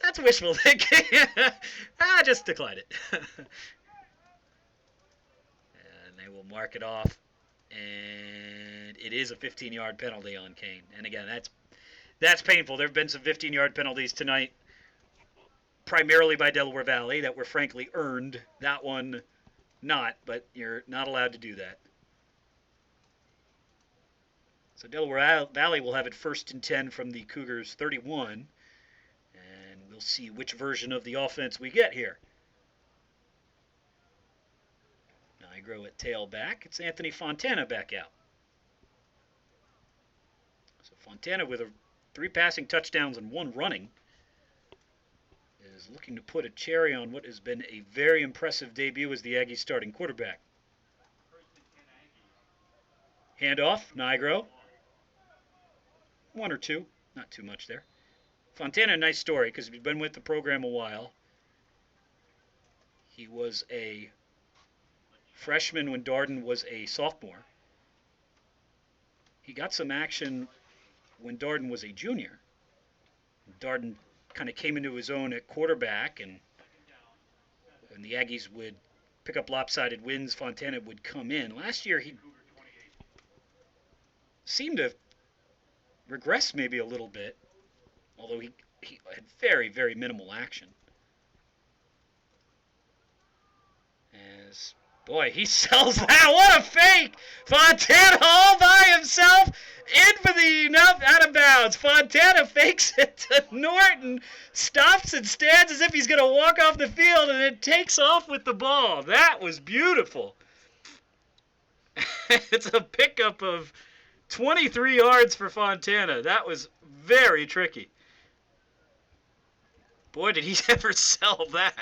That's wishful thinking. Just decline it. And they will mark it off. And it is a 15-yard penalty on Kean. And again, that's painful. There have been some 15-yard penalties tonight, primarily by Delaware Valley, that were frankly earned. That one, not, but you're not allowed to do that. So Delaware Valley will have it 1st and 10 from the Cougars' 31, and we'll see which version of the offense we get here. Nigro at tailback. It's Anthony Fontana back out. So Fontana with 3 passing touchdowns and 1 running is looking to put a cherry on what has been a very impressive debut as the Aggies starting quarterback. Handoff, Nigro. 1 or 2, not too much there. Fontana, nice story, because he's been with the program a while. He was a freshman when Darden was a sophomore. He got some action when Darden was a junior. Darden kind of came into his own at quarterback, and when the Aggies would pick up lopsided wins, Fontana would come in. Last year he seemed to regress maybe a little bit, although he had very, very minimal action. As, boy, he sells that. What a fake! Fontana all by himself in for the out of bounds. Fontana fakes it to Norton, stops and stands as if he's going to walk off the field, and then takes off with the ball. That was beautiful. It's a pickup of 23 yards for Fontana. That was very tricky. Boy, did he ever sell that.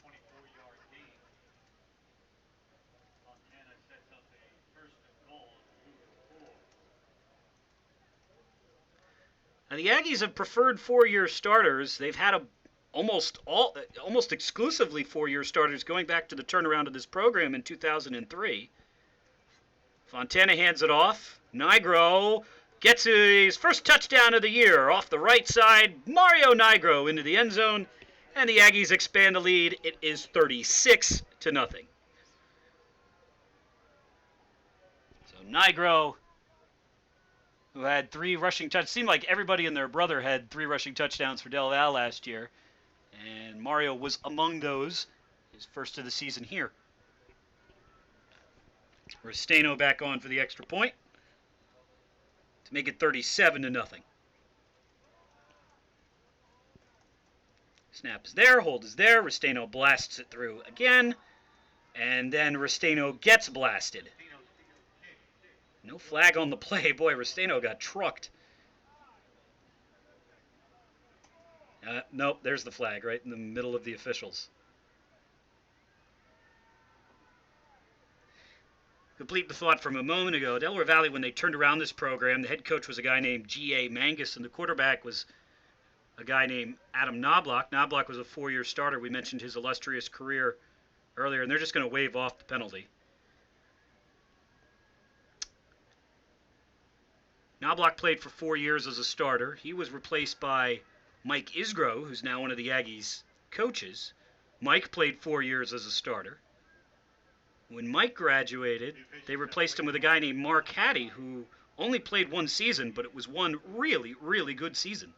24-yard gain. Fontana sets up a 1st and goal on Now, the Aggies have preferred 4-year starters. They've had almost exclusively 4-year starters going back to the turnaround of this program in 2003. Fontana hands it off. Nigro gets his first touchdown of the year off the right side. Mario Nigro into the end zone, and the Aggies expand the lead. It is 36-0. So Nigro, who had 3 rushing touchdowns, seemed like everybody and their brother had 3 rushing touchdowns for Del Val last year, and Mario was among those. His first of the season here. Restaino back on for the extra point to make it 37-0. Snap is there, hold is there. Restaino blasts it through again, and then Restaino gets blasted. No flag on the play. Boy, Restaino got trucked. Nope, there's the flag right in the middle of the officials. Complete the thought from a moment ago. Delaware Valley, when they turned around this program, the head coach was a guy named G.A. Mangus, and the quarterback was a guy named Adam Knobloch. Knobloch was a 4-year starter. We mentioned his illustrious career earlier, and they're just going to waive off the penalty. Knobloch played for 4 years as a starter. He was replaced by Mike Isgro, who's now one of the Aggies' coaches. Mike played 4 years as a starter. When Mike graduated, they replaced him with a guy named Mark Hattie, who only played 1 season, but it was one really, really good season.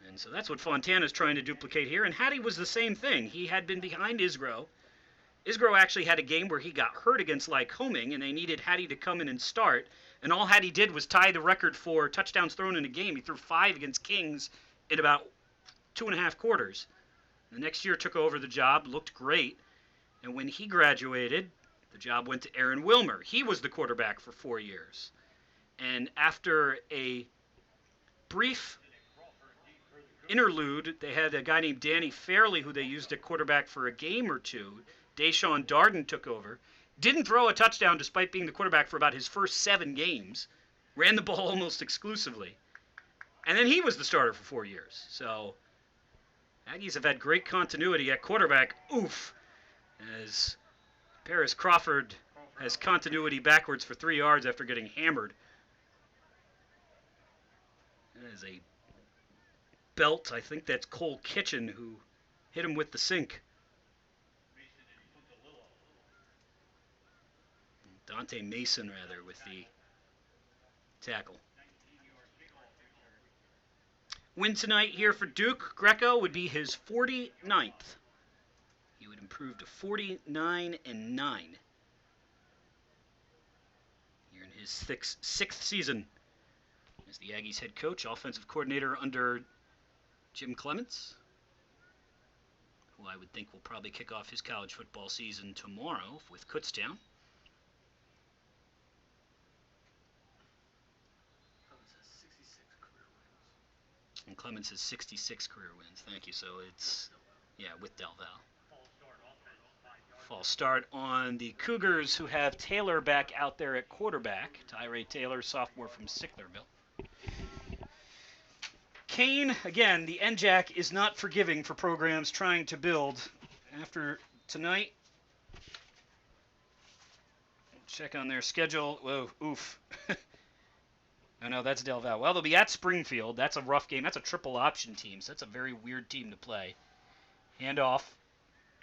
And so that's what Fontana's trying to duplicate here. And Hattie was the same thing. He had been behind Isgro. Isgro actually had a game where he got hurt against Lycoming, and they needed Hattie to come in and start. And all Hattie did was tie the record for touchdowns thrown in a game. He threw 5 against Kings in about 2.5 quarters. The next year took over the job, looked great. And when he graduated, the job went to Aaron Wilmer. He was the quarterback for 4 years. And after a brief interlude, they had a guy named Danny Fairley who they used at quarterback for a game or two. Deshaun Darden took over. Didn't throw a touchdown despite being the quarterback for about his first 7 games. Ran the ball almost exclusively. And then he was the starter for 4 years. So Aggies have had great continuity at quarterback. Oof. As Paris Crawford has continuity backwards for 3 yards after getting hammered. That is a belt. I think that's Cole Kitchen who hit him with the sink. Dante Mason, rather, with the tackle. Win tonight here for Duke. Greco would be his 49th. He would improve to 49-9 here in his 6th season as the Aggies head coach, offensive coordinator under Jim Clements, who I would think will probably kick off his college football season tomorrow with Kutztown. And Clements has 66 career wins. Thank you. So it's, yeah, with Del Val. False start on the Cougars, who have Taylor back out there at quarterback. Tyree Taylor, sophomore from Sicklerville. Kean, again, the NJAC is not forgiving for programs trying to build. After tonight, check on their schedule. Whoa, oof. Oh, no, that's Del Val. Well, they'll be at Springfield. That's a rough game. That's a triple option team, so that's a very weird team to play. Handoff.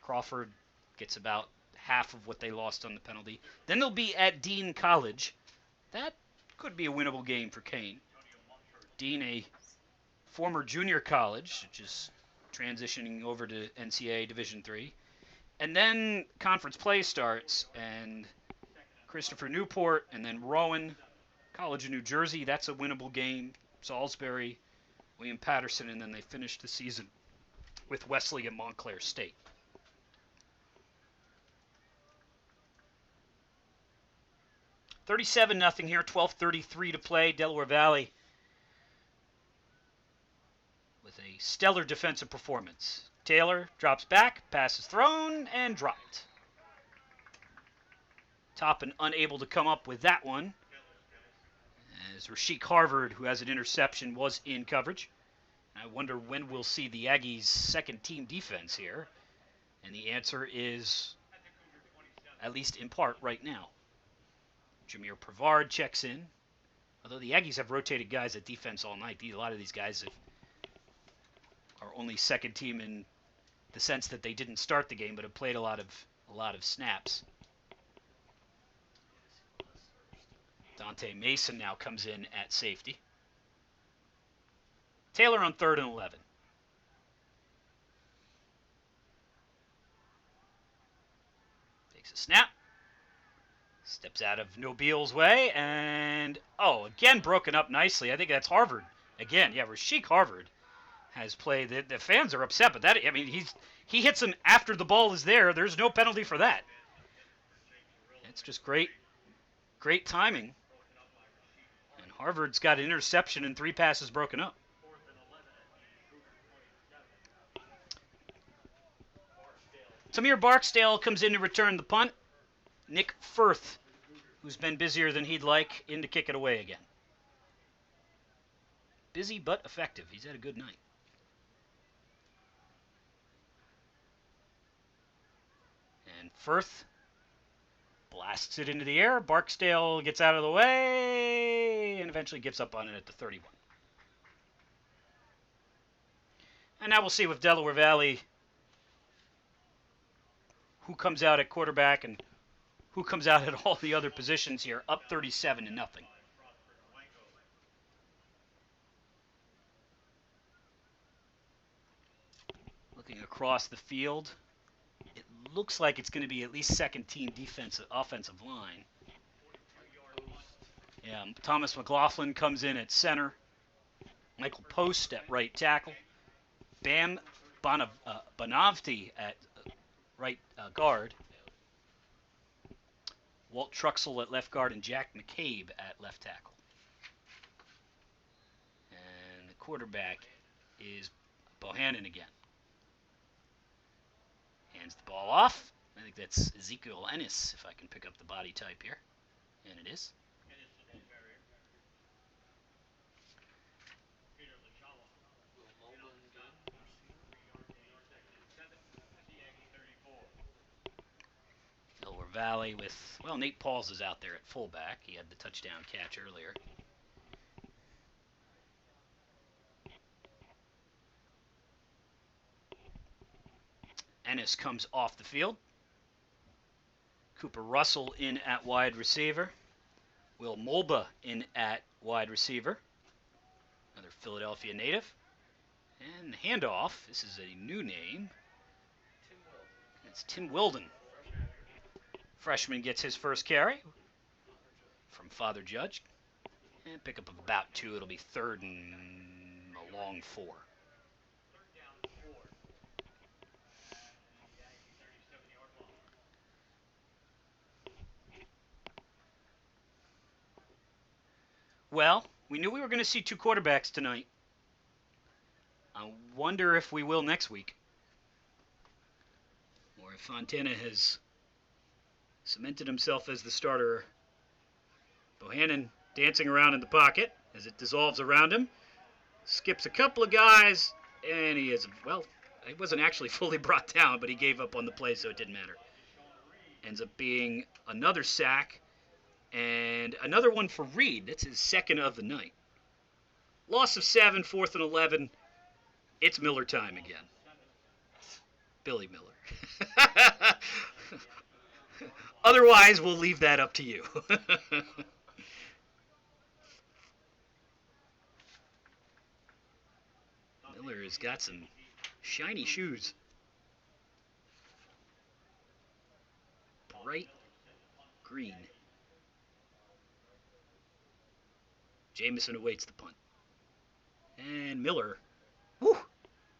Crawford gets about half of what they lost on the penalty. Then they'll be at Dean College. That could be a winnable game for Kean. Dean, a former junior college, which is transitioning over to NCAA Division III. And then conference play starts, and Christopher Newport, and then Rowan, College of New Jersey. That's a winnable game. Salisbury, William Patterson, and then they finish the season with Wesley and Montclair State. $37-0 here, 12:33 to play. Delaware Valley with a stellar defensive performance. Taylor drops back, pass is thrown, and dropped. Toppin unable to come up with that one, as Rasheek Harvard, who has an interception, was in coverage. I wonder when we'll see the Aggies' second team defense here. And the answer is, at least in part, right now. Jameer Pavard checks in. Although the Aggies have rotated guys at defense all night. A lot of these guys are only second team in the sense that they didn't start the game, but have played a lot of snaps. Dante Mason now comes in at safety. Taylor on 3rd and 11. Takes a snap. Steps out of Nobil's way, and, again broken up nicely. I think that's Harvard. Again, yeah, Rasheek Harvard has played. The fans are upset, but he hits him after the ball is there. There's no penalty for that. It's just great timing. And Harvard's got an interception and 3 passes broken up. Tamir Barksdale comes in to return the punt. Nick Firth, who's been busier than he'd like, in to kick it away again. Busy but effective. He's had a good night. Firth blasts it into the air. Barksdale gets out of the way and eventually gives up on it at the 31. And now we'll see with Delaware Valley who comes out at quarterback and who comes out at all the other positions here, up 37-0. Looking across the field, it looks like it's going to be at least second-team offensive line. Yeah, Thomas McLaughlin comes in at center. Michael Post at right tackle. Bam Bonavti at right guard. Walt Truxell at left guard and Jack McCabe at left tackle. And the quarterback is Bohannon again. Hands the ball off. I think that's Ezekiel Ennis, if I can pick up the body type here. And it is. Delaware Valley with, well, Nate Pauls is out there at fullback. He had the touchdown catch earlier. Ennis comes off the field. Cooper Russell in at wide receiver. Will Mulba in at wide receiver. Another Philadelphia native. And handoff, this is a new name. It's Tim Wilden. Freshman gets his first carry from Father Judge. And pick up of about 2. It'll be 3rd and a long 4. Well, we knew we were going to see 2 quarterbacks tonight. I wonder if we will next week. Or if Fontana has cemented himself as the starter. Bohannon dancing around in the pocket as it dissolves around him. Skips a couple of guys, and he is, well, he wasn't actually fully brought down, but he gave up on the play, so it didn't matter. Ends up being another sack. And another one for Reed. That's his second of the night. Loss of 7, 4th and 11. It's Miller time again. Billy Miller. Otherwise, we'll leave that up to you. Miller has got some shiny shoes. Bright green. Jamison awaits the punt. And Miller, whew,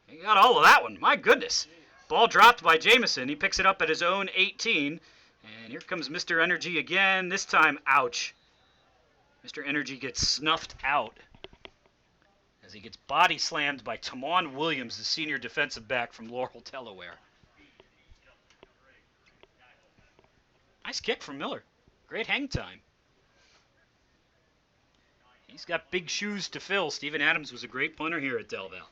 he got all of that one. My goodness. Ball dropped by Jamison. He picks it up at his own 18. And here comes Mr. Energy again. This time, ouch. Mr. Energy gets snuffed out as he gets body slammed by Tamon Williams, the senior defensive back from Laurel, Delaware. Nice kick from Miller. Great hang time. He's got big shoes to fill. Steven Adams was a great punter here at Del Val.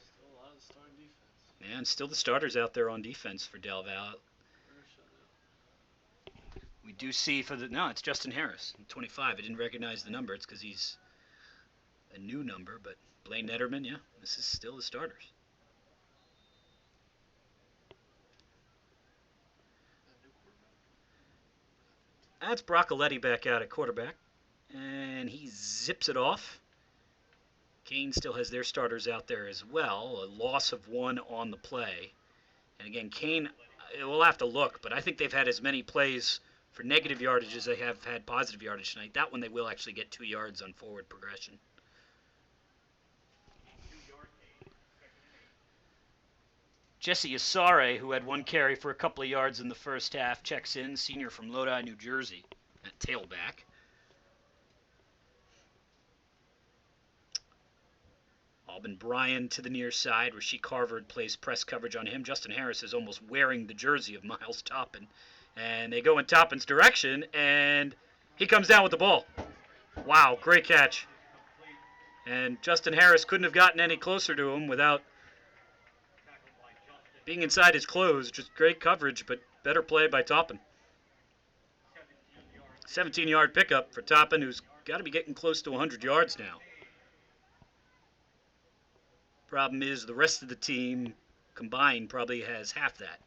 Still a lot of starting defense. Man, still the starters out there on defense for Del Val. We do see no, it's Justin Harris, 25. I didn't recognize the number. It's because he's a new number, but Blaine Netterman, yeah, this is still the starters. That's Broccoletti back out at quarterback. And he zips it off. Kean still has their starters out there as well. A loss of 1 on the play. And again, Kean, we'll have to look, but I think they've had as many plays for negative yardage as they have had positive yardage tonight. That one they will actually get 2 yards on forward progression. Jesse Asare, who had 1 carry for a couple of yards in the first half, checks in, senior from Lodi, New Jersey, at tailback. Alban Bryan to the near side. Rasheek Harvard plays press coverage on him. Justin Harris is almost wearing the jersey of Miles Toppin. And they go in Toppin's direction, and he comes down with the ball. Wow, great catch. And Justin Harris couldn't have gotten any closer to him without being inside his clothes. Just great coverage, but better play by Toppin. 17-yard pickup for Toppin, who's got to be getting close to 100 yards now. Problem is, the rest of the team combined probably has half that.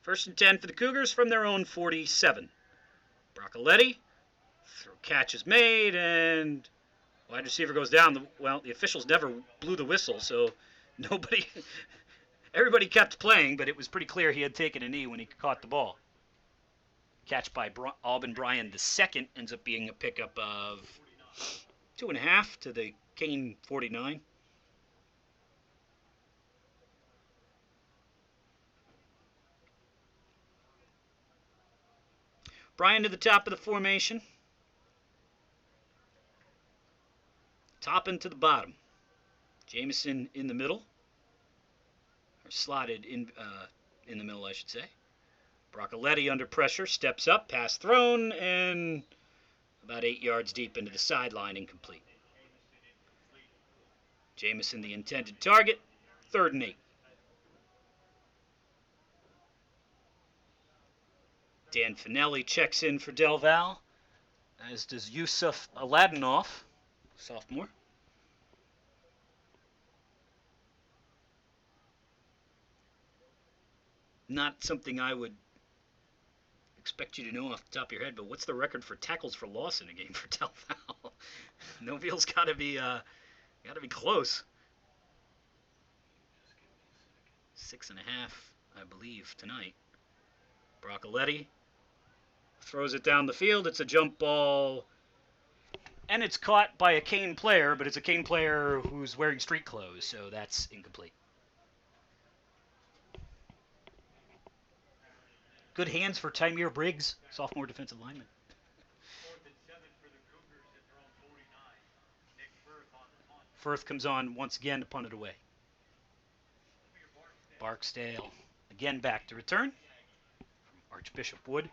1st and 10 for the Cougars from their own 47. Broccoletti, catch is made, and wide receiver goes down. Well, the officials never blew the whistle, so everybody kept playing, but it was pretty clear he had taken a knee when he caught the ball. Catch by Alban Bryan II ends up being a pickup of 2.5 to the Kean 49. Bryan to the top of the formation. Toppin to the bottom. Jamison in the middle. Or slotted in the middle, I should say. Broccoletti under pressure, steps up, pass thrown, and about 8 yards deep into the sideline, incomplete. Jamison the intended target, 3rd and 8. Dan Finelli checks in for Del Val, as does Yusuf Aladinoff, sophomore. Not something I would expect you to know off the top of your head, but what's the record for tackles for loss in a game for Del Val? Noville's got to be close. 6.5, I believe, tonight. Broccoletti throws it down the field. It's a jump ball, and it's caught by a Kean player, but it's a Kean player who's wearing street clothes, so that's incomplete. Good hands for Tymere Briggs, sophomore defensive lineman. 4th and 7 for the Cougars at their own 49. Nick Firth on the punt. Firth comes on once again to punt it away. Barksdale again back to return from Archbishop Wood.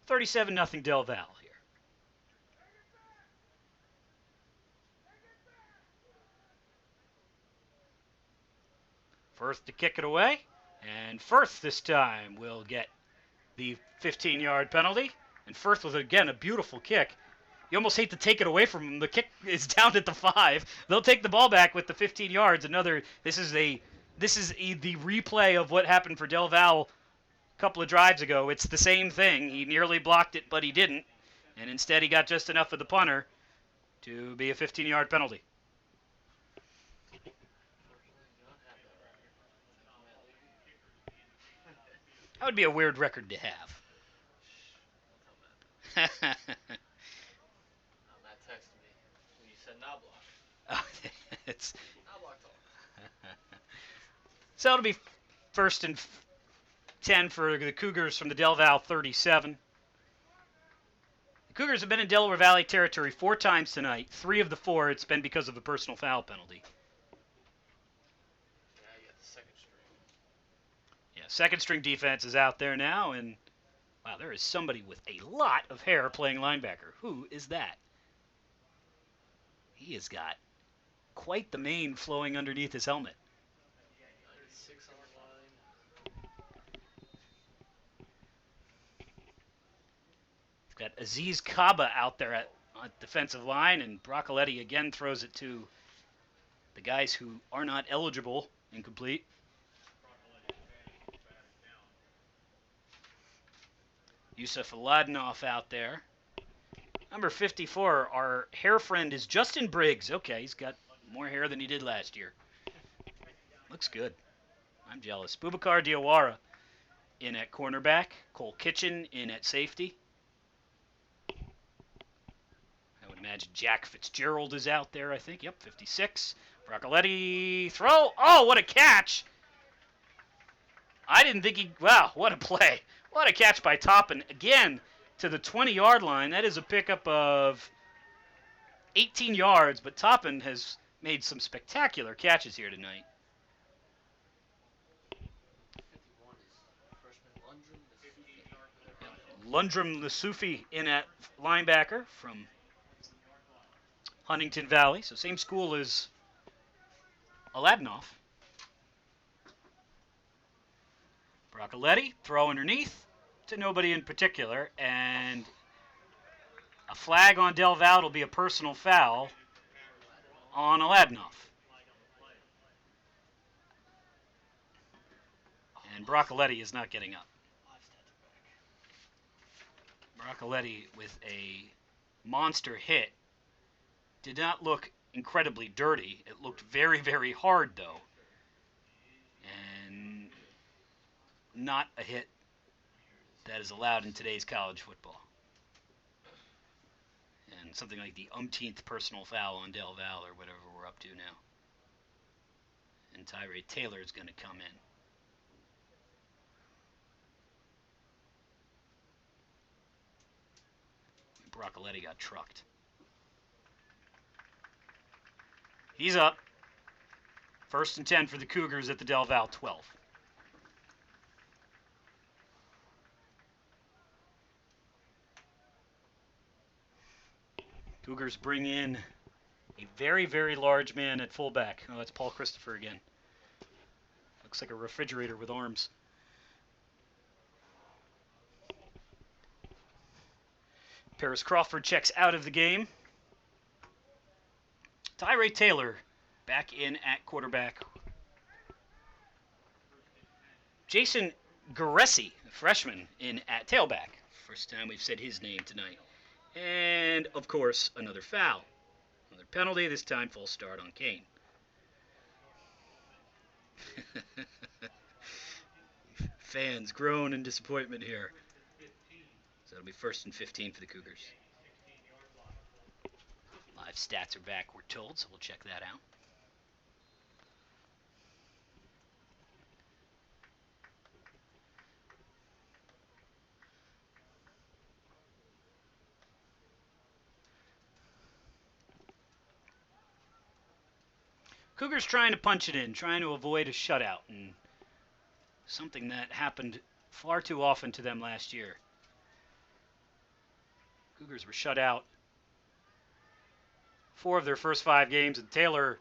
37-0 Del Val here. Firth to kick it away, and Firth this time will get the 15-yard penalty. And Firth was again a beautiful kick. You almost hate to take it away from him. The kick is down at the 5. They'll take the ball back with the 15 yards. This is the replay of what happened for Del Val a couple of drives ago. It's the same thing. He nearly blocked it, but he didn't. And instead he got just enough of the punter to be a 15-yard penalty. That would be a weird record to have. Matt texted me when you said now block. It's Now block talk. So it'll be 1st and 10 for the Cougars from the Del Val 37. The Cougars have been in Delaware Valley territory 4 times tonight. 3 of the 4, it's been because of a personal foul penalty. Yeah, you got the 2nd string. Yeah, 2nd-string defense is out there now, and wow, there is somebody with a lot of hair playing linebacker. Who is that? He has got quite the mane flowing underneath his helmet. 96 on the line. He's got Aziz Kaba out there at defensive line, and Broccoletti again throws it to the guys who are not eligible, incomplete. Yusuf Aladinoff out there. Number 54, our hair friend is Justin Briggs. Okay, he's got more hair than he did last year. Looks good. I'm jealous. Boubacar Diawara in at cornerback. Cole Kitchen in at safety. I would imagine Jack Fitzgerald is out there, I think. Yep, 56. Broccoletti throw. Oh, what a catch! I didn't think he... Wow, what a play. What a catch by Toppin. Again, to the 20-yard line. That is a pickup of 18 yards, but Toppin has made some spectacular catches here tonight. 51 is freshman Lundrum Lesufi in at linebacker from Huntington Valley. So same school as Aladinoff. Broccoletti, throw underneath to nobody in particular, and a flag on Del Valle will be a personal foul on Aladinoff. And Broccoletti is not getting up. Broccoletti with a monster hit. Did not look incredibly dirty. It looked very, very hard, though. And not a hit that is allowed in today's college football. And something like the umpteenth personal foul on Del Valle or whatever we're up to now. And Tyree Taylor is going to come in. Broccoletti got trucked. He's up. 1st and 10 for the Cougars at the Del Valle 12. Cougars bring in a very, very large man at fullback. Oh, that's Paul Christopher again. Looks like a refrigerator with arms. Paris Crawford checks out of the game. Tyree Taylor back in at quarterback. Jason Garessi, freshman, in at tailback. First time we've said his name tonight. And, of course, another foul. Another penalty, this time false start on Kean. Fans groan in disappointment here. So it'll be 1st and 15 for the Cougars. Live stats are back, we're told, so we'll check that out. Cougars trying to punch it in, trying to avoid a shutout, and something that happened far too often to them last year. Cougars were shut out 4 of their first 5 games, and Taylor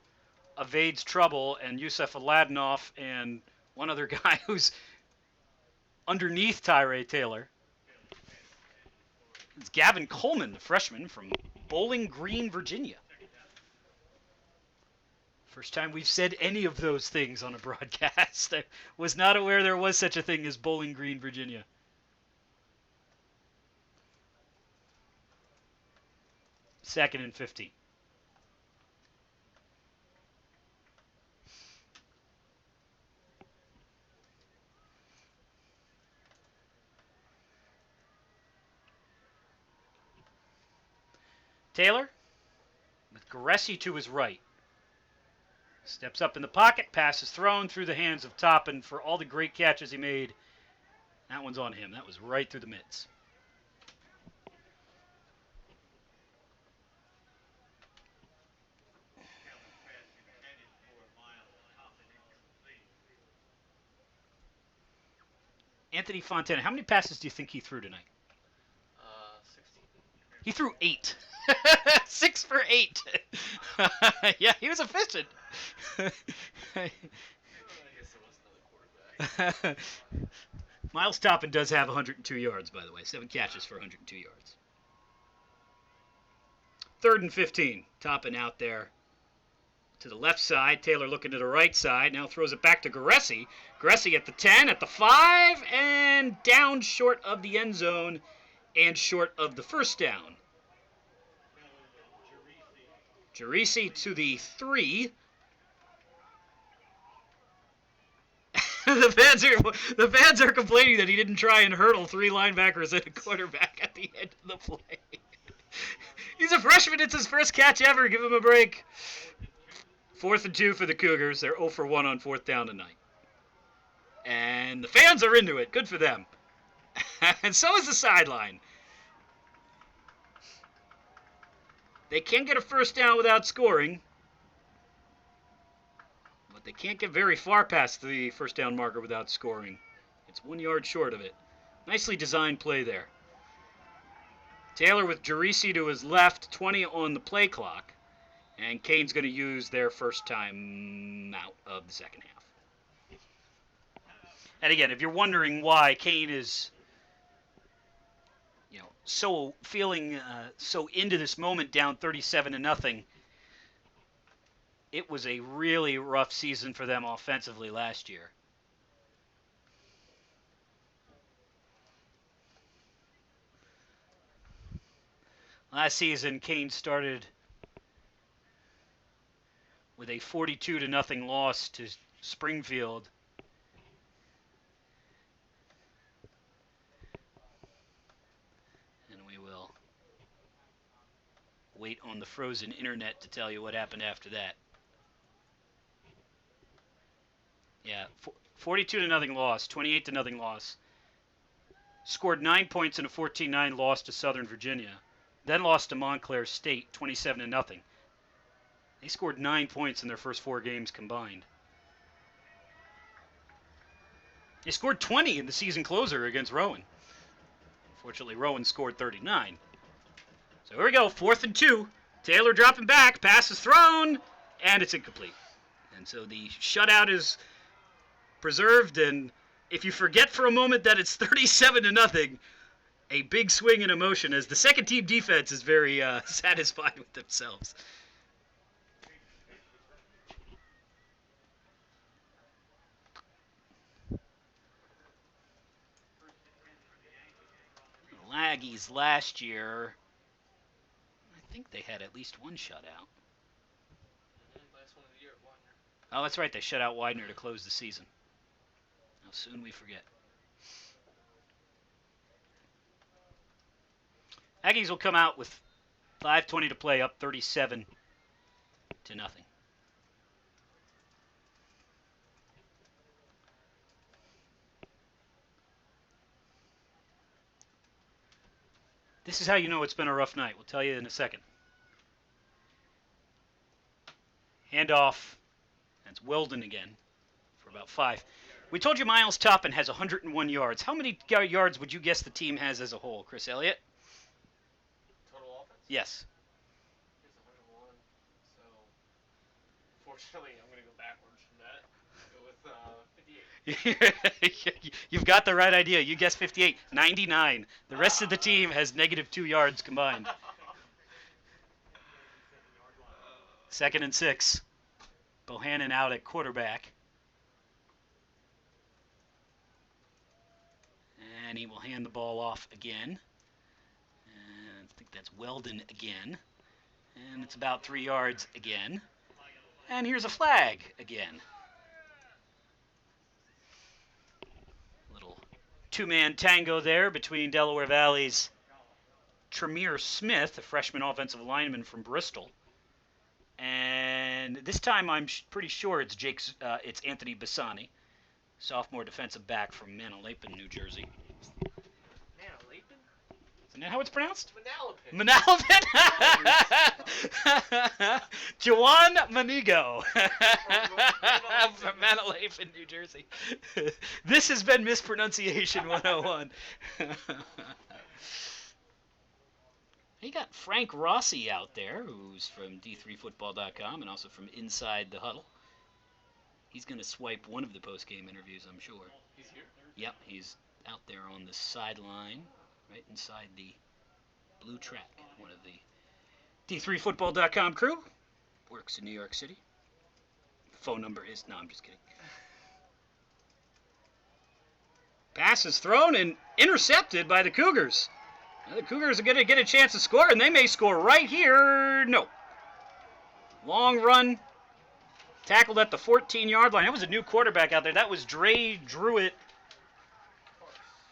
evades trouble, and Yusuf Aladinoff and one other guy who's underneath Tyree Taylor. It's Gavin Coleman, the freshman from Bowling Green, Virginia. First time we've said any of those things on a broadcast. I was not aware there was such a thing as Bowling Green, Virginia. Second and 15. Taylor with Garessi to his right. Steps up in the pocket, pass is thrown through the hands of Toppin for all the great catches he made. That one's on him. That was right through the mitts. Anthony Fontana, how many passes do you think he threw tonight? 16. He threw 8. 6 for 8. Yeah, he was efficient. I guess there was another quarterback. Miles Toppin does have 102 yards, by the way. 7 catches for 102 yards. 3rd and 15. Toppin out there to the left side. Taylor looking to the right side. Now throws it back to Garessi. Garessi at the 10, at the 5, and down short of the end zone and short of the first down. Gerisi to the 3. The fans are complaining that he didn't try and hurdle 3 linebackers and a quarterback at the end of the play. He's a freshman. It's his first catch ever. Give him a break. 4th and 2 for the Cougars. They're 0 for 1 on 4th down tonight. And the fans are into it. Good for them. And so is the sideline. They can get a first down without scoring, but they can't get very far past the first down marker without scoring. It's 1 yard short of it. Nicely designed play there. Taylor with Gerisi to his left, 20 on the play clock. And Kean's going to use their first time out of the second half. And again, if you're wondering why Kean is, so feeling so into this moment, down 37-0, it was a really rough season for them offensively last year. Last season, Kean started with a 42-0 loss to Springfield. And we will wait on the frozen internet to tell you what happened after that. Yeah, 42-0 loss, 28-0 loss. Scored 9 points in a 14-9 loss to Southern Virginia. Then lost to Montclair State, 27-0. They scored 9 points in their first 4 games combined. They scored 20 in the season closer against Rowan. Fortunately, Rowan scored 39. So here we go, 4th and 2. Taylor dropping back, pass is thrown, and it's incomplete. And so the shutout is preserved, and if you forget for a moment that it's 37-0, a big swing in emotion as the second team defense is very satisfied with themselves. Aggies last year, I think they had at least one shutout. Last one of the year at Widener. Oh, that's right. They shut out Widener to close the season. How soon we forget. Aggies will come out with 5:20 to play, up 37-0. This is how you know it's been a rough night. We'll tell you in a second. Handoff. That's Weldon again for about 5. We told you Miles Toppin has 101 yards. How many yards would you guess the team has as a whole, Chris Elliott? Total offense? Yes. Here's 101. So, fortunately, I'm going to go backwards from that. Go with 58. You've got the right idea. You guessed 58. 99. The rest of the team has -2 yards combined. 2nd and 6. Bohannon out at quarterback. And he will hand the ball off again. And I think that's Weldon again. And it's about 3 yards again. And here's a flag again. Little 2-man tango there between Delaware Valley's Tremere Smith, a freshman offensive lineman from Bristol. And this time I'm pretty sure it's it's Anthony Bassani, sophomore defensive back from Manalapan, New Jersey. Manalapan? Isn't that how it's pronounced? Manalapan. Manalapan? Juwan Manigo from Manalapan, New Jersey. This has been Mispronunciation 101. You got Frank Rossi out there, who's from D3Football.com and also from Inside the Huddle. He's going to swipe one of the post-game interviews, I'm sure. He's here? Yep, he's out there on the sideline, right inside the blue track. One of the D3Football.com crew. Works in New York City. Phone number is... No, I'm just kidding. Pass is thrown and intercepted by the Cougars. Now the Cougars are going to get a chance to score, and they may score right here. No. Long run. Tackled at the 14-yard line. That was a new quarterback out there. That was Dre Druitt.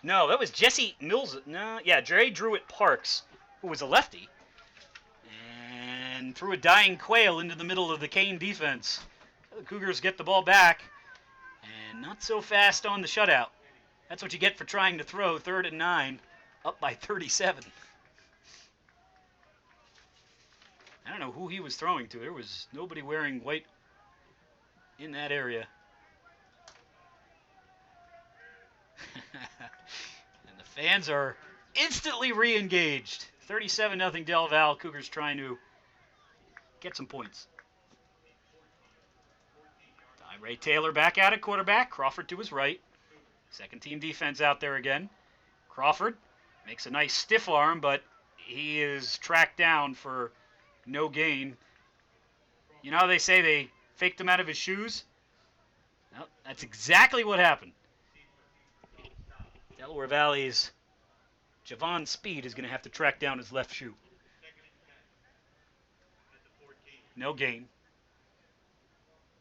No, that was Jesse Mills. No, yeah, Dre Druitt Parks, who was a lefty. And threw a dying quail into the middle of the Kean defense. The Cougars get the ball back. And not so fast on the shutout. That's what you get for trying to throw 3rd and 9. Up by 37. I don't know who he was throwing to. There was nobody wearing white in that area. And the fans are instantly re-engaged. 37-0 Del Val. Cougars trying to get some points. Ray Taylor back at it, quarterback. Crawford to his right. Second team defense out there again. Crawford makes a nice stiff arm, but he is tracked down for no gain. You know how they say they faked him out of his shoes? Well, that's exactly what happened. Delaware Valley's Javon Speed is going to have to track down his left shoe. No gain.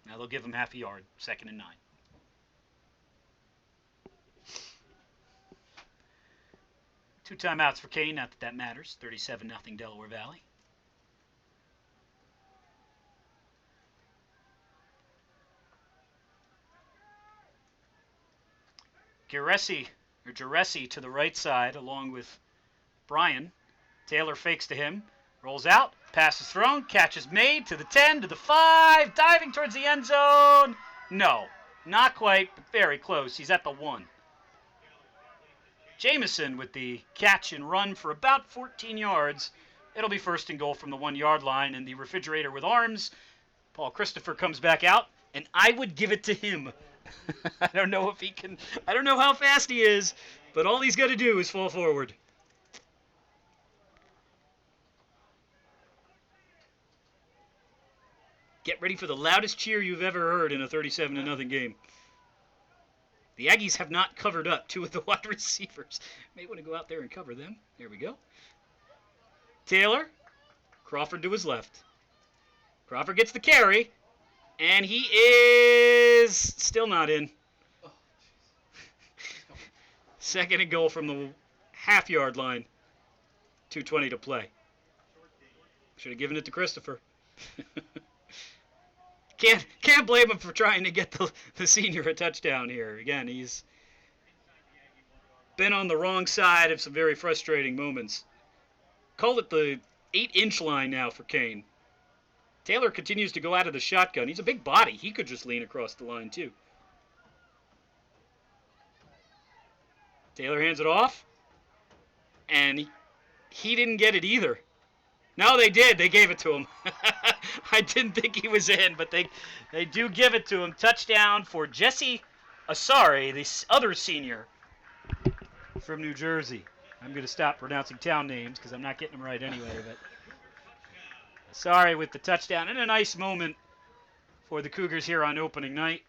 Now they'll give him half a yard, 2nd and 9. Two timeouts for Kean, not that that matters. 37-0 Delaware Valley. Giresi to the right side along with Bryan. Taylor fakes to him, rolls out, pass is thrown, catch is made to the 10, to the 5, diving towards the end zone. No, not quite, but very close. He's at the 1. Jamison with the catch and run for about 14 yards. It'll be 1st and goal from the 1-yard line, and the refrigerator with arms. Paul Christopher comes back out, and I would give it to him. I don't know if he can. I don't know how fast he is, but all he's got to do is fall forward. Get ready for the loudest cheer you've ever heard in a 37-0 game. The Aggies have not covered up 2 of the wide receivers. May want to go out there and cover them. There we go. Taylor. Crawford to his left. Crawford gets the carry. And he is still not in. 2nd and goal from the half-yard line. 2:20 to play. Should have given it to Christopher. Can't blame him for trying to get the senior a touchdown here. Again, he's been on the wrong side of some very frustrating moments. Call it the 8-inch line now for Kean. Taylor continues to go out of the shotgun. He's a big body. He could just lean across the line, too. Taylor hands it off. And he didn't get it either. No, they did. They gave it to him. I didn't think he was in, but they do give it to him. Touchdown for Jesse Asari, the other senior from New Jersey. I'm going to stop pronouncing town names because I'm not getting them right anyway. But Asari with the touchdown, and a nice moment for the Cougars here on opening night.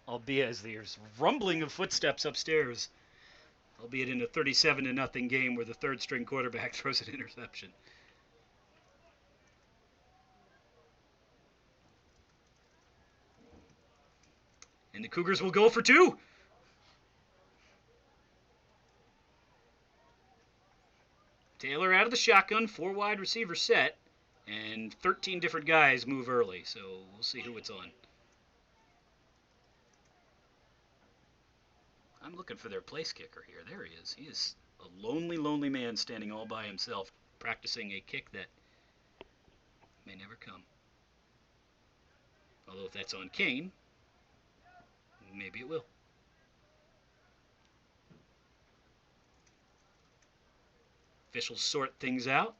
Albeit as there's rumbling of footsteps upstairs. Albeit in a 37-0 game where the third-string quarterback throws an interception. And the Cougars will go for 2. Taylor out of the shotgun, 4 wide receiver set, and 13 different guys move early, so we'll see who it's on. I'm looking for their place kicker here. There he is. He is a lonely, lonely man standing all by himself, practicing a kick that may never come. Although if that's on Kean, maybe it will. Officials sort things out.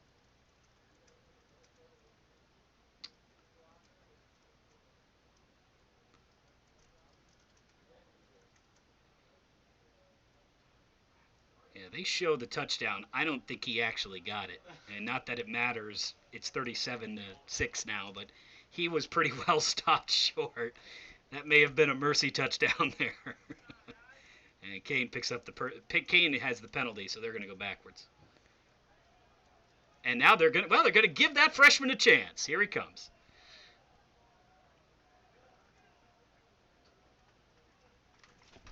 Yeah, they show the touchdown. I don't think he actually got it. And not that it matters. It's 37-6 now, but he was pretty well stopped short. That may have been a mercy touchdown there. And Kean picks up Kean has the penalty, so they're going to go backwards. And now they're going to give that freshman a chance. Here he comes.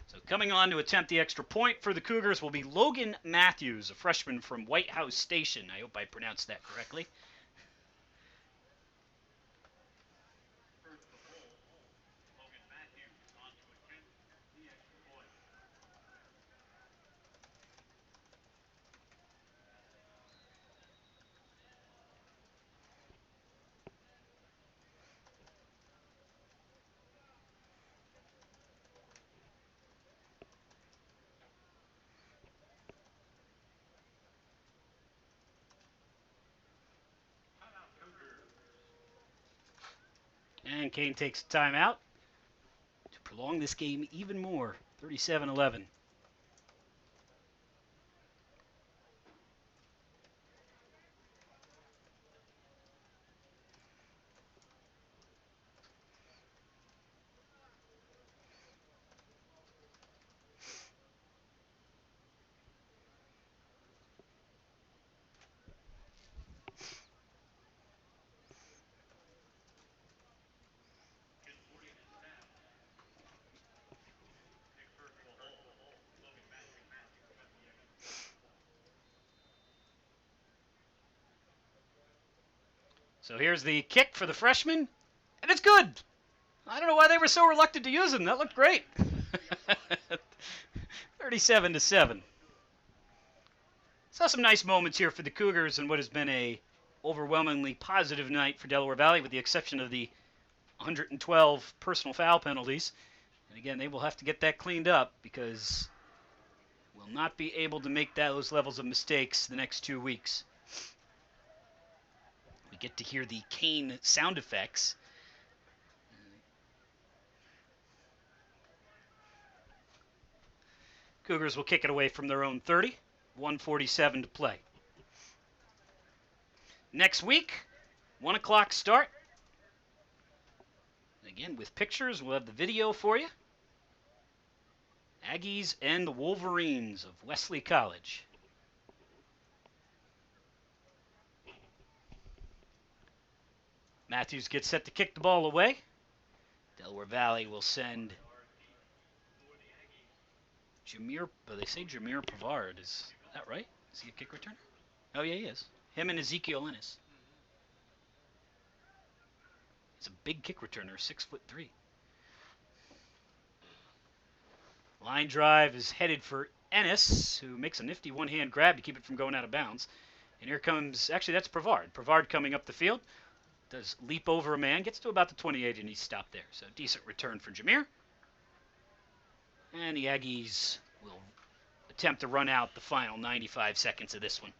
So coming on to attempt the extra point for the Cougars will be Logan Matthews, a freshman from White House Station. I hope I pronounced that correctly. And Kean takes a timeout to prolong this game even more. 37-11. So here's the kick for the freshman, and it's good. I don't know why they were so reluctant to use him. That looked great. 37-7. Saw some nice moments here for the Cougars in what has been a overwhelmingly positive night for Delaware Valley, with the exception of the 112 personal foul penalties. And again, they will have to get that cleaned up because we'll not be able to make those levels of mistakes the next 2 weeks. We get to hear the Kean sound effects. Cougars will kick it away from their own 30. 1:47 to play. Next week, 1 o'clock start. Again, with pictures, we'll have the video for you. Aggies and the Wolverines of Wesley College. Matthews gets set to kick the ball away. Delaware Valley will send Jameer, they say Jameer Pavard. Is that right? Is he a kick returner? Oh, yeah, he is. Him and Ezekiel Ennis. He's a big kick returner, 6'3". Line drive is headed for Ennis, who makes a nifty one-hand grab to keep it from going out of bounds. And here comes, actually, that's Pavard. Pavard coming up the field. Does leap over a man, gets to about the 28, and he's stopped there. So decent return for Jameer. And the Aggies will attempt to run out the final 95 seconds of this one.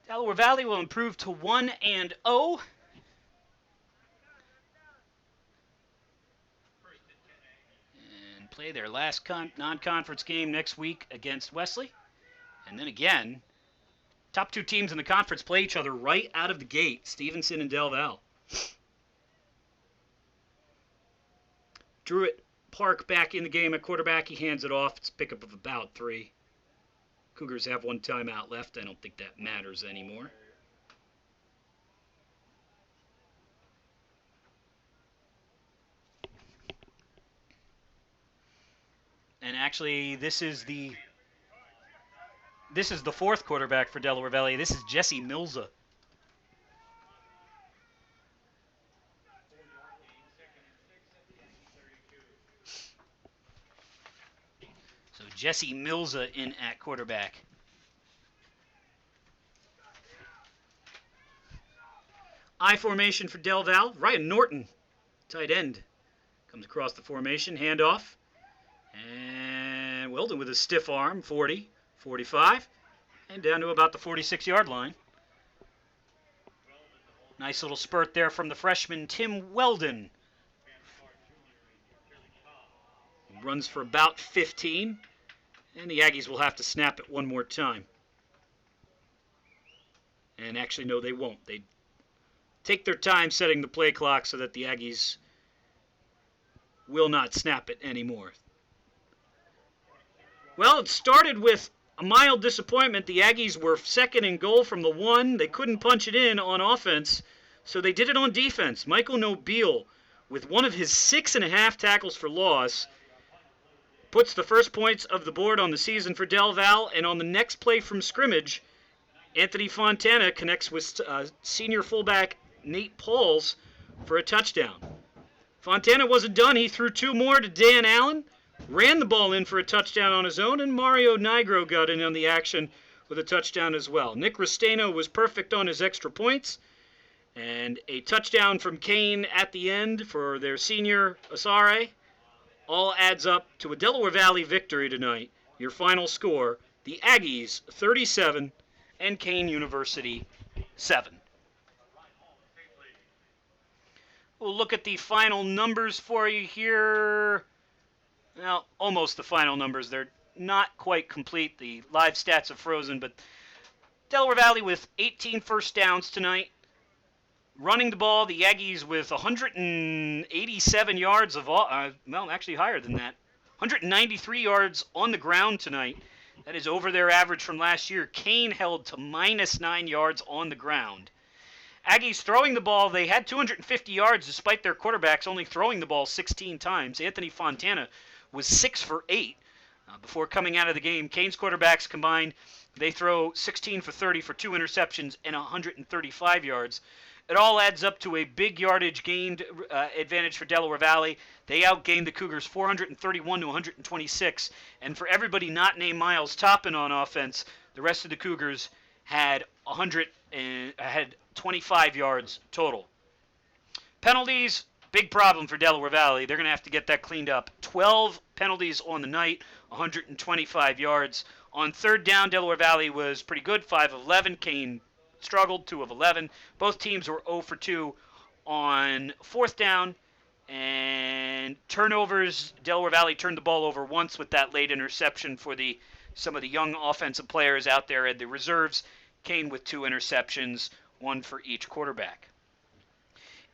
Delaware Valley will improve to 1-0. Play their last non-conference game next week against Wesley. And then again, top two teams in the conference play each other right out of the gate, Stevenson and Del Val. Druitt Park back in the game at quarterback. He hands it off. It's a pickup of about 3. Cougars have 1 timeout left. I don't think that matters anymore. And actually, this is the 4th quarterback for Delaware Valley. This is Jesse Milza. So Jesse Milza in at quarterback. I formation for Del Val. Ryan Norton, tight end, comes across the formation. Handoff. And Weldon with a stiff arm, 40, 45, and down to about the 46-yard line. Nice little spurt there from the freshman, Tim Weldon. Runs for about 15, and the Aggies will have to snap it one more time. And actually, no, they won't. They take their time setting the play clock so that the Aggies will not snap it anymore. Well, it started with a mild disappointment. The Aggies were 2nd and goal from the 1. They couldn't punch it in on offense, so they did it on defense. Michael Nobile, with one of his 6.5 tackles for loss, puts the first points of the board on the season for Del Val, and on the next play from scrimmage, Anthony Fontana connects with senior fullback Nate Pauls for a touchdown. Fontana wasn't done. He threw 2 more to Dan Allen, ran the ball in for a touchdown on his own, and Mario Nigro got in on the action with a touchdown as well. Nick Restaino was perfect on his extra points, And a touchdown from Kean at the end for their senior Asare. All adds up to a Delaware Valley victory tonight. Your final score, the Aggies 37 and Kean University 7. We'll look at the final numbers for you here. Well, almost the final numbers. They're not quite complete. The live stats have frozen, but Delaware Valley with 18 first downs tonight. Running the ball, the Aggies with 187 yards of all, well, actually higher than that. 193 yards on the ground tonight. That is over their average from last year. Kean held to -9 yards on the ground. Aggies throwing the ball, they had 250 yards despite their quarterbacks only throwing the ball 16 times. Anthony Fontana was 6 for 8 before coming out of the game. Kean's quarterbacks combined, they throw 16 for 30 for 2 interceptions and 135 yards. It all adds up to a big yardage gained advantage for Delaware Valley. They outgained the Cougars 431 to 126. And for everybody not named Miles Toppin on offense, the rest of the Cougars had 25 yards total. Penalties, big problem for Delaware Valley. They're going to have to get that cleaned up. 12 penalties on the night, 125 yards. On third down, Delaware Valley was pretty good, 5 of 11. Kean struggled, 2 of 11. Both teams were 0 for 2 on fourth down. And turnovers, Delaware Valley turned the ball over once with that late interception for some of the young offensive players out there at the reserves. Kean with 2 interceptions, 1 for each quarterback.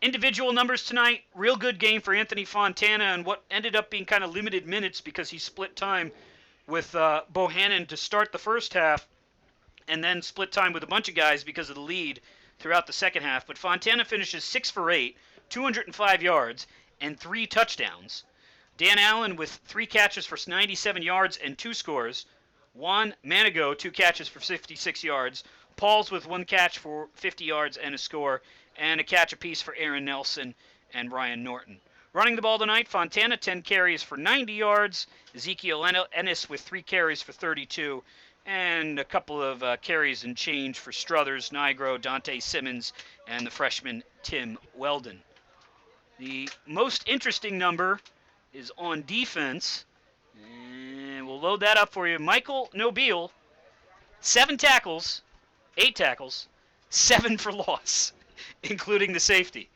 Individual numbers tonight, real good game for Anthony Fontana and what ended up being kind of limited minutes because he split time with Bohannon to start the first half and then split time with a bunch of guys because of the lead throughout the second half. But Fontana finishes 6 for 8, 205 yards, and 3 touchdowns. Dan Allen with 3 catches for 97 yards and 2 scores. Juan Manigo, 2 catches for 56 yards. Pauls with 1 catch for 50 yards and a score, and a catch apiece for Aaron Nelson and Ryan Norton. Running the ball tonight, Fontana, 10 carries for 90 yards. Ezekiel Ennis with 3 carries for 32, and a couple of carries and change for Struthers, Nigro, Dante Simmons, and the freshman Tim Weldon. The most interesting number is on defense, and we'll load that up for you. Michael Nobile, 8 tackles, 7 for loss, including the safety.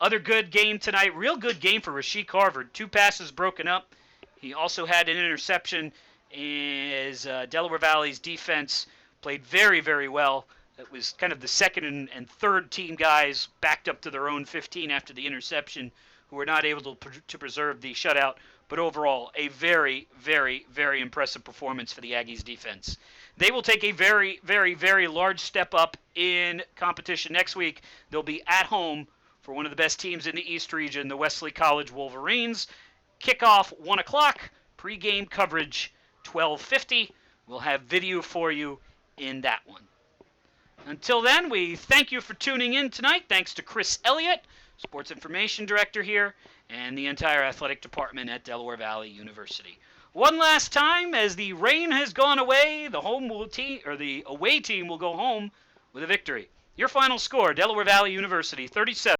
Other good game tonight, real good game for Rasheek Harvard. 2 passes broken up. He also had an interception as Delaware Valley's defense played very, very well. It was kind of the second and third team guys backed up to their own 15 after the interception who were not able to preserve the shutout. But overall, a very, very, very impressive performance for the Aggies defense. They will take a very, very, very large step up in competition next week. They'll be at home for one of the best teams in the East region, the Wesley College Wolverines. Kickoff 1 o'clock, pregame coverage 12:50. We'll have video for you in that one. Until then, we thank you for tuning in tonight. Thanks to Chris Elliott, Sports Information Director here, and the entire athletic department at Delaware Valley University. One last time, as the rain has gone away, the away team will go home with a victory. Your final score, Delaware Valley University 37.